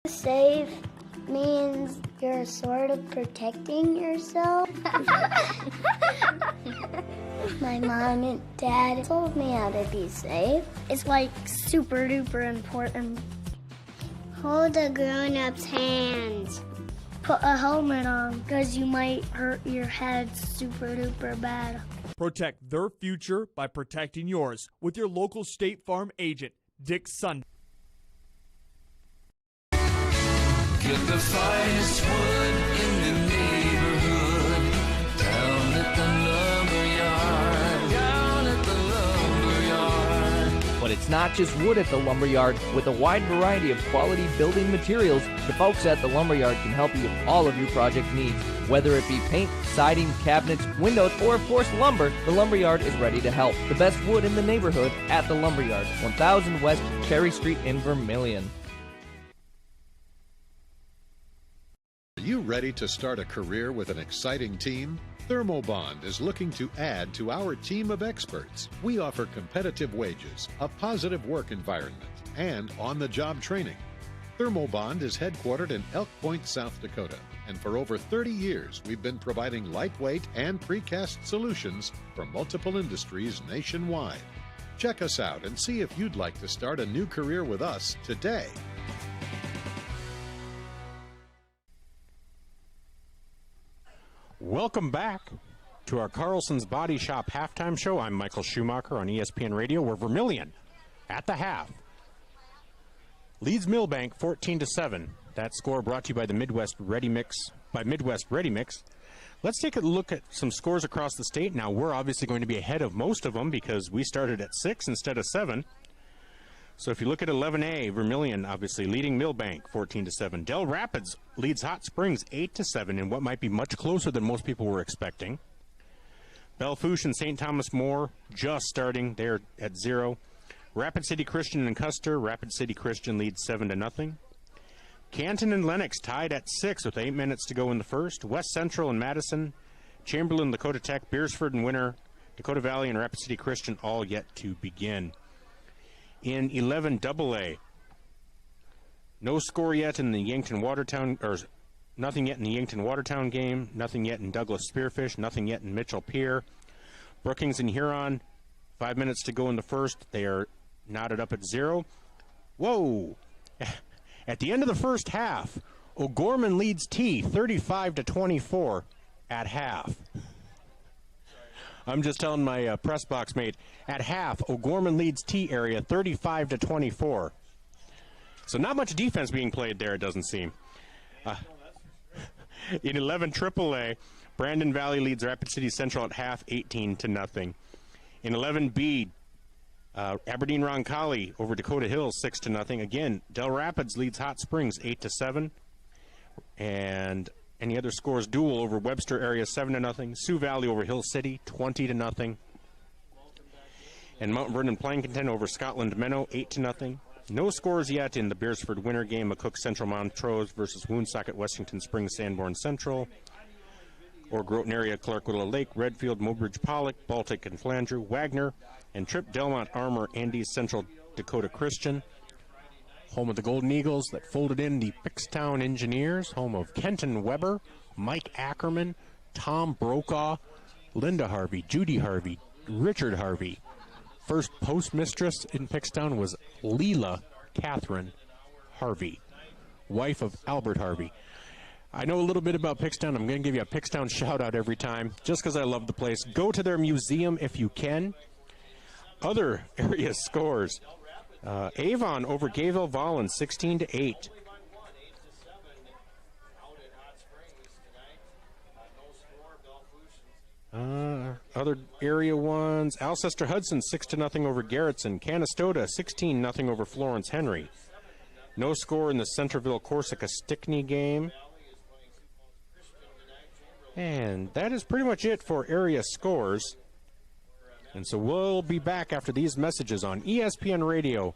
Safe means you're sort of protecting yourself. My mom and dad told me how to be safe. It's like super duper important. Hold a grown-up's hands. Put a helmet on because you might hurt your head super duper bad. Protect their future by protecting yours with your local State Farm agent, Dick Sunday. Get the finest wood in the neighborhood. Down at the lumberyard. But it's not just wood at the lumberyard. With a wide variety of quality building materials, the folks at the lumberyard can help you with all of your project needs. Whether it be paint, siding, cabinets, windows, or of course lumber, the lumberyard is ready to help. The best wood in the neighborhood at the lumberyard, 1000 West Cherry Street in Vermillion. Are you ready to start a career with an exciting team? Thermobond is looking to add to our team of experts. We offer competitive wages, a positive work environment, and on-the-job training. Thermobond is headquartered in Elk Point, South Dakota, and for over 30 years we've been providing lightweight and precast solutions for multiple industries nationwide. Check us out and see if you'd like to start a new career with us today. Welcome back to our Carlson's Body Shop halftime show. I'm Michael Schumacher on ESPN Radio. We're Vermillion at the half leads Milbank 14-7. That score brought to you by the Midwest Ready Mix. Let's take a look at some scores across the state. Now, we're obviously going to be ahead of most of them because we started at 6 instead of 7. So if you look at 11A, Vermillion obviously leading Milbank 14-7. Del Rapids leads Hot Springs 8-7 in what might be much closer than most people were expecting. Belfouche and St. Thomas More just starting. They're at 0. Rapid City Christian and Custer. Rapid City Christian leads 7-0. Canton and Lennox tied at 6 with 8 minutes to go in the first. West Central and Madison. Chamberlain, Lakota Tech, Beersford and Winter, Dakota Valley and Rapid City Christian all yet to begin. In 11AA, no score yet in the Yankton Watertown, or nothing yet in the Yankton Watertown game, nothing yet in Douglas Spearfish, nothing yet in Mitchell Pier. Brookings and Huron, 5 minutes to go in the first. They are knotted up at 0. Whoa! At the end of the first half, O'Gorman leads T 35-24 at half. I'm just telling my press box mate, at half, O'Gorman leads T area 35-24. So not much defense being played there, it doesn't seem. In 11 AAA, Brandon Valley leads Rapid City Central at half 18-0. In 11B, Aberdeen Roncalli over Dakota Hills 6-0. Again, Del Rapids leads Hot Springs 8-7. And any other scores? Dual over Webster area 7-0. Sioux Valley over Hill City 20-0. And Mount Vernon Plankinton over Scotland Menno 8-0. No scores yet in the Beersford winter game. McCook Central Montrose versus Woonsocket Washington Springs Sanborn Central. Or Groton area Clark Willow Lake, Redfield, Mobridge Pollock, Baltic and Flandreau, Wagner, and Tripp Delmont Armour, Andes Central Dakota Christian. Home of the Golden Eagles that folded in the Pickstown Engineers, home of Kenton Weber, Mike Ackerman, Tom Brokaw, Linda Harvey, Judy Harvey, Richard Harvey. First postmistress in Pickstown was Leela Catherine Harvey, wife of Albert Harvey. I know a little bit about Pickstown. I'm going to give you a Pickstown shout-out every time, just because I love the place. Go to their museum if you can. Other area scores. Avon over Gayville Vollen, 16-8. Other area ones. Alcester Hudson, 6-0 over Garrettson. Canastota, 16-0 over Florence Henry. No score in the Centerville Corsica Stickney game. And that is pretty much it for area scores. And so we'll be back after these messages on ESPN Radio,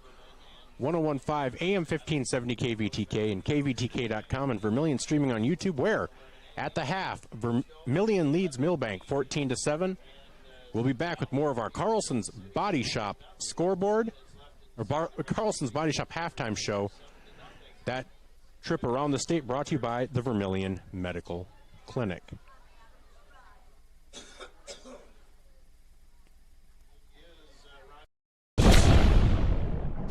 101.5 AM 1570 KVTK and KVTK.com, and Vermillion Streaming on YouTube, where at the half, Vermillion leads Milbank 14-7. We'll be back with more of our Carlson's Body Shop scoreboard, or Carlson's Body Shop halftime show. That trip around the state brought to you by the Vermillion Medical Clinic.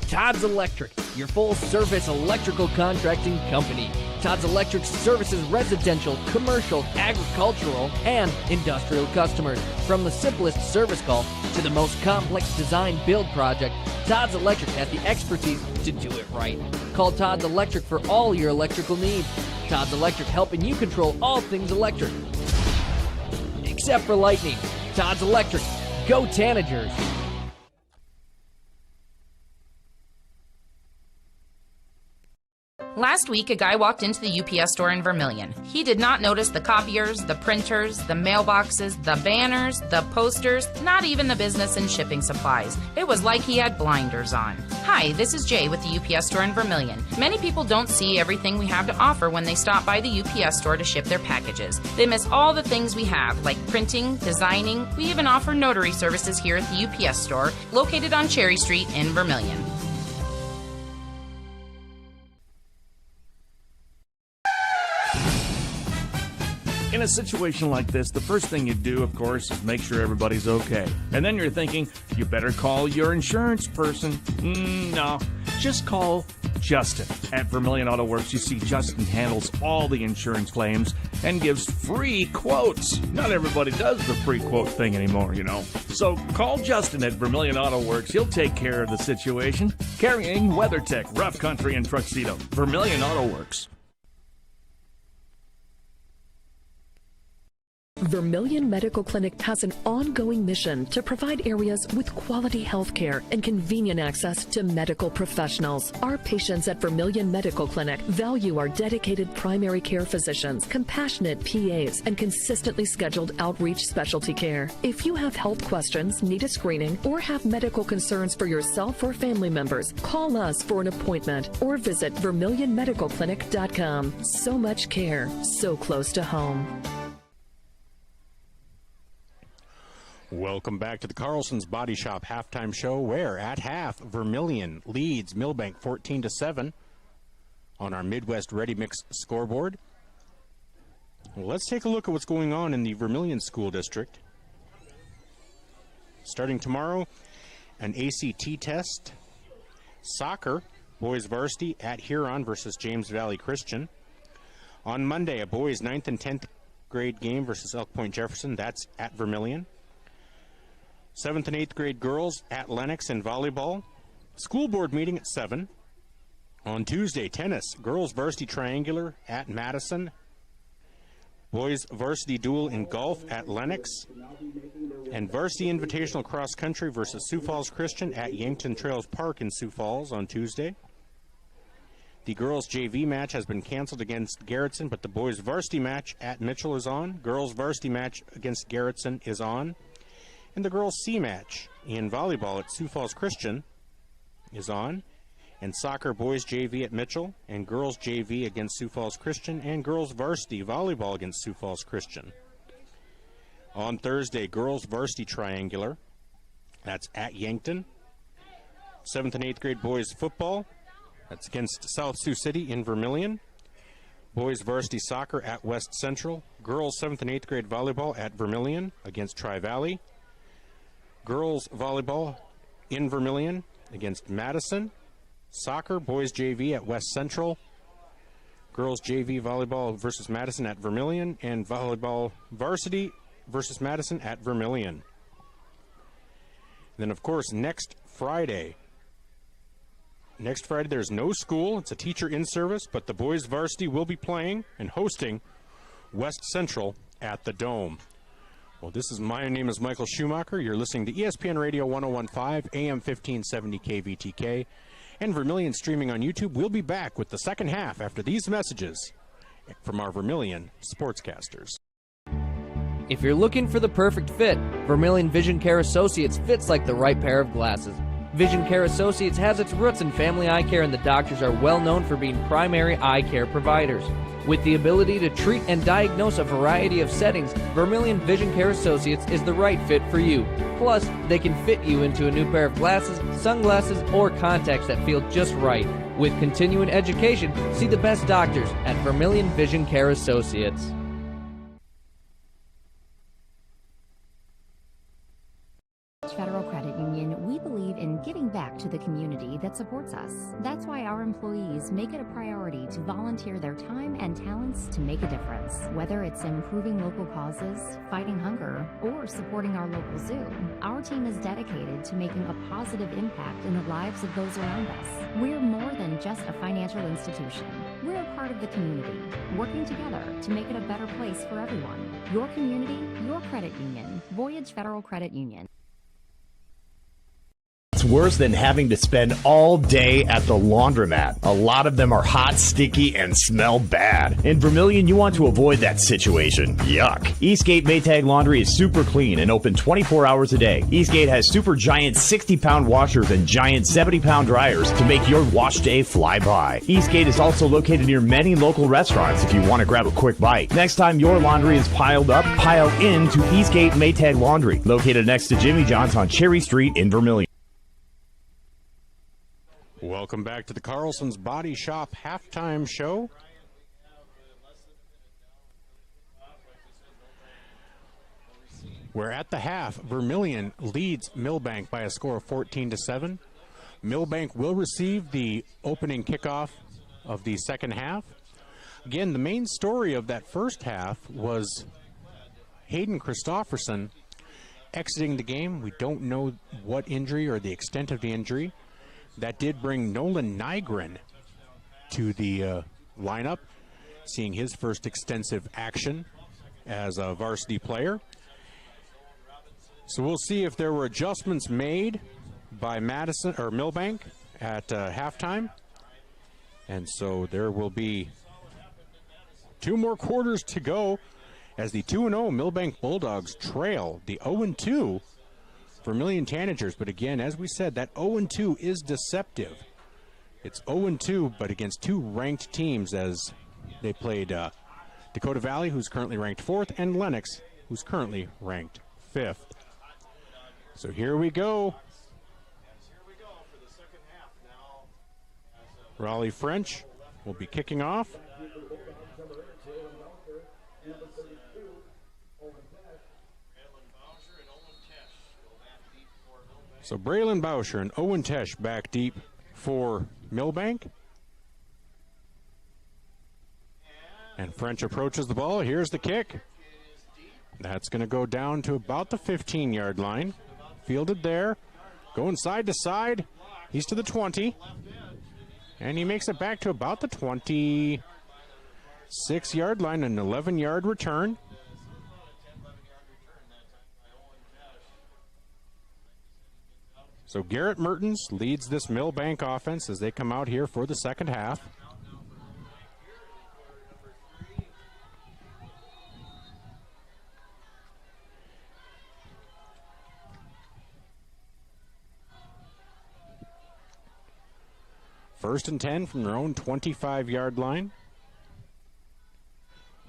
Todd's Electric, your full-service electrical contracting company. Todd's Electric services residential, commercial, agricultural, and industrial customers. From the simplest service call to the most complex design build project, Todd's Electric has the expertise to do it right. Call Todd's Electric for all your electrical needs. Todd's Electric, helping you control all things electric. Except for lightning. Todd's Electric. Go Tanagers. Last week, a guy walked into the UPS store in Vermillion. He did not notice the copiers, the printers, the mailboxes, the banners, the posters, not even the business and shipping supplies. It was like he had blinders on. Hi, this is Jay with the UPS store in Vermillion. Many people don't see everything we have to offer when they stop by the UPS store to ship their packages. They miss all the things we have, like printing, designing. We even offer notary services here at the UPS store, located on Cherry Street in Vermillion. In a situation like this, the first thing you do, of course, is make sure everybody's okay. And then you're thinking, you better call your insurance person. No, just call Justin. At Vermillion Auto Works, you see Justin handles all the insurance claims and gives free quotes. Not everybody does the free quote thing anymore, you know. So call Justin at Vermillion Auto Works. He'll take care of the situation. Carrying WeatherTech, Rough Country, and Tuxedo. Vermillion Auto Works. Vermillion Medical Clinic has an ongoing mission to provide areas with quality health care and convenient access to medical professionals. Our patients at Vermillion Medical Clinic value our dedicated primary care physicians, compassionate PAs, and consistently scheduled outreach specialty care. If you have health questions, need a screening, or have medical concerns for yourself or family members, call us for an appointment or visit VermillionMedicalClinic.com. So much care, so close to home. Welcome back to the Carlson's Body Shop halftime show, where at half Vermillion leads Milbank 14-7 on our Midwest Ready Mix scoreboard. Well, let's take a look at what's going on in the Vermillion School District. Starting tomorrow, an ACT test. Soccer, boys varsity at Huron versus James Valley Christian. On Monday, a boys 9th and 10th grade game versus Elk Point Jefferson. That's at Vermillion. 7th and 8th grade girls at Lennox in volleyball. School board meeting at 7. On Tuesday, tennis, girls varsity triangular at Madison. Boys varsity duel in golf at Lennox. And varsity invitational cross country versus Sioux Falls Christian at Yankton Trails Park in Sioux Falls on Tuesday. The girls JV match has been canceled against Garrettson, but the boys varsity match at Mitchell is on. Girls varsity match against Garrettson is on. And the girls' C match in volleyball at Sioux Falls Christian is on. And soccer, boys JV at Mitchell, and girls JV against Sioux Falls Christian, and girls varsity volleyball against Sioux Falls Christian. On Thursday, girls varsity triangular. That's at Yankton. 7th and 8th grade boys football. That's against South Sioux City in Vermillion. Boys varsity soccer at West Central. Girls 7th and 8th grade volleyball at Vermillion against Tri-Valley. Girls volleyball in Vermillion against Madison. Soccer, boys JV at West Central. Girls JV volleyball versus Madison at Vermillion. And volleyball varsity versus Madison at Vermillion. Then, of course, next Friday, there's no school. It's a teacher in service, but the boys varsity will be playing and hosting West Central at the Dome. Well, my name is Michael Schumacher. You're listening to ESPN Radio 101.5, AM 1570 KVTK, and Vermillion Streaming on YouTube. We'll be back with the second half after these messages from our Vermillion sportscasters. If you're looking for the perfect fit, Vermillion Vision Care Associates fits like the right pair of glasses. Vision Care Associates has its roots in family eye care, and the doctors are well known for being primary eye care providers. With the ability to treat and diagnose a variety of settings, Vermillion Vision Care Associates is the right fit for you. Plus, they can fit you into a new pair of glasses, sunglasses, or contacts that feel just right. With continuing education, see the best doctors at Vermillion Vision Care Associates. Federal Credit Union, we believe in giving back to the community that supports us. That's why our employees make it a priority to volunteer their time and talents to make a difference. Whether it's improving local causes, fighting hunger, or supporting our local zoo, our team is dedicated to making a positive impact in the lives of those around us. We're more than just a financial institution. We're a part of the community, working together to make it a better place for everyone. Your community, your credit union. Voyage Federal Credit Union. It's worse than having to spend all day at the laundromat. A lot of them are hot, sticky, and smell bad. In Vermillion, you want to avoid that situation. Yuck. Eastgate Maytag Laundry is super clean and open 24 hours a day. Eastgate has super giant 60-pound washers and giant 70-pound dryers to make your wash day fly by. Eastgate is also located near many local restaurants if you want to grab a quick bite. Next time your laundry is piled up, pile into Eastgate Maytag Laundry, located next to Jimmy John's on Cherry Street in Vermillion. Welcome back to the Carlson's Body Shop halftime show. where at the half, Vermillion leads Milbank by a score of 14-7. Milbank will receive the opening kickoff of the second half. Again, the main story of that first half was Hayden Christofferson exiting the game. We don't know what injury or the extent of the injury. That did bring Nolan Nygren to the lineup, seeing his first extensive action as a varsity player. So we'll see if there were adjustments made by Madison or Milbank at halftime. And so there will be 2 more quarters to go as the 2-0 Milbank Bulldogs trail the 0-2 Vermillion Tanagers. But again, as we said, that 0-2 is deceptive. It's 0-2, but against 2 ranked teams, as they played Dakota Valley, who's currently ranked 4th, and Lennox, who's currently ranked 5th. So here we go. Raleigh French will be kicking off. So Braylon Bauscher and Owen Tesh back deep for Milbank. And French approaches the ball. Here's the kick. That's going to go down to about the 15-yard line. Fielded there. Going side to side. He's to the 20. And he makes it back to about the 26-yard line, an 11-yard return. So Garrett Mertens leads this Milbank offense as they come out here for the second half. First and 10 from their own 25-yard line.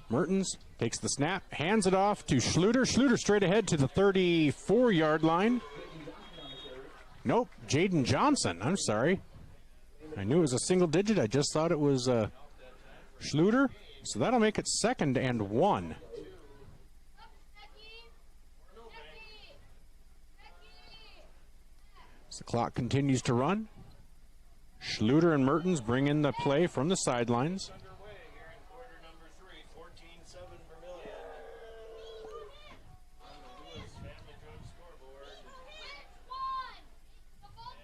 Mertens takes the snap, hands it off to Schluter. Schluter straight ahead to the 34-yard line. Nope, Jaden Johnson. I'm sorry. I knew it was a single digit. I just thought it was Schluter. So that'll make it 2nd and 1. As the clock continues to run, Schluter and Mertens bring in the play from the sidelines.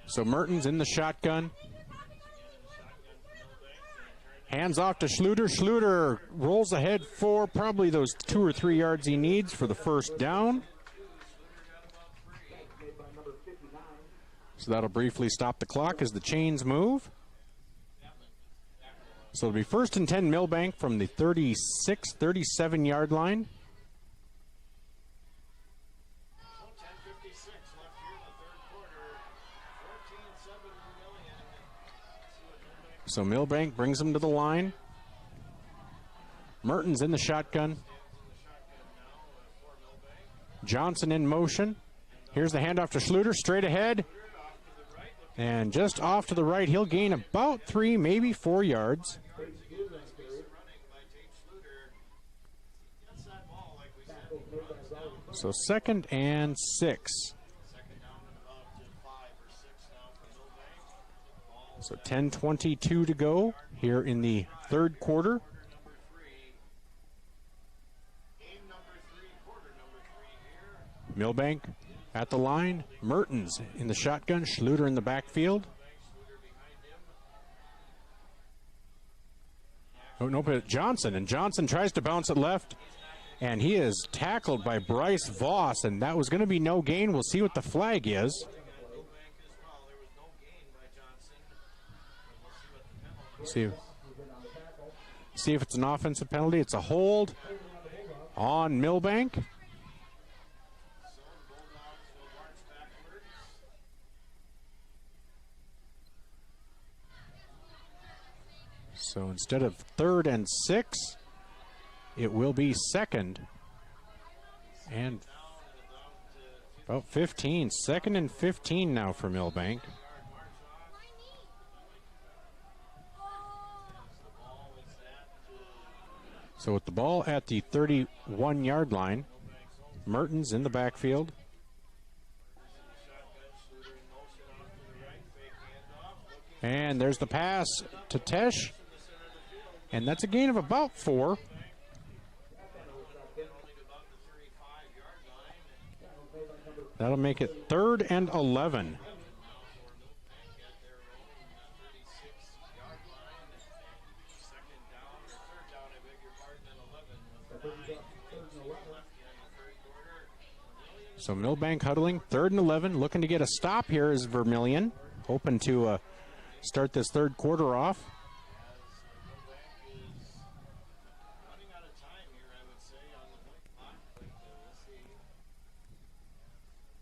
So Mertens in the shotgun. Hands off to Schluter. Schluter rolls ahead for probably those 2 or 3 yards he needs for the first down. So that'll briefly stop the clock as the chains move. So it'll be 1st and 10 Milbank from the 36, 37-yard line. So Milbank brings him to the line. Mertens in the shotgun. Johnson in motion. Here's the handoff to Schluter, straight ahead. And just off to the right, he'll gain about 3, maybe 4 yards. So 2nd and 6. So 10:22 to go here in the third quarter. Milbank at the line. Mertens in the shotgun. Schluter in the backfield. Oh, no, but Johnson. And Johnson tries to bounce it left. And he is tackled by Bryce Voss. And that was going to be no gain. We'll see what the flag is. See if it's an offensive penalty. It's a hold on Milbank. So instead of 3rd and 6, it will be 2nd and about 15. 2nd and 15 now for Milbank. So with the ball at the 31-yard line, Mertens in the backfield. And there's the pass to Tesh. And that's a gain of about 4. That'll make it 3rd and 11. So Milbank huddling, 3rd and 11. Looking to get a stop here is Vermillion. Hoping to start this third quarter off.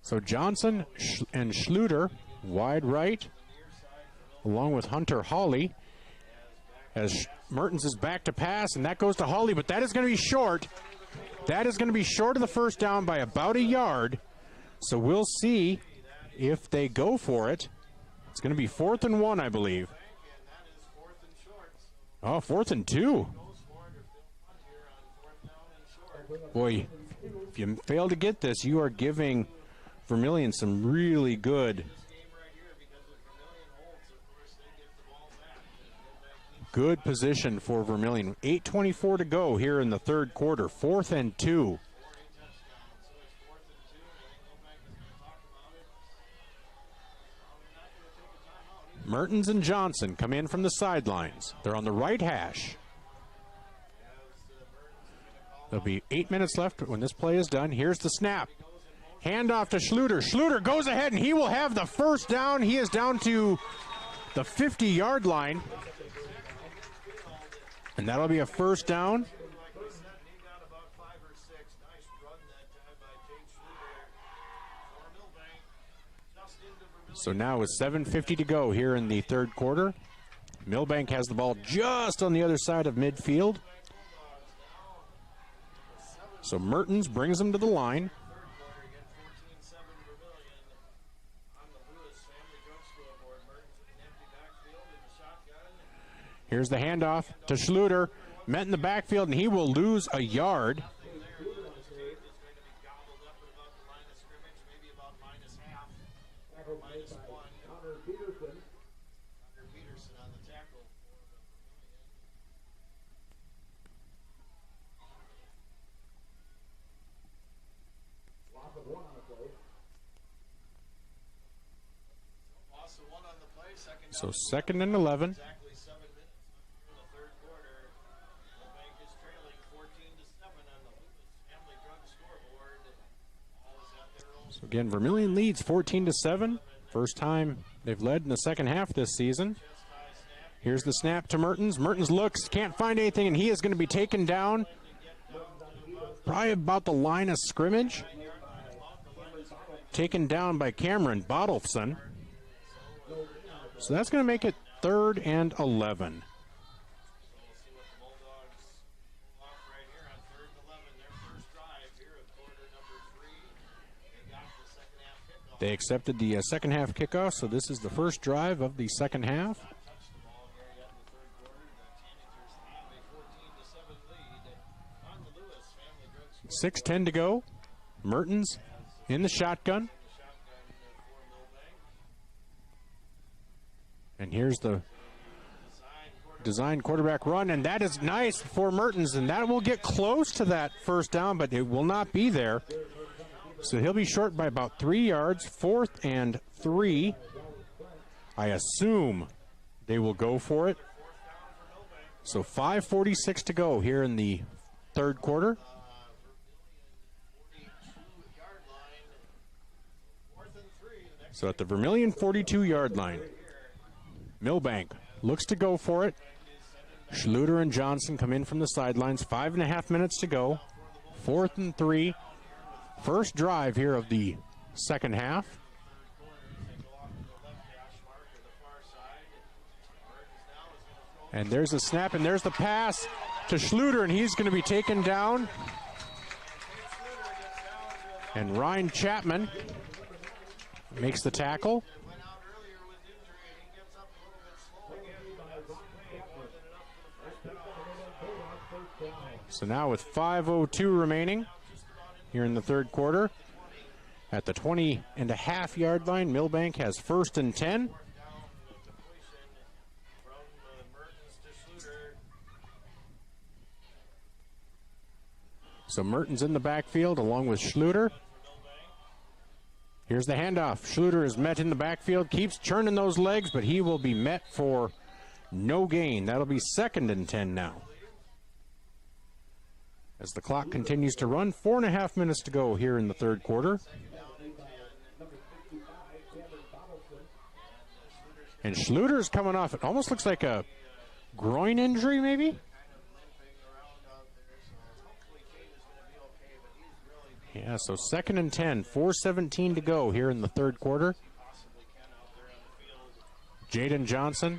So Johnson and Schluter wide right, along with Hunter Hawley. As Mertens is back to pass, and that goes to Hawley, but that is going to be short. That is going to be short of the first down by about a yard. So we'll see if they go for it. It's going to be 4th and 1, I believe. Oh, 4th and 2. Boy, if you fail to get this, you are giving Vermillion some really good position for Vermillion. 8:24 to go here in the third quarter. 4th and 2. Mertens and Johnson come in from the sidelines. They're on the right hash. There'll be 8 minutes left when this play is done. Here's the snap. Handoff to Schluter. Schluter goes ahead, and he will have the first down. He is down to the 50-yard line. And that'll be a first down. So now with 7:50 to go here in the third quarter, Milbank has the ball just on the other side of midfield. So Mertens brings them to the line. Here's the handoff to Schluter. Met in the backfield, and he will lose a yard. So 2nd and 11. So again, Vermillion leads 14-7. First time they've led in the second half this season. Here's the snap to Mertens. Mertens looks, can't find anything, and he is going to be taken down probably about the line of scrimmage. Taken down by Cameron Bottleson. So that's going to make it 3rd and 11. They accepted the second half kickoff, so this is the first drive of the second half. 6:10 to go. Mertens in the shotgun. And here's the design quarterback run, and that is nice for Mertens, and that will get close to that first down, but it will not be there. So he'll be short by about 3 yards. 4th and 3. I assume they will go for it. So 5:46 to go here in the third quarter. So at the Vermillion 42-yard line, Milbank looks to go for it. Schluter and Johnson come in from the sidelines. 5.5 minutes to go. 4th and 3. First drive here of the second half. And there's a snap, and there's the pass to Schluter, and he's going to be taken down. And Ryan Chapman makes the tackle. So now with 5:02 remaining, here in the third quarter. At the 20.5-yard line, Milbank has 1st and 10. So Mertens in the backfield along with Schluter. Here's the handoff. Schluter is met in the backfield, keeps churning those legs, but he will be met for no gain. That'll be 2nd and 10 now. As the clock continues to run, 4.5 minutes to go here in the third quarter. And Schluter's coming off, it almost looks like a groin injury maybe? Yeah, so 2nd and 10, 4:17 to go here in the third quarter. Jaden Johnson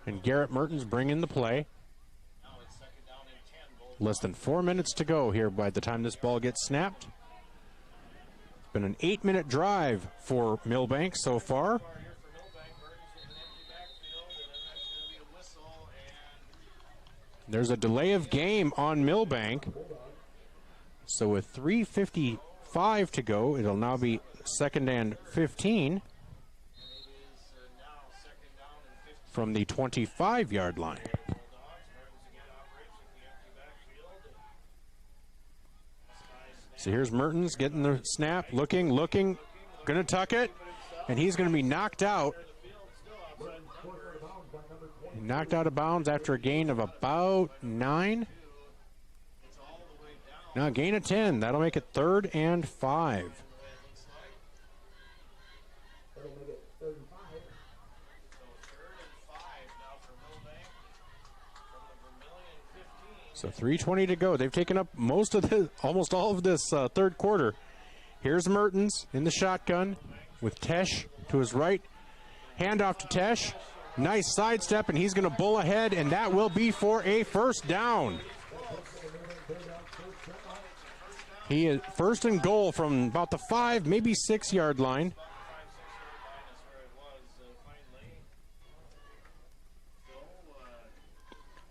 and Garrett Mertens bring in the play. Less than 4 minutes to go here by the time this ball gets snapped. It's been an 8-minute drive for Milbank so far. There's a delay of game on Milbank. So with 3:55 to go, it'll now be 2nd and 15 from the 25-yard line. So here's Mertens getting the snap, looking, gonna tuck it, and he's gonna be knocked out. Knocked out of bounds after a gain of about 9. Now a gain of 10. That'll make it 3rd and 5. So 3:20 to go. They've taken up almost all of this third quarter. Here's Mertens in the shotgun with Tesh to his right. Handoff to Tesh. Nice sidestep, and he's going to bull ahead, and that will be for a first down. He is 1st and goal from about the 5, maybe 6-yard line.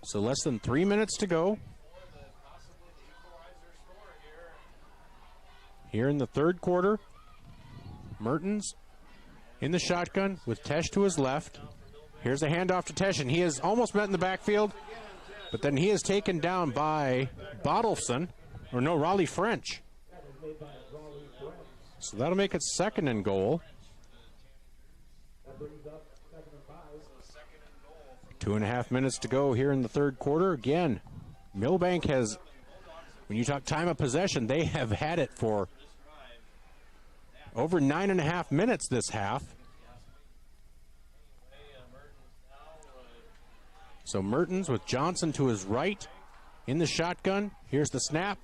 So less than 3 minutes to go. Here in the third quarter, Mertens in the shotgun with Tesh to his left. Here's a handoff to Tesh, and he is almost met in the backfield, but then he is taken down by Raleigh French. So that'll make it 2nd and goal. 2.5 minutes to go here in the third quarter. Again, Milbank has, when you talk time of possession, they have had it for over 9.5 minutes this half. So Mertens with Johnson to his right in the shotgun. Here's the snap.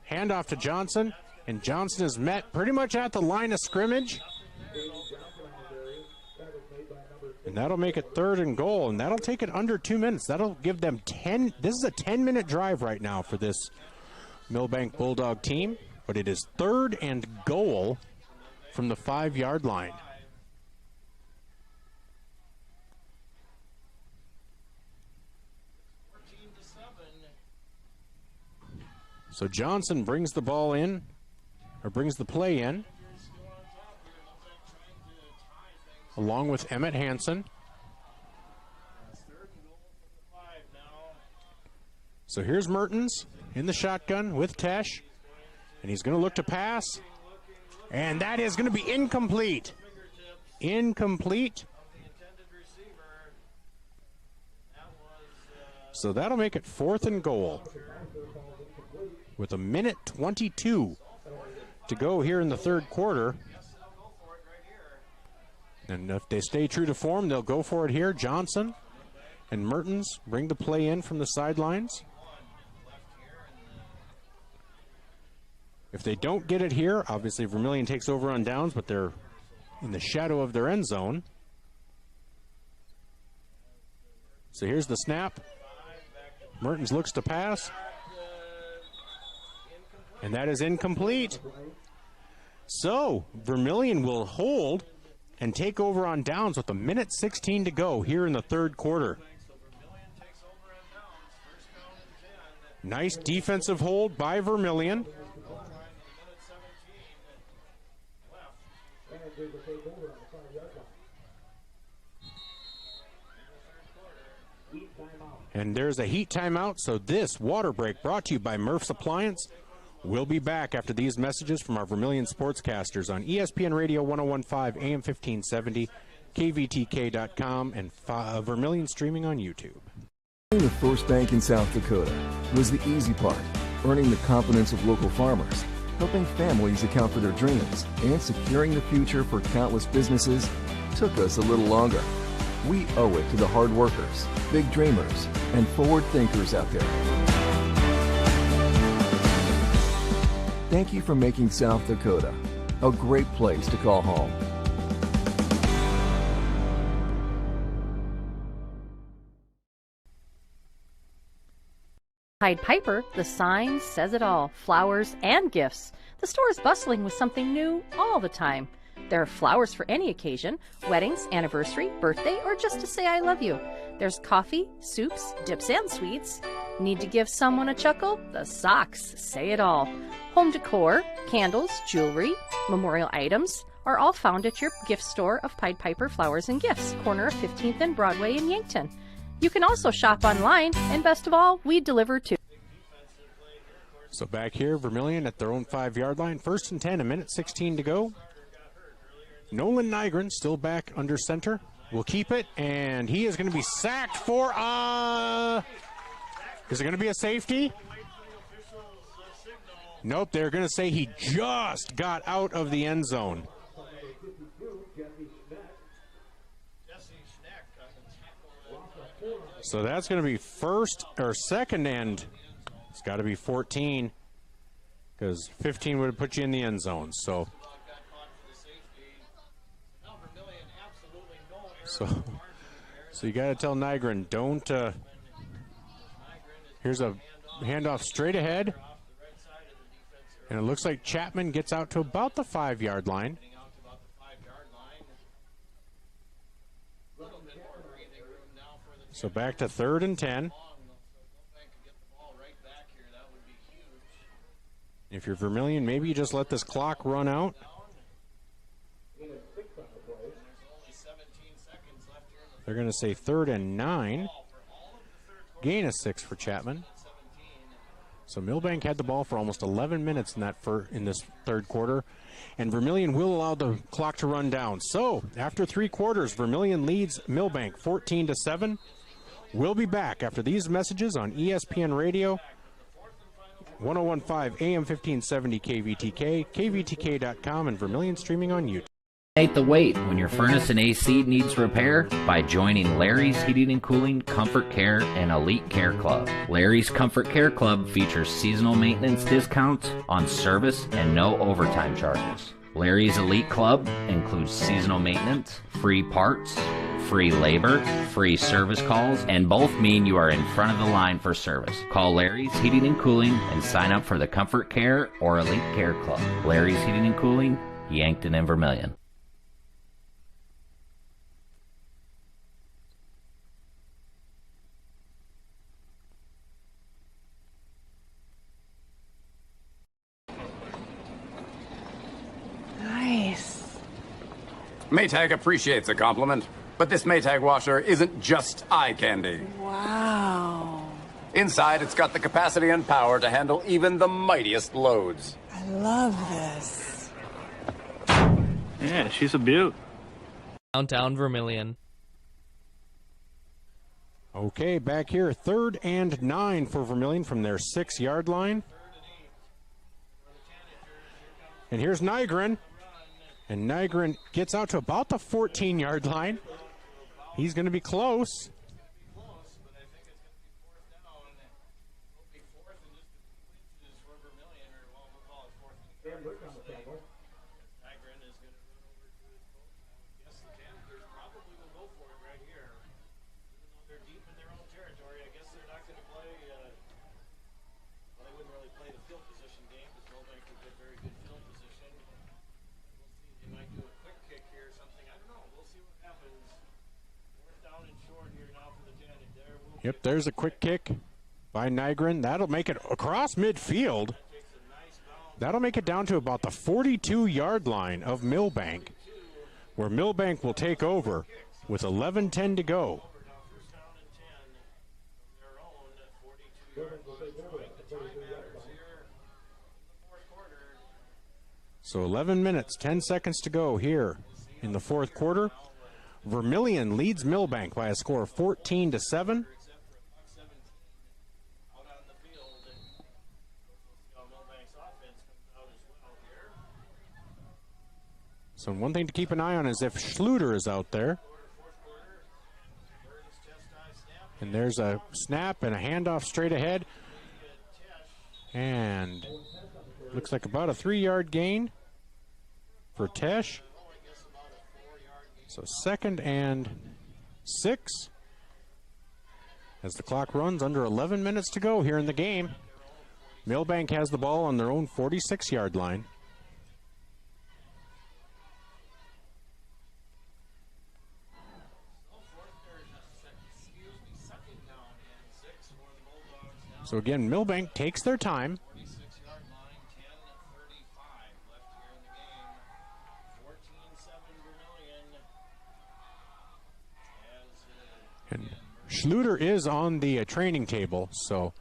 Handoff to Johnson, and Johnson is met pretty much at the line of scrimmage. And that'll make it 3rd and goal, and that'll take it under 2 minutes. That'll give them 10. This is a 10-minute drive right now for this Milbank Bulldog team, but it is 3rd and goal from the 5-yard line. So Johnson brings the ball in, or brings the play in, along with Emmett Hansen. So here's Mertens in the shotgun with Tesh, and he's going to look to pass, and that is going to be incomplete. Incomplete. So that'll make it 4th and goal, with 1:22 to go here in the third quarter. And if they stay true to form, they'll go for it here. Johnson and Mertens bring the play in from the sidelines. If they don't get it here, obviously Vermillion takes over on downs, but they're in the shadow of their end zone. So here's the snap. Mertens looks to pass. And that is incomplete. So Vermillion will hold and take over on downs with 1:16 to go here in the third quarter. Nice defensive hold by Vermillion. And there's a heat timeout, so this water break brought to you by Murph's Appliance. We'll be back after these messages from our Vermillion sportscasters on ESPN Radio 1015 AM 1570, KVTK.com, and Vermillion Streaming on YouTube. The first bank in South Dakota was the easy part, earning the confidence of local farmers, helping families account for their dreams, and securing the future for countless businesses took us a little longer. We owe it to the hard workers, big dreamers, and forward thinkers out there. Thank you for making South Dakota a great place to call home. Pied Piper, the sign says it all. Flowers and gifts. The store is bustling with something new all the time. There are flowers for any occasion, weddings, anniversary, birthday, or just to say I love you. There's coffee, soups, dips, and sweets. Need to give someone a chuckle? The socks say it all. Home decor, candles, jewelry, memorial items are all found at your gift store of Pied Piper Flowers and Gifts, corner of 15th and Broadway in Yankton. You can also shop online, and best of all, we deliver too. So back here, Vermillion at their own 5-yard line. 1st and 10, a minute 16 to go. Nolan Nygren still back under center. Will keep it, and he is going to be sacked for, is it going to be a safety? Nope, they're going to say he just got out of the end zone. So that's going to be first or second end. It's got to be 14 because 15 would have put you in the end zone. So you got to tell Nygren, don't. Here's a handoff straight ahead. And it looks like Chapman gets out to about the 5-yard line. So back to 3rd and 10. If you're Vermillion, maybe you just let this clock run out. They're going to say 3rd and 9. Gain of 6 for Chapman. So Milbank had the ball for almost 11 minutes in this third quarter, and Vermillion will allow the clock to run down. So after 3 quarters, Vermillion leads Milbank 14-7. We'll be back after these messages on ESPN Radio 1015 AM 1570 KVTK, KVTK.com, and Vermillion Streaming on YouTube. Eliminate the wait when your furnace and AC needs repair by joining Larry's Heating and Cooling, Comfort Care, and Elite Care Club. Larry's Comfort Care Club features seasonal maintenance discounts on service and no overtime charges. Larry's Elite Club includes seasonal maintenance, free parts, free labor, free service calls, and both mean you are in front of the line for service. Call Larry's Heating and Cooling and sign up for the Comfort Care or Elite Care Club. Larry's Heating and Cooling, Yankton and Vermillion. Nice. Maytag appreciates a compliment, but this Maytag washer isn't just eye candy. Wow. Inside, it's got the capacity and power to handle even the mightiest loads. I love this. Yeah, she's a beaut. Downtown Vermillion. Okay, back here, 3rd and 9 for Vermillion from their 6-yard line. And here's Nygren. And Nygren gets out to about the 14-yard line. He's going to be close. Yep, there's a quick kick by Nygren. That'll make it across midfield. That'll make it down to about the 42-yard line of Milbank. where Milbank will take over with 11:10 to go. So 11 minutes, 10 seconds to go here in the fourth quarter. Vermillion leads Milbank by a score of 14-7. So one thing to keep an eye on is if Schluter is out there. And there's a snap and a handoff straight ahead. And looks like about a 3-yard gain for Tesh. So 2nd and 6 as the clock runs under 11 minutes to go here in the game. Milbank has the ball on their own 46-yard line. So again, Milbank takes their time. And Schluter is on the training table, so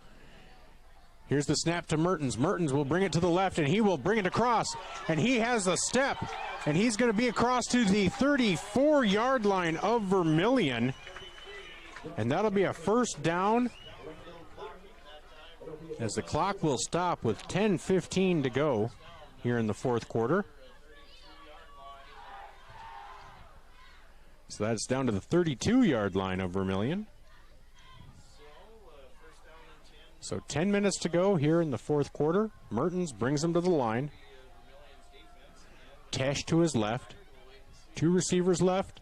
here's the snap to Mertens. Mertens will bring it to the left, and he will bring it across, and he has a step, and he's going to be across to the 34-yard line of Vermillion, and that'll be a first down as the clock will stop with 10:15 to go here in the fourth quarter. So that's down to the 32-yard line of Vermillion. So 10 minutes to go here in the fourth quarter. Mertens brings him to the line. Tesh to his left. 2 receivers left.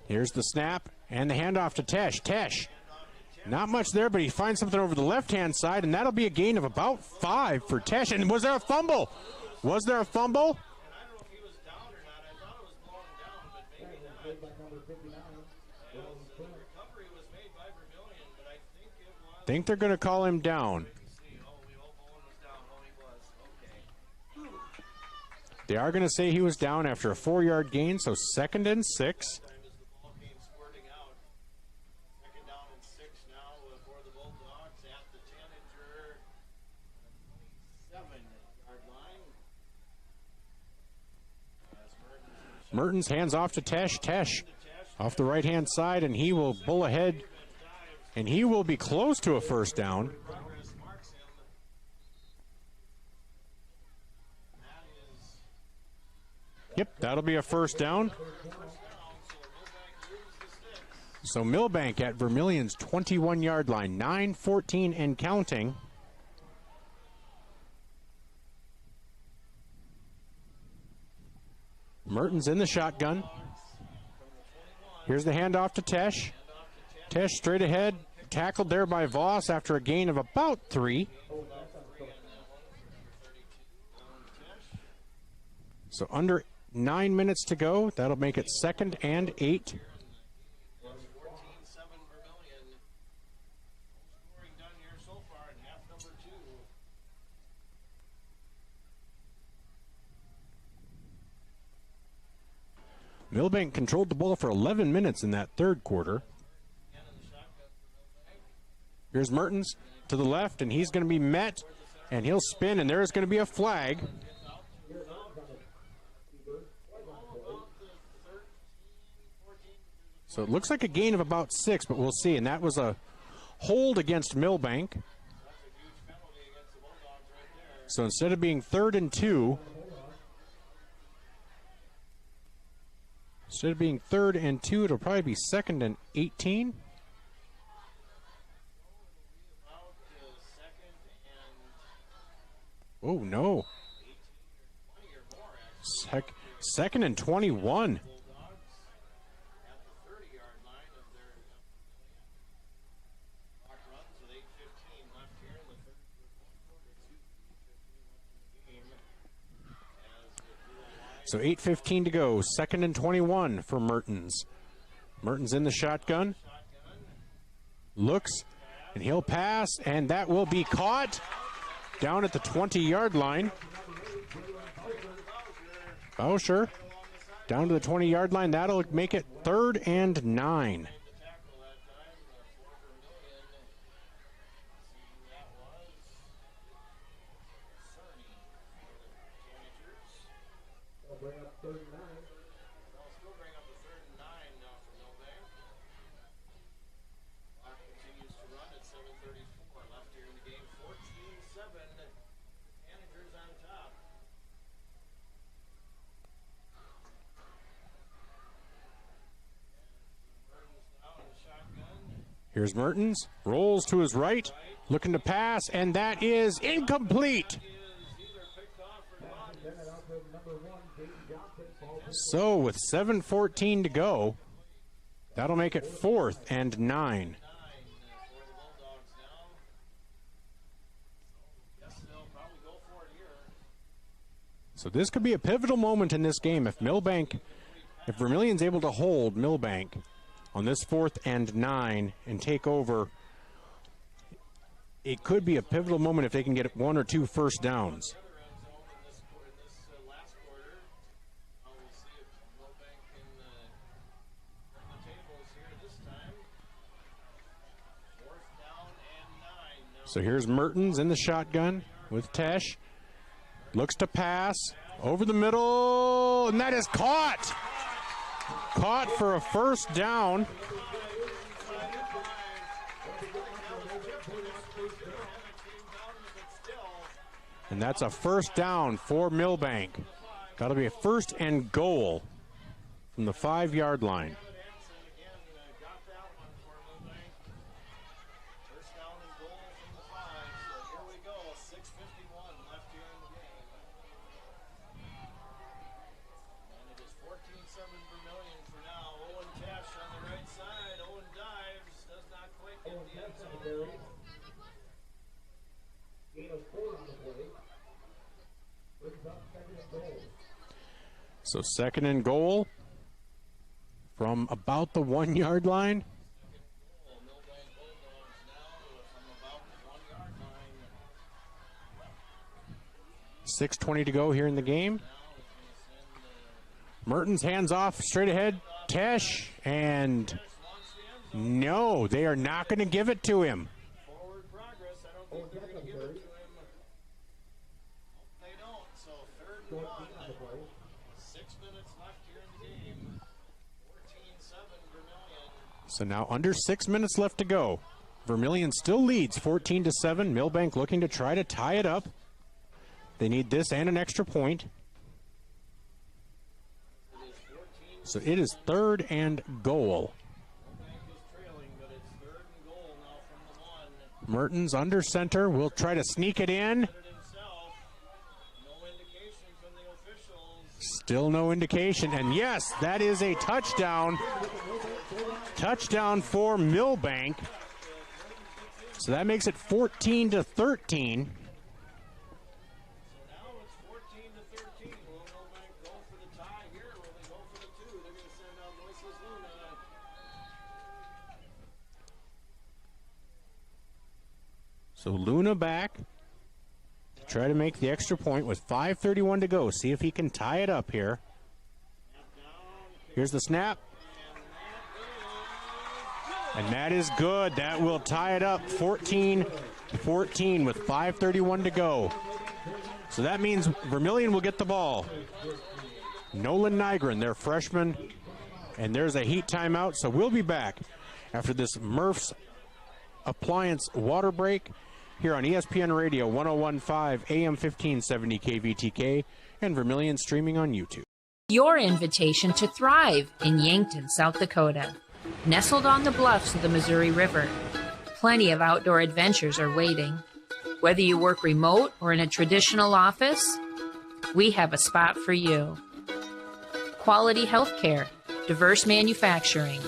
Here's the snap and the handoff to Tesh. Tesh, not much there, but he finds something over the left-hand side, and that'll be a gain of about 5 for Tesh. And was there a fumble? Was there a fumble? I think they're going to call him down. They are going to say he was down after a 4-yard gain, so 2nd and 6. Mertens hands off to Tesh. Tesh off the right-hand side, and he will pull ahead, and he will be close to a first down. Yep, that'll be a first down. So Milbank at Vermillion's 21-yard line, 9:14 and counting. Mertens in the shotgun. Here's the handoff to Tesh. Tesh straight ahead, tackled there by Voss after a gain of about 3. So under 9 minutes to go. That'll make it 2nd and 8. Milbank controlled the ball for 11 minutes in that third quarter. Here's Mertens to the left, and he's going to be met, and he'll spin, and there's going to be a flag. So it looks like a gain of about 6, but we'll see, and that was a hold against Milbank. So instead of being 3rd and 2, it'll probably be 2nd and 18. Oh, no. 2nd and 21. So 8:15 to go, 2nd and 21 for Mertens. Mertens in the shotgun. Looks, and he'll pass, and that will be caught down at the 20-yard line. Bowsher down to the 20-yard line. That'll make it 3rd and 9. Here's Mertens, rolls to his right, looking to pass, and that is incomplete. So with 7:14 to go, that'll make it 4th and 9. So this could be a pivotal moment in this game if Vermillion's able to hold Milbank on this 4th and 9 and take over. It could be a pivotal moment if they can get 1 or 2 first downs. So here's Mertens in the shotgun with Tesh. Looks to pass over the middle, and that is caught. Caught for a first down. And that's a first down for Milbank. That'll be a 1st and goal from the 5-yard line. So 2nd and goal from about the 1-yard line. $6:20 to go here in the game. Mertens hands off straight ahead. Tesh, and no, they are not going to give it to him. So now under 6 minutes left to go. Vermillion still leads 14-7. Milbank looking to try to tie it up. They need this and an extra point. So it is 3rd and goal. Mertens under center will try to sneak it in. Still no indication, and yes, that is a touchdown. Touchdown for Milbank. So that makes it 14-13. So Luna back to try to make the extra point with 5:31 to go. See if he can tie it up here. Here's the snap. And that is good. That will tie it up 14-14 with 5:31 to go. So that means Vermillion will get the ball. Nolan Nygren, their freshman. And there's a heat timeout. So we'll be back after this Murph's Appliance water break here on ESPN Radio 101.5 AM 1570 KVTK and Vermillion Streaming on YouTube. Your invitation to thrive in Yankton, South Dakota. Nestled on the bluffs of the Missouri River, plenty of outdoor adventures are waiting. Whether you work remote or in a traditional office, we have a spot for you. Quality health care, diverse manufacturing,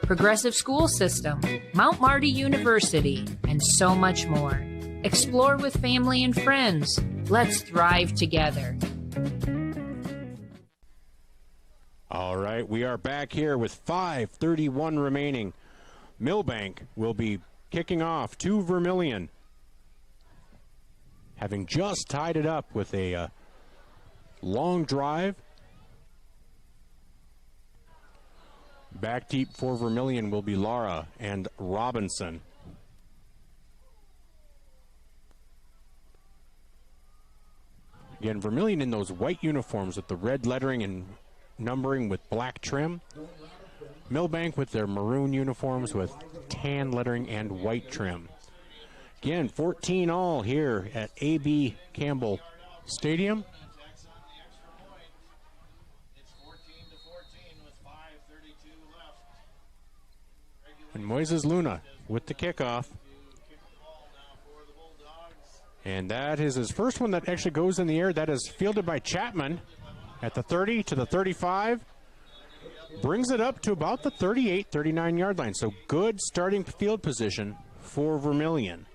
progressive school system, Mount Marty University, and so much more. Explore with family and friends. Let's thrive together. All right, we are back here with 5:31 remaining. Milbank will be kicking off to Vermillion, having just tied it up with a long drive. Back deep for Vermillion will be Lara and Robinson. Again, Vermillion in those white uniforms with the red lettering and numbering with black trim. Milbank with their maroon uniforms with tan lettering and white trim. Again, 14 all here at A.B. Campbell Stadium. And Moises Luna with the kickoff. And that is his first one that actually goes in the air. That is fielded by Chapman at the 30 to the 35. Brings it up to about the 38, 39 yard line. So good starting field position for Vermillion.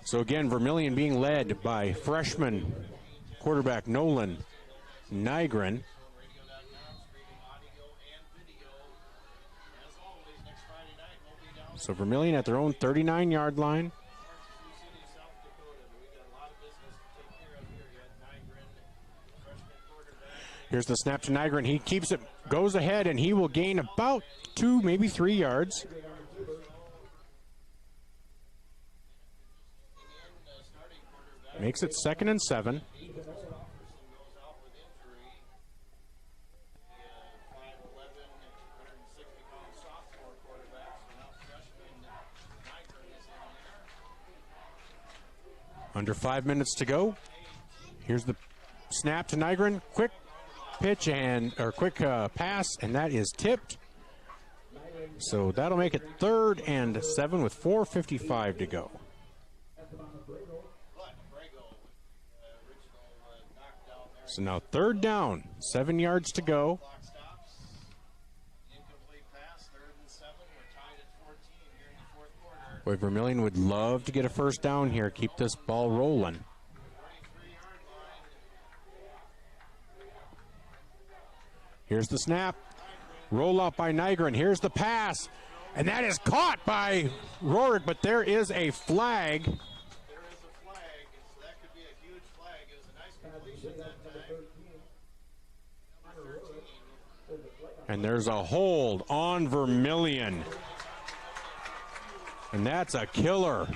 So again, Vermillion being led by freshman quarterback Nolan Nygren. So Vermillion at their own 39 yard line. Here's the snap to Nygren. He keeps it, goes ahead, and he will gain about 2, maybe 3 yards. Makes it 2nd and 7. Under 5 minutes to go. Here's the snap to Nygren. Quick pitch quick pass, and that is tipped. So that'll make it 3rd and 7 with 4:55 to go. So now 3rd down, 7 yards to go. Boy, Vermillion would love to get a 1st down here, keep this ball rolling. Here's the snap. Roll out by Nygren. Here's the pass. And that is caught by Rorick, but there is a flag. And there's a hold on Vermillion. And that's a killer.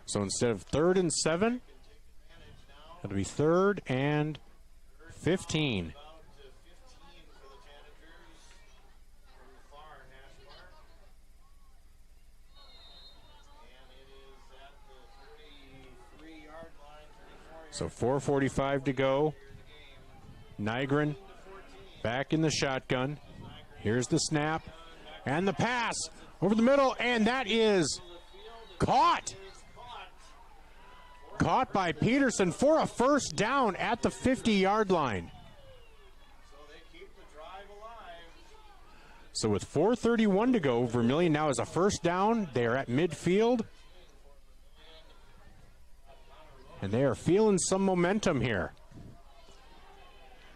So instead of 3rd and 7, it'll be 3rd and 15. So 4:45 to go. Nygren back in the shotgun. Here's the snap and the pass over the middle, and that is caught. Caught by Peterson for a 1st down at the 50-yard line. So with 4:31 to go, Vermillion now has a 1st down. They are at midfield. And they are feeling some momentum here.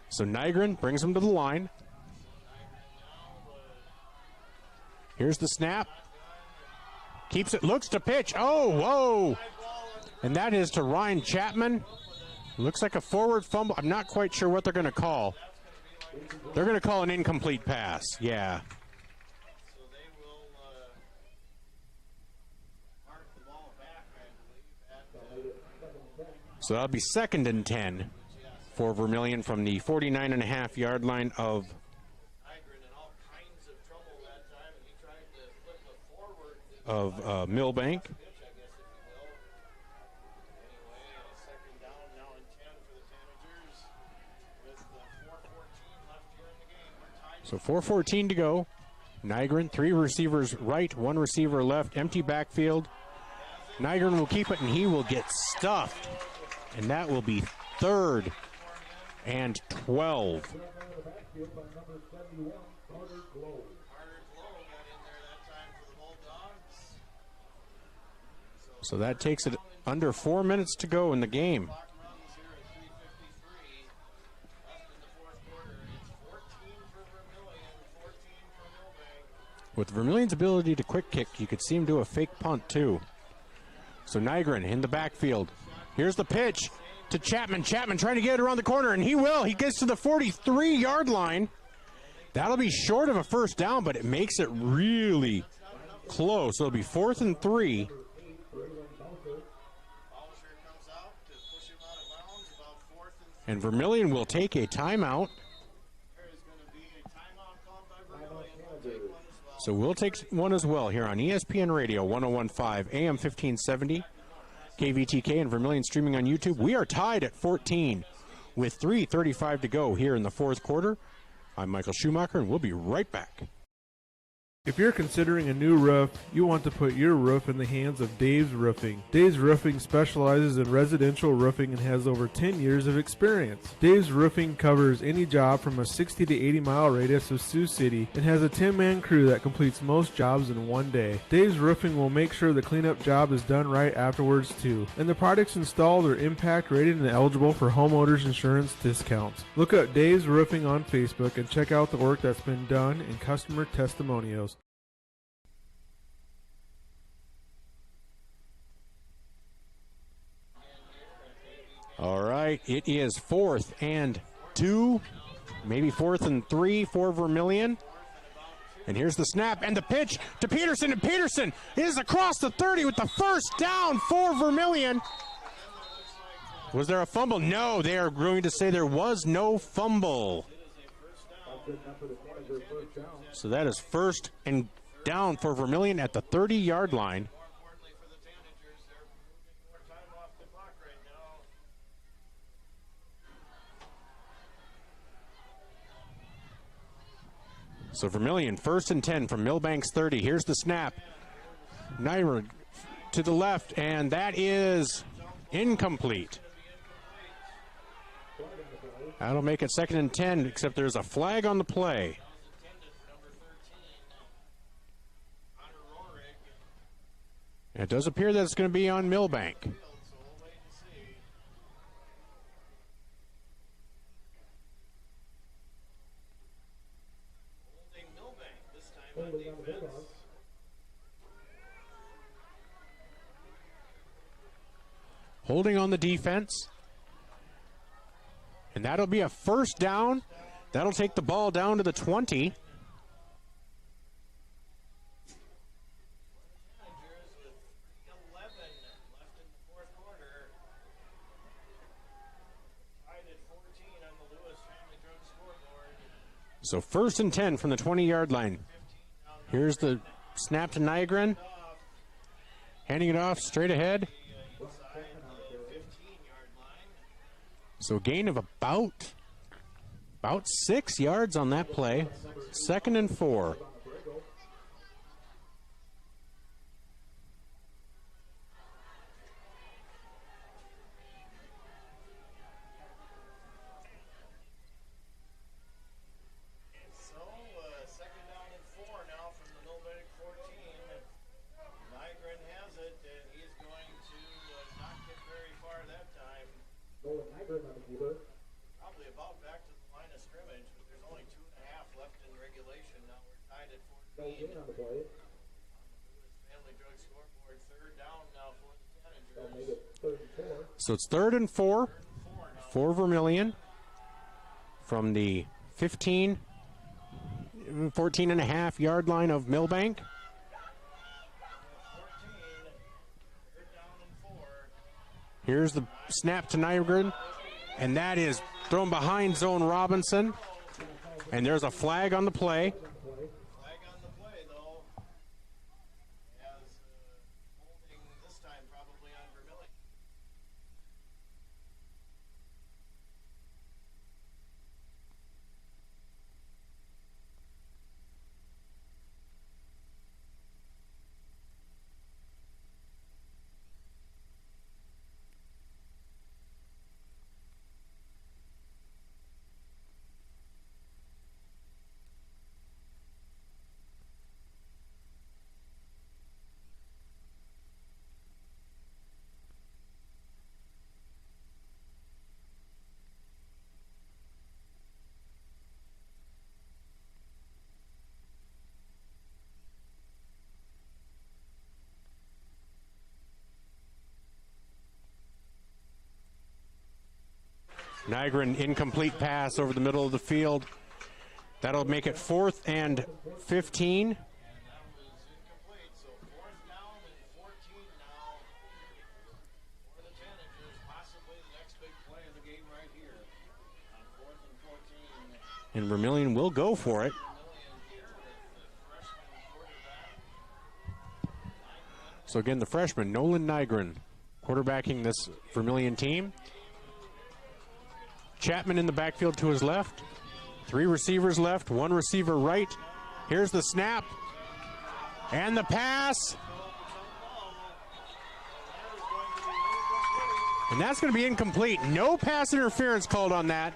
So Nygren brings them to the line. Here's the snap. Keeps it, looks to pitch. Oh, whoa. And that is to Ryan Chapman. Looks like a forward fumble. I'm not quite sure what they're going to call. They're going to call an incomplete pass. Yeah. So that'll be 2nd and 10 for Vermillion from the 49.5 yard line of Milbank. So 4:14 to go. Nygren, 3 receivers right, 1 receiver left, empty backfield. Nygren will keep it, and he will get stuffed. And that will be 3rd and 12. So that takes it under 4 minutes to go in the game. With Vermillion's ability to quick kick, you could see him do a fake punt, too. So Nygren in the backfield. Here's the pitch to Chapman. Chapman trying to get it around the corner, and he will. He gets to the 43-yard line. That'll be short of a first down, but it makes it really close. It'll be 4th and 3. And Vermillion will take a timeout. So we'll take one as well here on ESPN Radio 101.5 AM 1570, KVTK and Vermillion Streaming on YouTube. We are tied at 14 with 3:35 to go here in the fourth quarter. I'm Michael Schumacher, and we'll be right back. If you're considering a new roof, you want to put your roof in the hands of Dave's Roofing. Dave's Roofing specializes in residential roofing and has over 10 years of experience. Dave's Roofing covers any job from a 60 to 80 mile radius of Sioux City and has a 10-man crew that completes most jobs in one day. Dave's Roofing will make sure the cleanup job is done right afterwards too. And the products installed are impact rated and eligible for homeowners insurance discounts. Look up Dave's Roofing on Facebook and check out the work that's been done and customer testimonials. All right, it is 4th and 2, maybe 4th and 3 for Vermillion. And here's the snap and the pitch to Peterson, and Peterson is across the 30 with the first down for Vermillion. Was there a fumble? No, they are going to say there was no fumble. So that is first and down for Vermillion at the 30-yard line. So Vermillion, 1st and 10 from Milbank's 30. Here's the snap. Naira to the left, and that is incomplete. That'll make it 2nd and 10, except there's a flag on the play. It does appear that it's going to be on Milbank. Holding on the defense. And that'll be a first down. That'll take the ball down to the 20. So 1st and 10 from the 20-yard line. Here's the snap to Nygren. Handing it off straight ahead. So a gain of about 6 yards on that play. 2nd and 4. Probably about back to the line of scrimmage, but there's only 2.5 left in regulation. Now we're tied at 14. On the Family Drug scoreboard, 3rd down now for the Tanagers. So it's 3rd and 4 for Vermillion from the 14 and a half yard line of Milbank. Here's the snap to Nygren, and that is thrown behind zone Robinson. And there's a flag on the play. Flag on the play, though, as holding this time probably on Vermillion. Nygren, incomplete pass over the middle of the field. That'll make it 4th and 15. And Vermillion will go for it. So again, the freshman, Nolan Nygren, quarterbacking this Vermillion team. Chapman in the backfield to his left. 3 receivers left, 1 receiver right. Here's the snap. And the pass. And that's going to be incomplete. No pass interference called on that.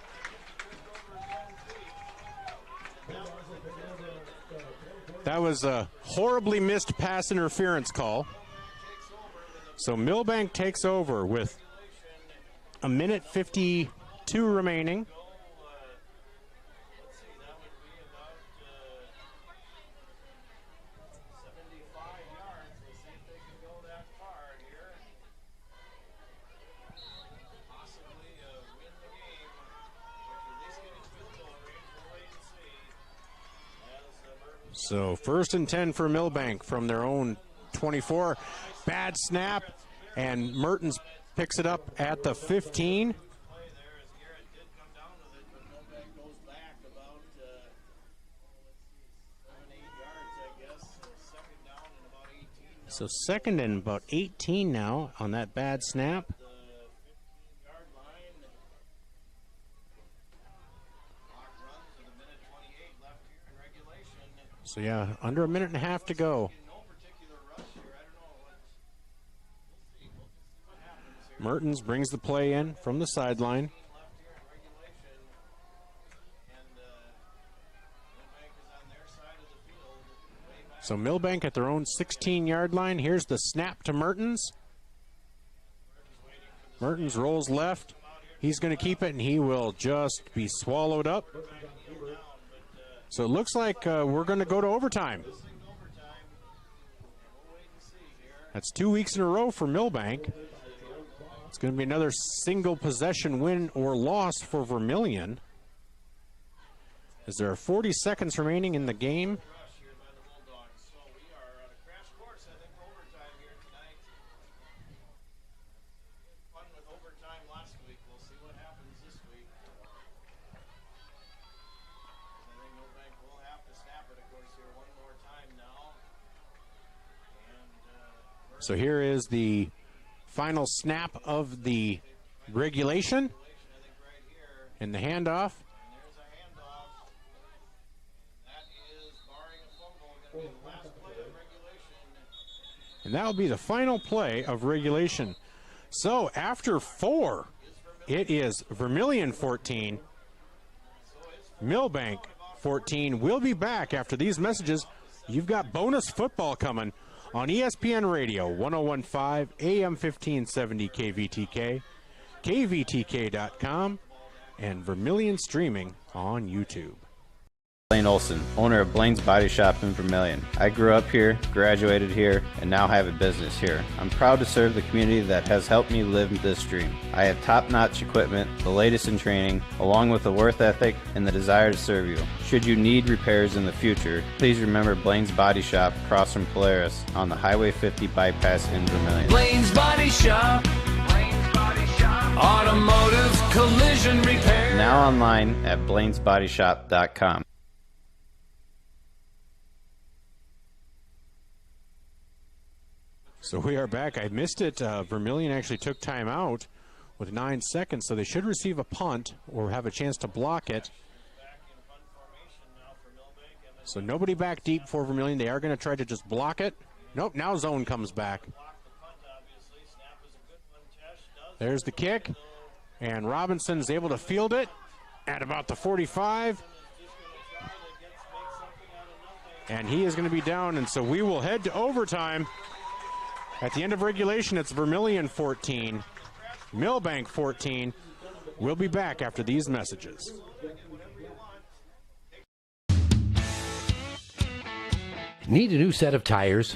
That was a horribly missed pass interference call. So Milbank takes over with 1:52 remaining. So 1st and 10 for Milbank from their own 24. Bad snap, and Mertens picks it up at the 15. So 2nd and about 18 now on that bad snap. So yeah, under a minute and a half to go. Mertens brings the play in from the sideline. So Milbank at their own 16-yard line. Here's the snap to Mertens. Mertens rolls left. He's going to keep it, and he will just be swallowed up. So it looks like we're going to go to overtime. That's 2 weeks in a row for Milbank. It's going to be another single possession win or loss for Vermillion, as there are 40 seconds remaining in the game. So here is the final snap of the regulation and the handoff. And that will be the final play of regulation. So after 4, it is Vermillion 14, Milbank 14. We'll be back after these messages. You've got bonus football coming on ESPN Radio, 1015 AM 1570 KVTK, KVTK.com, and Vermillion Streaming on YouTube. Blaine Olson, owner of Blaine's Body Shop in Vermillion. I grew up here, graduated here, and now have a business here. I'm proud to serve the community that has helped me live this dream. I have top-notch equipment, the latest in training, along with a work ethic and the desire to serve you. Should you need repairs in the future, please remember Blaine's Body Shop across from Polaris on the Highway 50 bypass in Vermillion. Blaine's Body Shop. Blaine's Body Shop. Automotive collision repair. Now online at blainesbodyshop.com. So we are back. I missed it. Vermillion actually took time out with 9 seconds, so they should receive a punt or have a chance to block it. So nobody back deep for Vermillion. They are going to try to just block it. Nope, now zone comes back. There's the kick, and Robinson's able to field it at about the 45. And he is going to be down, and so we will head to overtime. At the end of regulation, it's Vermillion 14, Milbank 14. We'll be back after these messages. Need a new set of tires?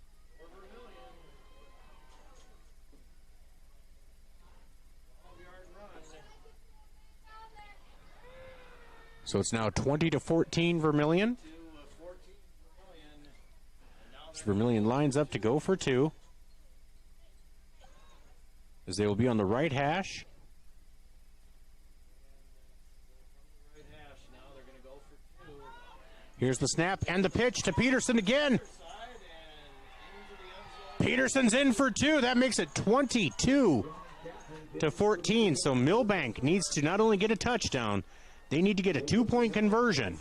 So it's now 20-14 Vermillion. So Vermillion lines up to go for two, as they will be on the right hash. Here's the snap and the pitch to Peterson again. Peterson's in for two. That makes it 22-14. So Milbank needs to not only get a touchdown, they need to get a 2-point conversion.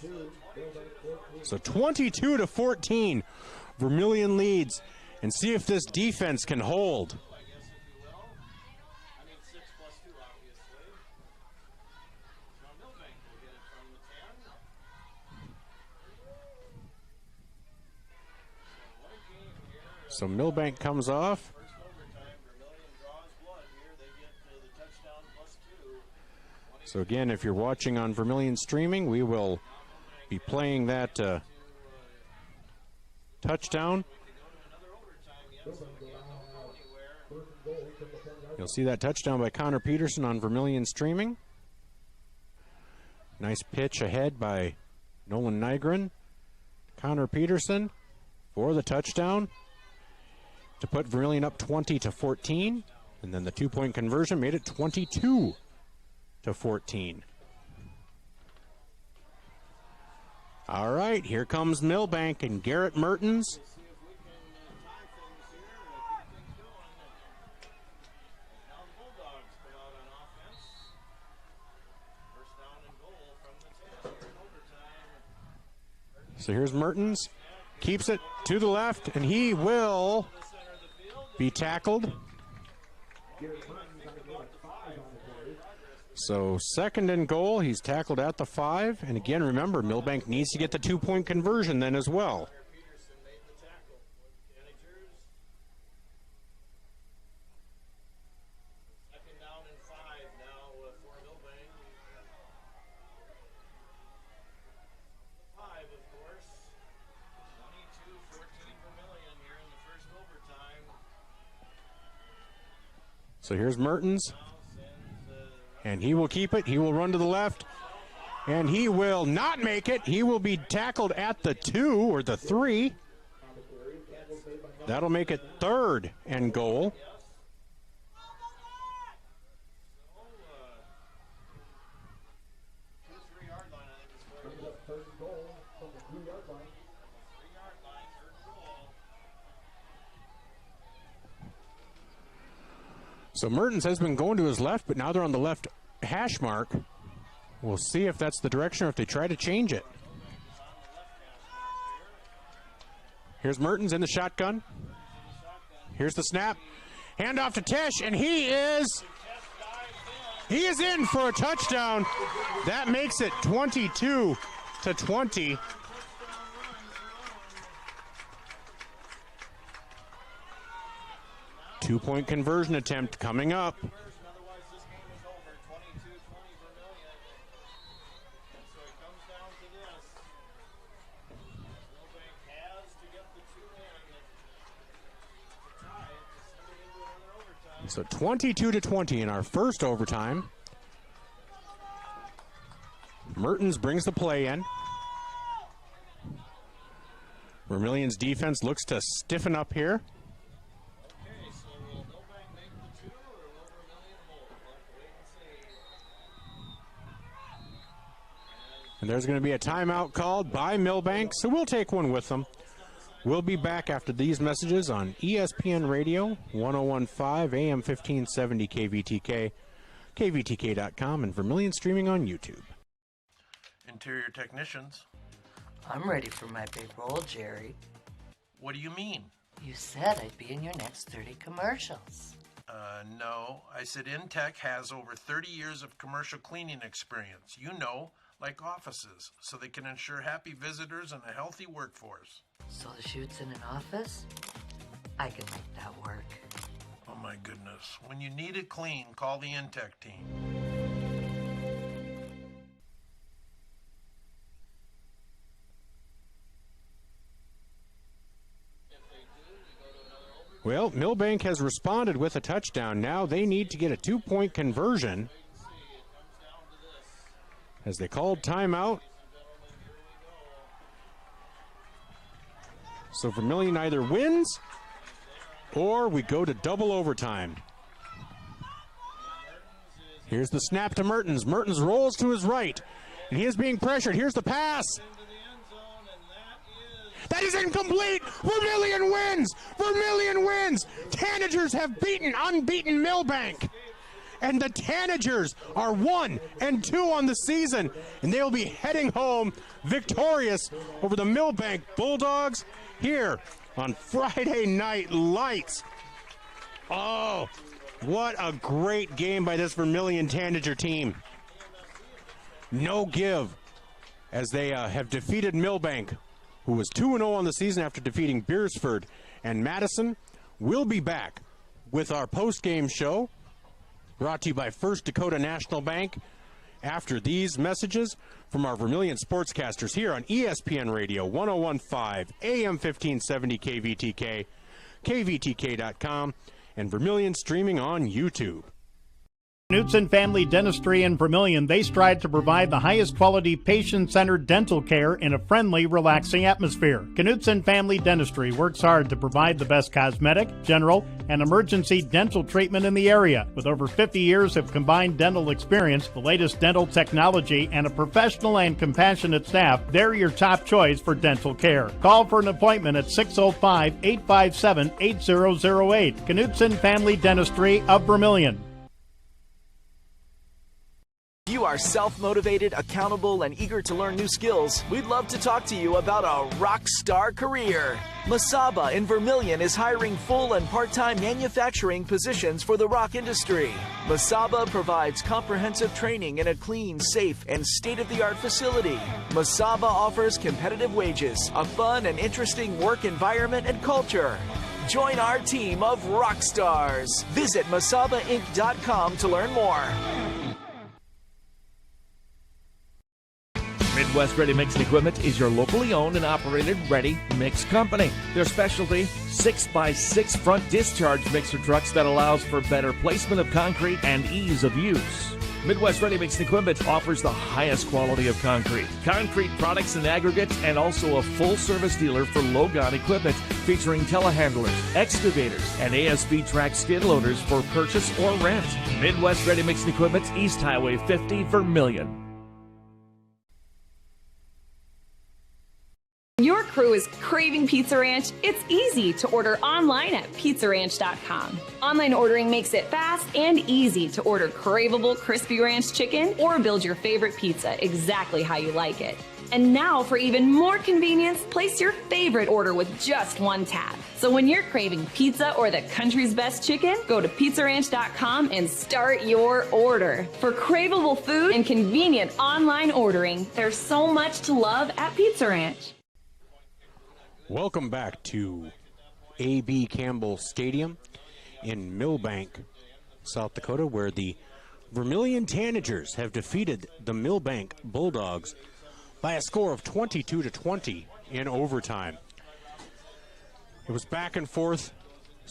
So 22-14, Vermillion leads, and see if this defense can hold. So Milbank comes off. So again, if you're watching on Vermillion Streaming, we will be playing that touchdown. You'll see that touchdown by Connor Peterson on Vermillion Streaming. Nice pitch ahead by Nolan Nygren. Connor Peterson for the touchdown to put Vermillion up 20-14, and then the 2-point conversion made it 22-14. All right, here comes Milbank and Garrett Mertens. So here's Mertens, keeps it to the left, and he will be tackled. So 2nd and goal, he's tackled at the 5. And again, remember, Milbank needs to get the 2-point conversion then as well. So here's Mertens, and he will keep it. He will run to the left, and he will not make it. He will be tackled at the 2 or the 3. That'll make it 3rd and goal. So Mertens has been going to his left, but now they're on the left hash mark. We'll see if that's the direction or if they try to change it. Here's Mertens in the shotgun. Here's the snap. Hand off to Tesh, and he is in for a touchdown. That makes it 22-20. Two-point conversion attempt coming up. So 22-20 in our first overtime. Mertens brings the play in. Vermillion's defense looks to stiffen up here. And there's going to be a timeout called by Milbank, so we'll take one with them. We'll be back after these messages on ESPN Radio, 1015 AM 1570 KVTK, KVTK.com, and Vermillion Streaming on YouTube. Interior technicians. I'm ready for my big role, Jerry. What do you mean? You said I'd be in your next 30 commercials. No. I said Intech has over 30 years of commercial cleaning experience. You know, like offices, so they can ensure happy visitors and a healthy workforce. So the shoot's in an office? I can make that work. Oh my goodness. When you need it clean, call the Intech team. Well, Milbank has responded with a touchdown. Now they need to get a 2-point conversion. as they called timeout. So Vermillion either wins or we go to double overtime. Here's the snap to Mertens. Mertens rolls to his right, and he is being pressured. Here's the pass. That is incomplete. Vermillion wins. Vermillion wins. Tanagers have beaten unbeaten Milbank. And the Tanagers are 1-2 on the season, and they'll be heading home victorious over the Milbank Bulldogs here on Friday Night Lights. Oh, what a great game by this Vermillion Tanager team. No give as they have defeated Milbank, who was 2-0 on the season after defeating Beersford and Madison. We'll be back with our post-game show, brought to you by First Dakota National Bank, after these messages from our Vermillion sportscasters here on ESPN Radio 101.5 AM 1570 KVTK, KVTK.com, and Vermillion streaming on YouTube. Knutson Family Dentistry in Vermillion, they strive to provide the highest quality patient-centered dental care in a friendly, relaxing atmosphere. Knutson Family Dentistry works hard to provide the best cosmetic, general, and emergency dental treatment in the area. With over 50 years of combined dental experience, the latest dental technology, and a professional and compassionate staff, they're your top choice for dental care. Call for an appointment at 605-857-8008. Knutson Family Dentistry of Vermillion. If you are self-motivated, accountable, and eager to learn new skills, we'd love to talk to you about a rock star career. Masaba in Vermillion is hiring full and part-time manufacturing positions for the rock industry. Masaba provides comprehensive training in a clean, safe, and state-of-the-art facility. Masaba offers competitive wages, a fun and interesting work environment and culture. Join our team of rock stars. Visit masabainc.com to learn more. Midwest Ready Mix and Equipment is your locally owned and operated ready mix company. Their specialty, 6x6 front discharge mixer trucks that allows for better placement of concrete and ease of use. Midwest Ready Mix and Equipment offers the highest quality of concrete products and aggregates, and also a full-service dealer for Logon equipment featuring telehandlers, excavators, and ASB track skid loaders for purchase or rent. Midwest Ready Mix and Equipment, East Highway 50, Vermillion. Your crew is craving Pizza Ranch? It's easy to order online at pizzaranch.com. Online ordering makes it fast and easy to order craveable crispy ranch chicken or build your favorite pizza exactly how you like it. And now, for even more convenience, place your favorite order with just one tap. So when you're craving pizza or the country's best chicken, go to pizzaranch.com and start your order. For craveable food and convenient online ordering, there's so much to love at Pizza Ranch. Welcome back to A.B. Campbell Stadium in Milbank, South Dakota, where the Vermillion Tanagers have defeated the Milbank Bulldogs by a score of 22-20 in overtime. It was back and forth,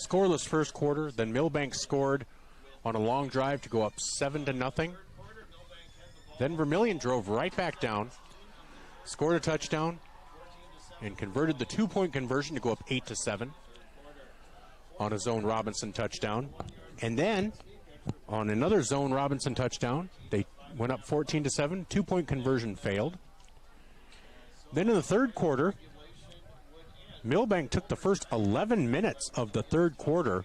scoreless first quarter. Then Milbank scored on a long drive to go up 7-0. Then Vermillion drove right back down, scored a touchdown, and converted the two-point conversion to go up 8-7 on a Zone Robinson touchdown. And then on another Zone Robinson touchdown, they went up 14-7. Two-point conversion failed. Then in the third quarter, Milbank took the first 11 minutes of the third quarter,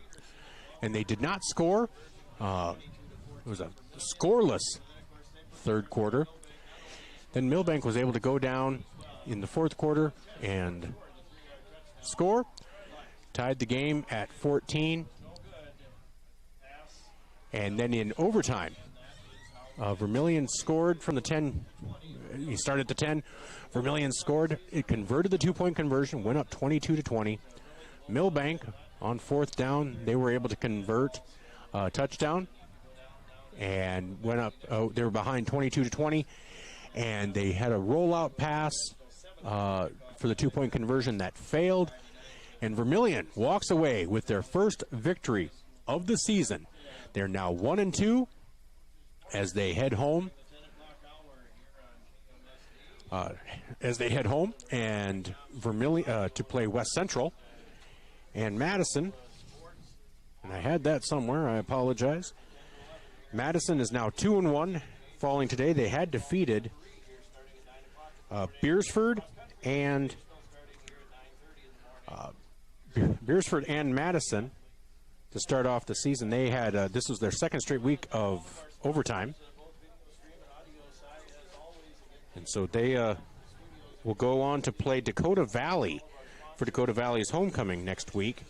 and they did not score. It was a scoreless third quarter. Then Milbank was able to go down in the fourth quarter and score, tied the game at 14. And then in overtime, Vermillion scored from the 10. He started at the 10. Vermillion scored. It converted the two-point conversion, went up 22-20. Milbank on fourth down, they were able to convert a touchdown and went up. They were behind 22-20, and they had a rollout pass for the two-point conversion that failed, and Vermillion walks away with their first victory of the season. They're now 1-2 as they head home as they head home and Vermillion to play West Central. And Madison, and I had that somewhere, I apologize. Madison is now 2-1, falling today. They had defeated Beersford and Madison to start off the season. They had this was their second straight week of overtime, and so they will go on to play Dakota Valley for Dakota Valley's homecoming next week.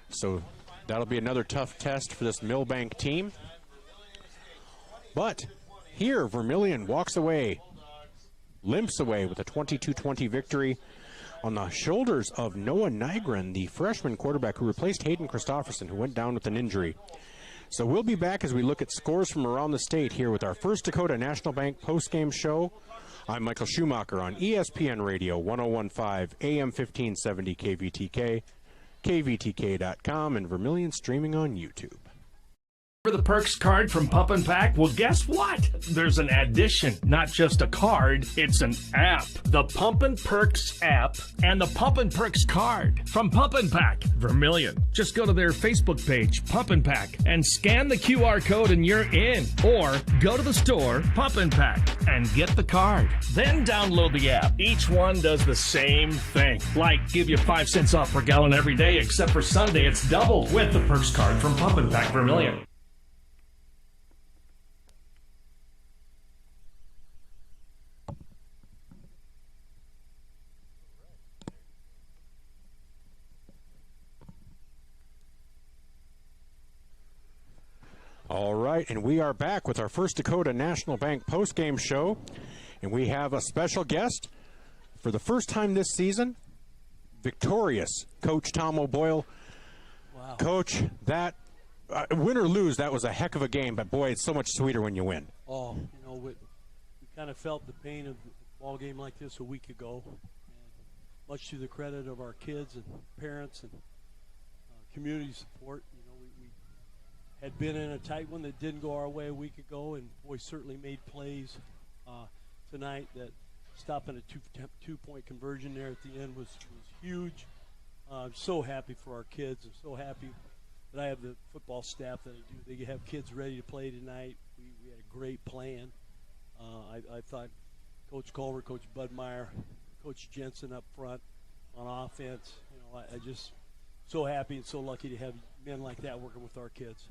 So that'll be another tough test for this Milbank team. But here, Vermillion walks away, limps away with a 22-20 victory on the shoulders of Noah Nygren, the freshman quarterback who replaced Hayden Christofferson, who went down with an injury. So we'll be back as we look at scores from around the state here with our First Dakota National Bank postgame show. I'm Michael Schumacher on ESPN Radio 1015 AM 1570 KVTK, KVTK.com, and Vermillion Streaming on YouTube. For the Perks card from Pump and Pack? Well, guess what? There's an addition, not just a card, it's an app. The Pump and Perks app and the Pump and Perks card from Pump and Pack, Vermillion. Just go to their Facebook page, Pump and Pack, and scan the QR code and you're in. Or go to the store, Pump and Pack, and get the card. Then download the app. Each one does the same thing. Like give you 5 cents off per gallon every day, except for Sunday it's double with the Perks card from Pump and Pack, Vermillion. All right, and we are back with our First Dakota National Bank postgame show, and we have a special guest for the first time this season, victorious Coach Tom O'Boyle. Wow. Coach, that win or lose, that was a heck of a game, but boy, it's so much sweeter when you win. Oh, you know, we kind of felt the pain of a ball game like this a week ago, and much to the credit of our kids and parents and community support. Had been in a tight one that didn't go our way a week ago, and boy, certainly made plays tonight. That stopping a two-point conversion there at the end was huge. I'm so happy for our kids. I'm so happy that I have the football staff that I do. They have kids ready to play tonight. We had a great plan. I thought Coach Culver, Coach Budmeyer, Coach Jensen up front on offense. You know, I just so happy and so lucky to have men like that working with our kids.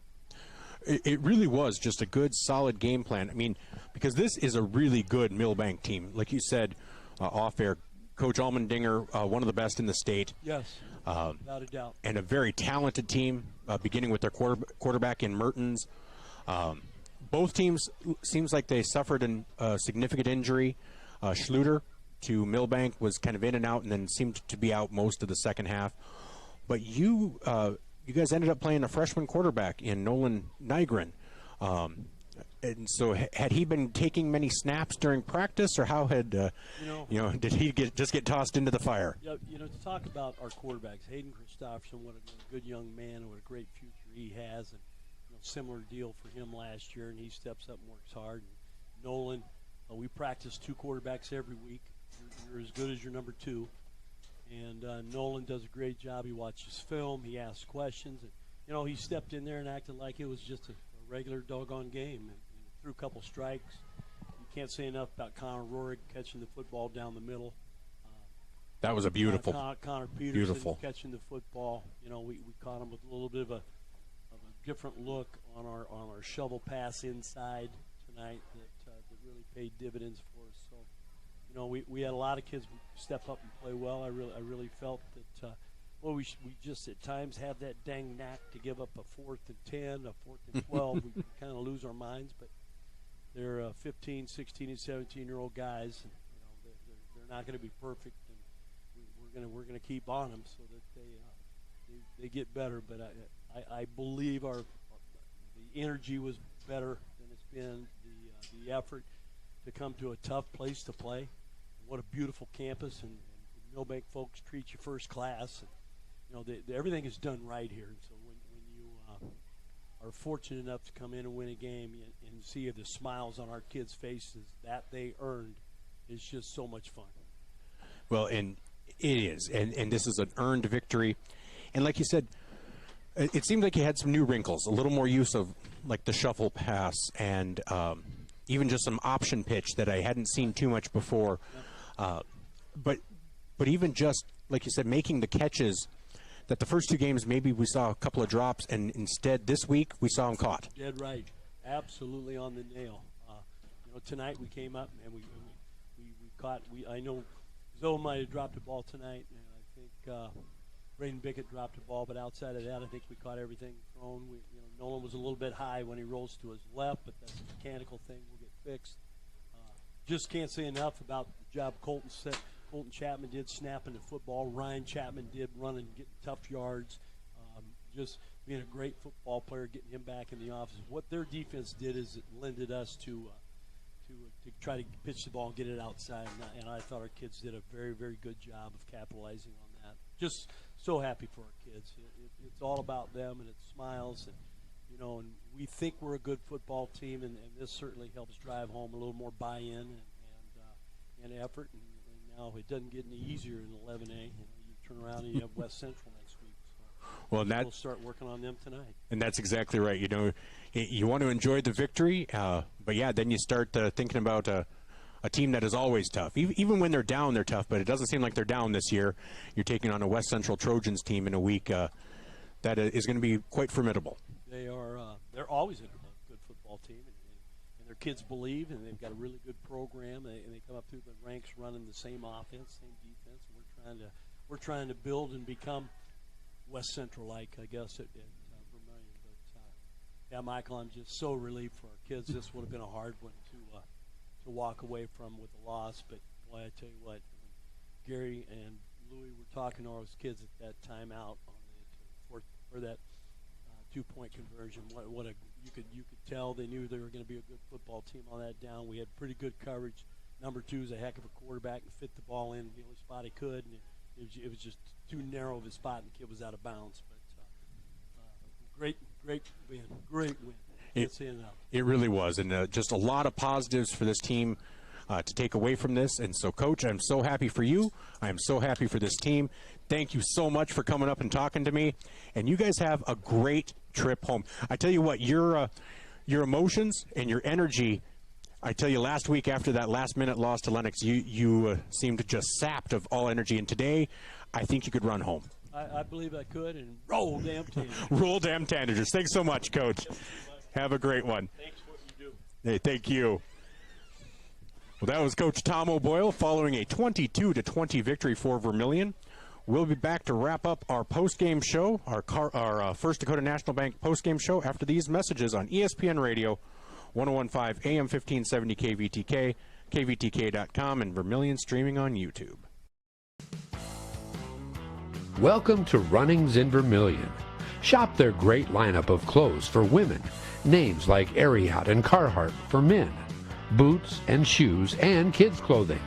It really was just a good, solid game plan. I mean, because this is a really good Milbank team. Like you said off air, Coach Allmendinger, one of the best in the state. Yes, without a doubt. And a very talented team, beginning with their quarterback in Mertens. Both teams seems like they suffered a significant injury. Schluter to Milbank was kind of in and out and then seemed to be out most of the second half. But you guys ended up playing a freshman quarterback in Nolan Nygren. And so had he been taking many snaps during practice, or how had, did he just get tossed into the fire? Yeah, to talk about our quarterbacks, Hayden Christofferson, what a good young man, what a great future he has, and similar deal for him last year, and he steps up and works hard. And Nolan, we practice 2 quarterbacks every week. You're as good as your number 2. And Nolan does a great job. He watches film. He asks questions. And, he stepped in there and acted like it was just a regular doggone game and threw a couple strikes. You can't say enough about Connor Rohrig catching the football down the middle. That was a beautiful. Connor Peterson catching the football. We caught him with a little bit of a different look on our shovel pass inside tonight that really paid dividends for us. So. We had a lot of kids step up and play well. I really felt that, we just at times have that dang knack to give up a 4th and 10, a 4th and 12. We kind of lose our minds, but they're 15, 16, and 17-year-old guys, and they're not going to be perfect, and we're going to keep on them so that they get better. But I believe the energy was better than it's been. The effort to come to a tough place to play. What a beautiful campus, and Milbank folks treat you first class. And, everything is done right here. And so when you are fortunate enough to come in and win a game and see the smiles on our kids' faces that they earned, is just so much fun. Well, and it is, and this is an earned victory. And like you said, it seemed like you had some new wrinkles, a little more use of like the shuffle pass and even just some option pitch that I hadn't seen too much before. But even just, like you said, making the catches that the first two games maybe we saw a couple of drops, and instead this week we saw them caught. Dead right. Absolutely on the nail. Tonight we came up and we caught. I know Zoe might have dropped a ball tonight, and I think Braden Bickett dropped a ball, but outside of that, I think we caught everything thrown. Nolan was a little bit high when he rolls to his left, but that's a mechanical thing. We'll get fixed. Just can't say enough about the job Colton Chapman did snapping the football. Ryan Chapman did running, getting tough yards. Just being a great football player, getting him back in the office. What their defense did is it lended us to try to pitch the ball and get it outside, and I thought our kids did a very, very good job of capitalizing on that. Just so happy for our kids. It's all about them, and it smiles, and and we think we're a good football team, and this certainly helps drive home a little more buy-in and effort. And now it doesn't get any easier in 11A. You turn around and you have West Central next week. Well, we'll start working on them tonight. And that's exactly right. You want to enjoy the victory, but yeah, then you start thinking about a team that is always tough. Even when they're down, they're tough, but it doesn't seem like they're down this year. You're taking on a West Central Trojans team in a week that is going to be quite formidable. They are. They're always a good football team, and their kids believe, and they've got a really good program, and they come up through the ranks running the same offense, same defense. And we're trying to build and become West Central-like, I guess, at Vermillion. But yeah, Michael, I'm just so relieved for our kids. This would have been a hard one to walk away from with a loss. But boy, I tell you what, Gary and Louie were talking to all those kids at that timeout for that 2-point conversion. You could tell they knew they were going to be a good football team on that down. We had pretty good coverage. Number 2 is a heck of a quarterback and fit the ball in the only spot he could, and it was just too narrow of a spot, and the kid was out of bounds. But great win. Can't say enough. It really was, and just a lot of positives for this team to take away from this. And so, Coach, I'm so happy for you. I am so happy for this team. Thank you so much for coming up and talking to me. And you guys have a great trip home. I tell you what, your emotions and your energy, I tell you, last week after that last-minute loss to Lennox, you seemed just sapped of all energy. And today, I think you could run home. I believe I could, and roll damn Tanagers. Roll damn Tanagers. Thanks so much, Coach. Have a great one. Thanks for what you do. Hey, thank you. Well, that was Coach Tom O'Boyle following a 22-20 victory for Vermillion. We'll be back to wrap up our post-game show, our First Dakota National Bank post-game show after these messages on ESPN Radio, 101.5 AM 1570 KVTK, KVTK.com, and Vermillion Streaming on YouTube. Welcome to Runnings in Vermillion. Shop their great lineup of clothes for women, names like Ariat and Carhartt for men, boots and shoes and kids' clothing.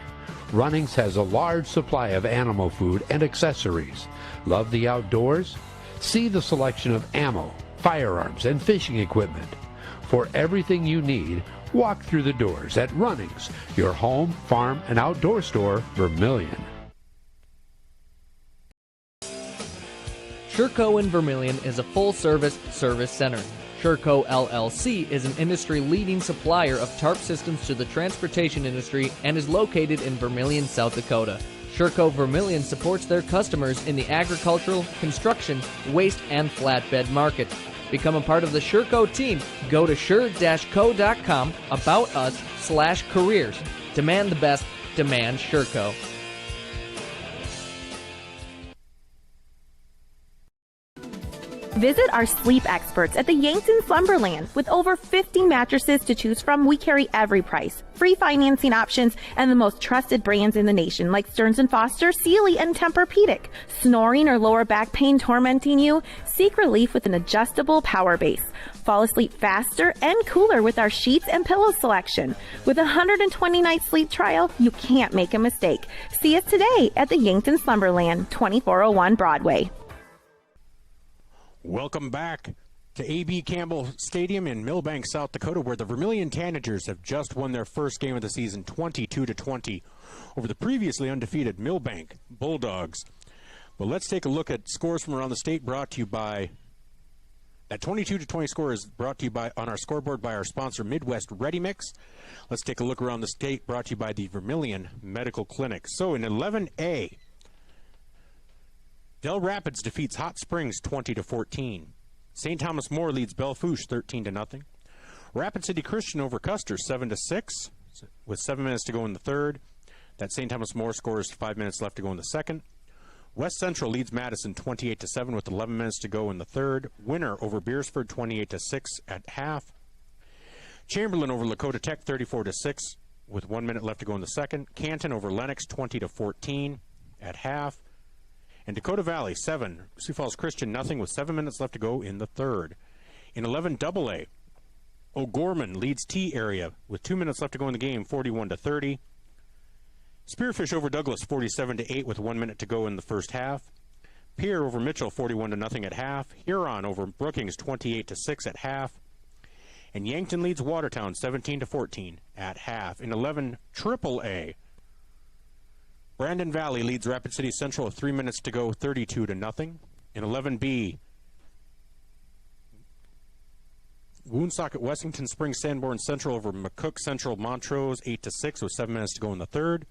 Runnings has a large supply of animal food and accessories. Love the outdoors? See the selection of ammo, firearms, and fishing equipment. For everything you need, walk through the doors at Runnings, your home, farm, and outdoor store, Vermillion. Schumacher and Vermillion is a full-service service center. Schumacher LLC is an industry-leading supplier of tarp systems to the transportation industry and is located in Vermillion, South Dakota. Schumacher Vermillion supports their customers in the agricultural, construction, waste, and flatbed markets. Become a part of the Schumacher team. Go to sure-co.com, about us/careers. Demand the best. Demand Schumacher. Visit our sleep experts at the Yankton Slumberland. With over 50 mattresses to choose from, we carry every price, free financing options, and the most trusted brands in the nation like Stearns & Foster, Sealy, and Tempur-Pedic. Snoring or lower back pain tormenting you? Seek relief with an adjustable power base. Fall asleep faster and cooler with our sheets and pillow selection. With a 120-night sleep trial, you can't make a mistake. See us today at the Yankton Slumberland, 2401 Broadway. Welcome back to A.B. Campbell Stadium in Milbank, South Dakota, where the Vermillion Tanagers have just won their first game of the season, 22-20, over the previously undefeated Milbank Bulldogs. But let's take a look at scores from around the state, brought to you by... That 22-20 score is brought to you by on our scoreboard by our sponsor, Midwest Ready Mix. Let's take a look around the state, brought to you by the Vermillion Medical Clinic. So in 11A, Del Rapids defeats Hot Springs 20-14. St. Thomas More leads Belle-Fourche 13-0. Rapid City Christian over Custer 7-6 with 7 minutes to go in the third. That St. Thomas More scores 5 minutes left to go in the second. West Central leads Madison 28-7 with 11 minutes to go in the third. Winner over Beersford 28-6 at half. Chamberlain over Lakota Tech 34-6 with 1 minute left to go in the second. Canton over Lennox 20-14 at half. And Dakota Valley 7, Sioux Falls Christian nothing with 7 minutes left to go in the third. In 11AA, O'Gorman leads T area with 2 minutes left to go in the game, 41-30. Spearfish over Douglas 47-8 with 1 minute to go in the first half. Pierre over Mitchell 41-0 at half. Huron over Brookings 28-6 at half. And Yankton leads Watertown 17-14 at half. In 11 AAA, Brandon Valley leads Rapid City Central with 3 minutes to go, 32-0. In 11B, Woonsocket Wessington Springs Sanborn Central over McCook Central Montrose 8-6 with 7 minutes to go in the third.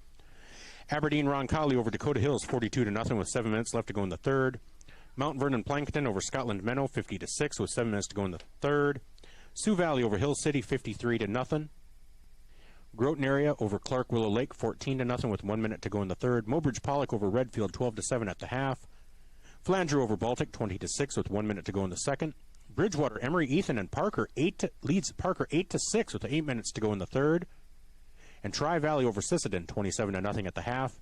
Aberdeen Roncalli over Dakota Hills 42-0 with 7 minutes left to go in the third. Mount Vernon Plankton over Scotland Menno 50-6 with 7 minutes to go in the third. Sioux Valley over Hill City 53-0. Groton area over Clark Willow Lake 14-0 with 1 minute to go in the third. Mobridge Pollock over Redfield 12-7 at the half. Flanger over Baltic 20-6 with 1 minute to go in the second. Bridgewater, Emory, Ethan, and Parker leads Parker 8-6 with 8 minutes to go in the third. And Tri-Valley over Sisseton 27-0 at the half.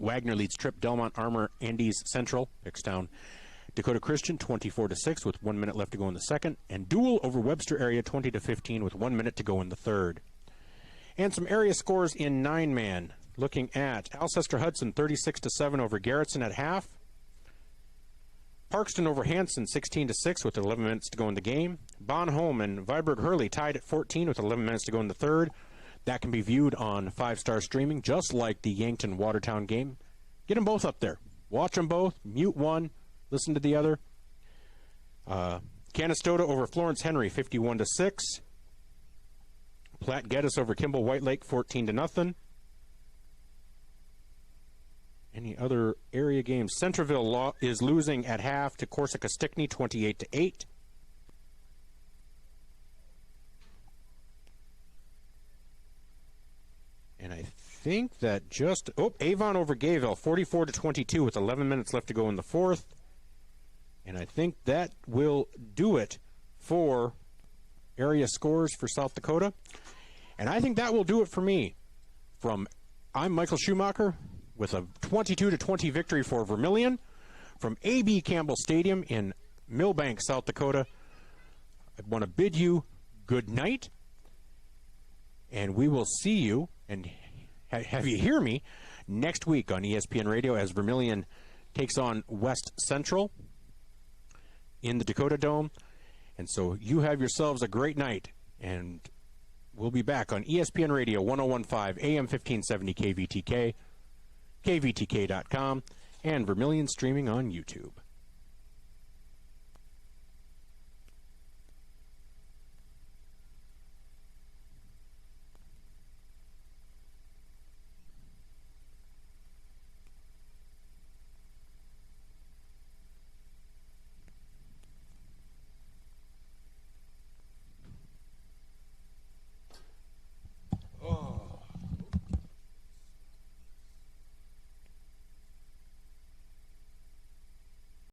Wagner leads Tripp, Delmont, Armour, Andes Central, Hickstown. Dakota Christian 24-6 with 1 minute left to go in the second. And Dual over Webster area 20-15 with 1 minute to go in the third. And some area scores in 9-man. Looking at Alcester Hudson 36-7 over Garrettson at half. Parkston over Hanson 16-6 with 11 minutes to go in the game. Bonholm and Viborg Hurley tied at 14 with 11 minutes to go in the third. That can be viewed on 5-star streaming, just like the Yankton Watertown game. Get them both up there. Watch them both. Mute one. Listen to the other. Canastota over Florence Henry 51-6. Platte Geddes over Kimball White Lake 14-0. Any other area games? Centerville is losing at half to Corsica Stickney 28-8. And I think that just Avon over Gayville 44-22 with 11 minutes left to go in the fourth. And I think that will do it for area scores for South Dakota. And I think that will do it for me. I'm Michael Schumacher with a 22-20 victory for Vermillion from A.B. Campbell Stadium in Milbank, South Dakota. I want to bid you good night, and we will see you and have you hear me next week on ESPN Radio as Vermillion takes on West Central in the Dakota Dome. And so you have yourselves a great night, and we'll be back on ESPN Radio 101.5 AM 1570 KVTK, KVTK.com, and Vermillion Streaming on YouTube.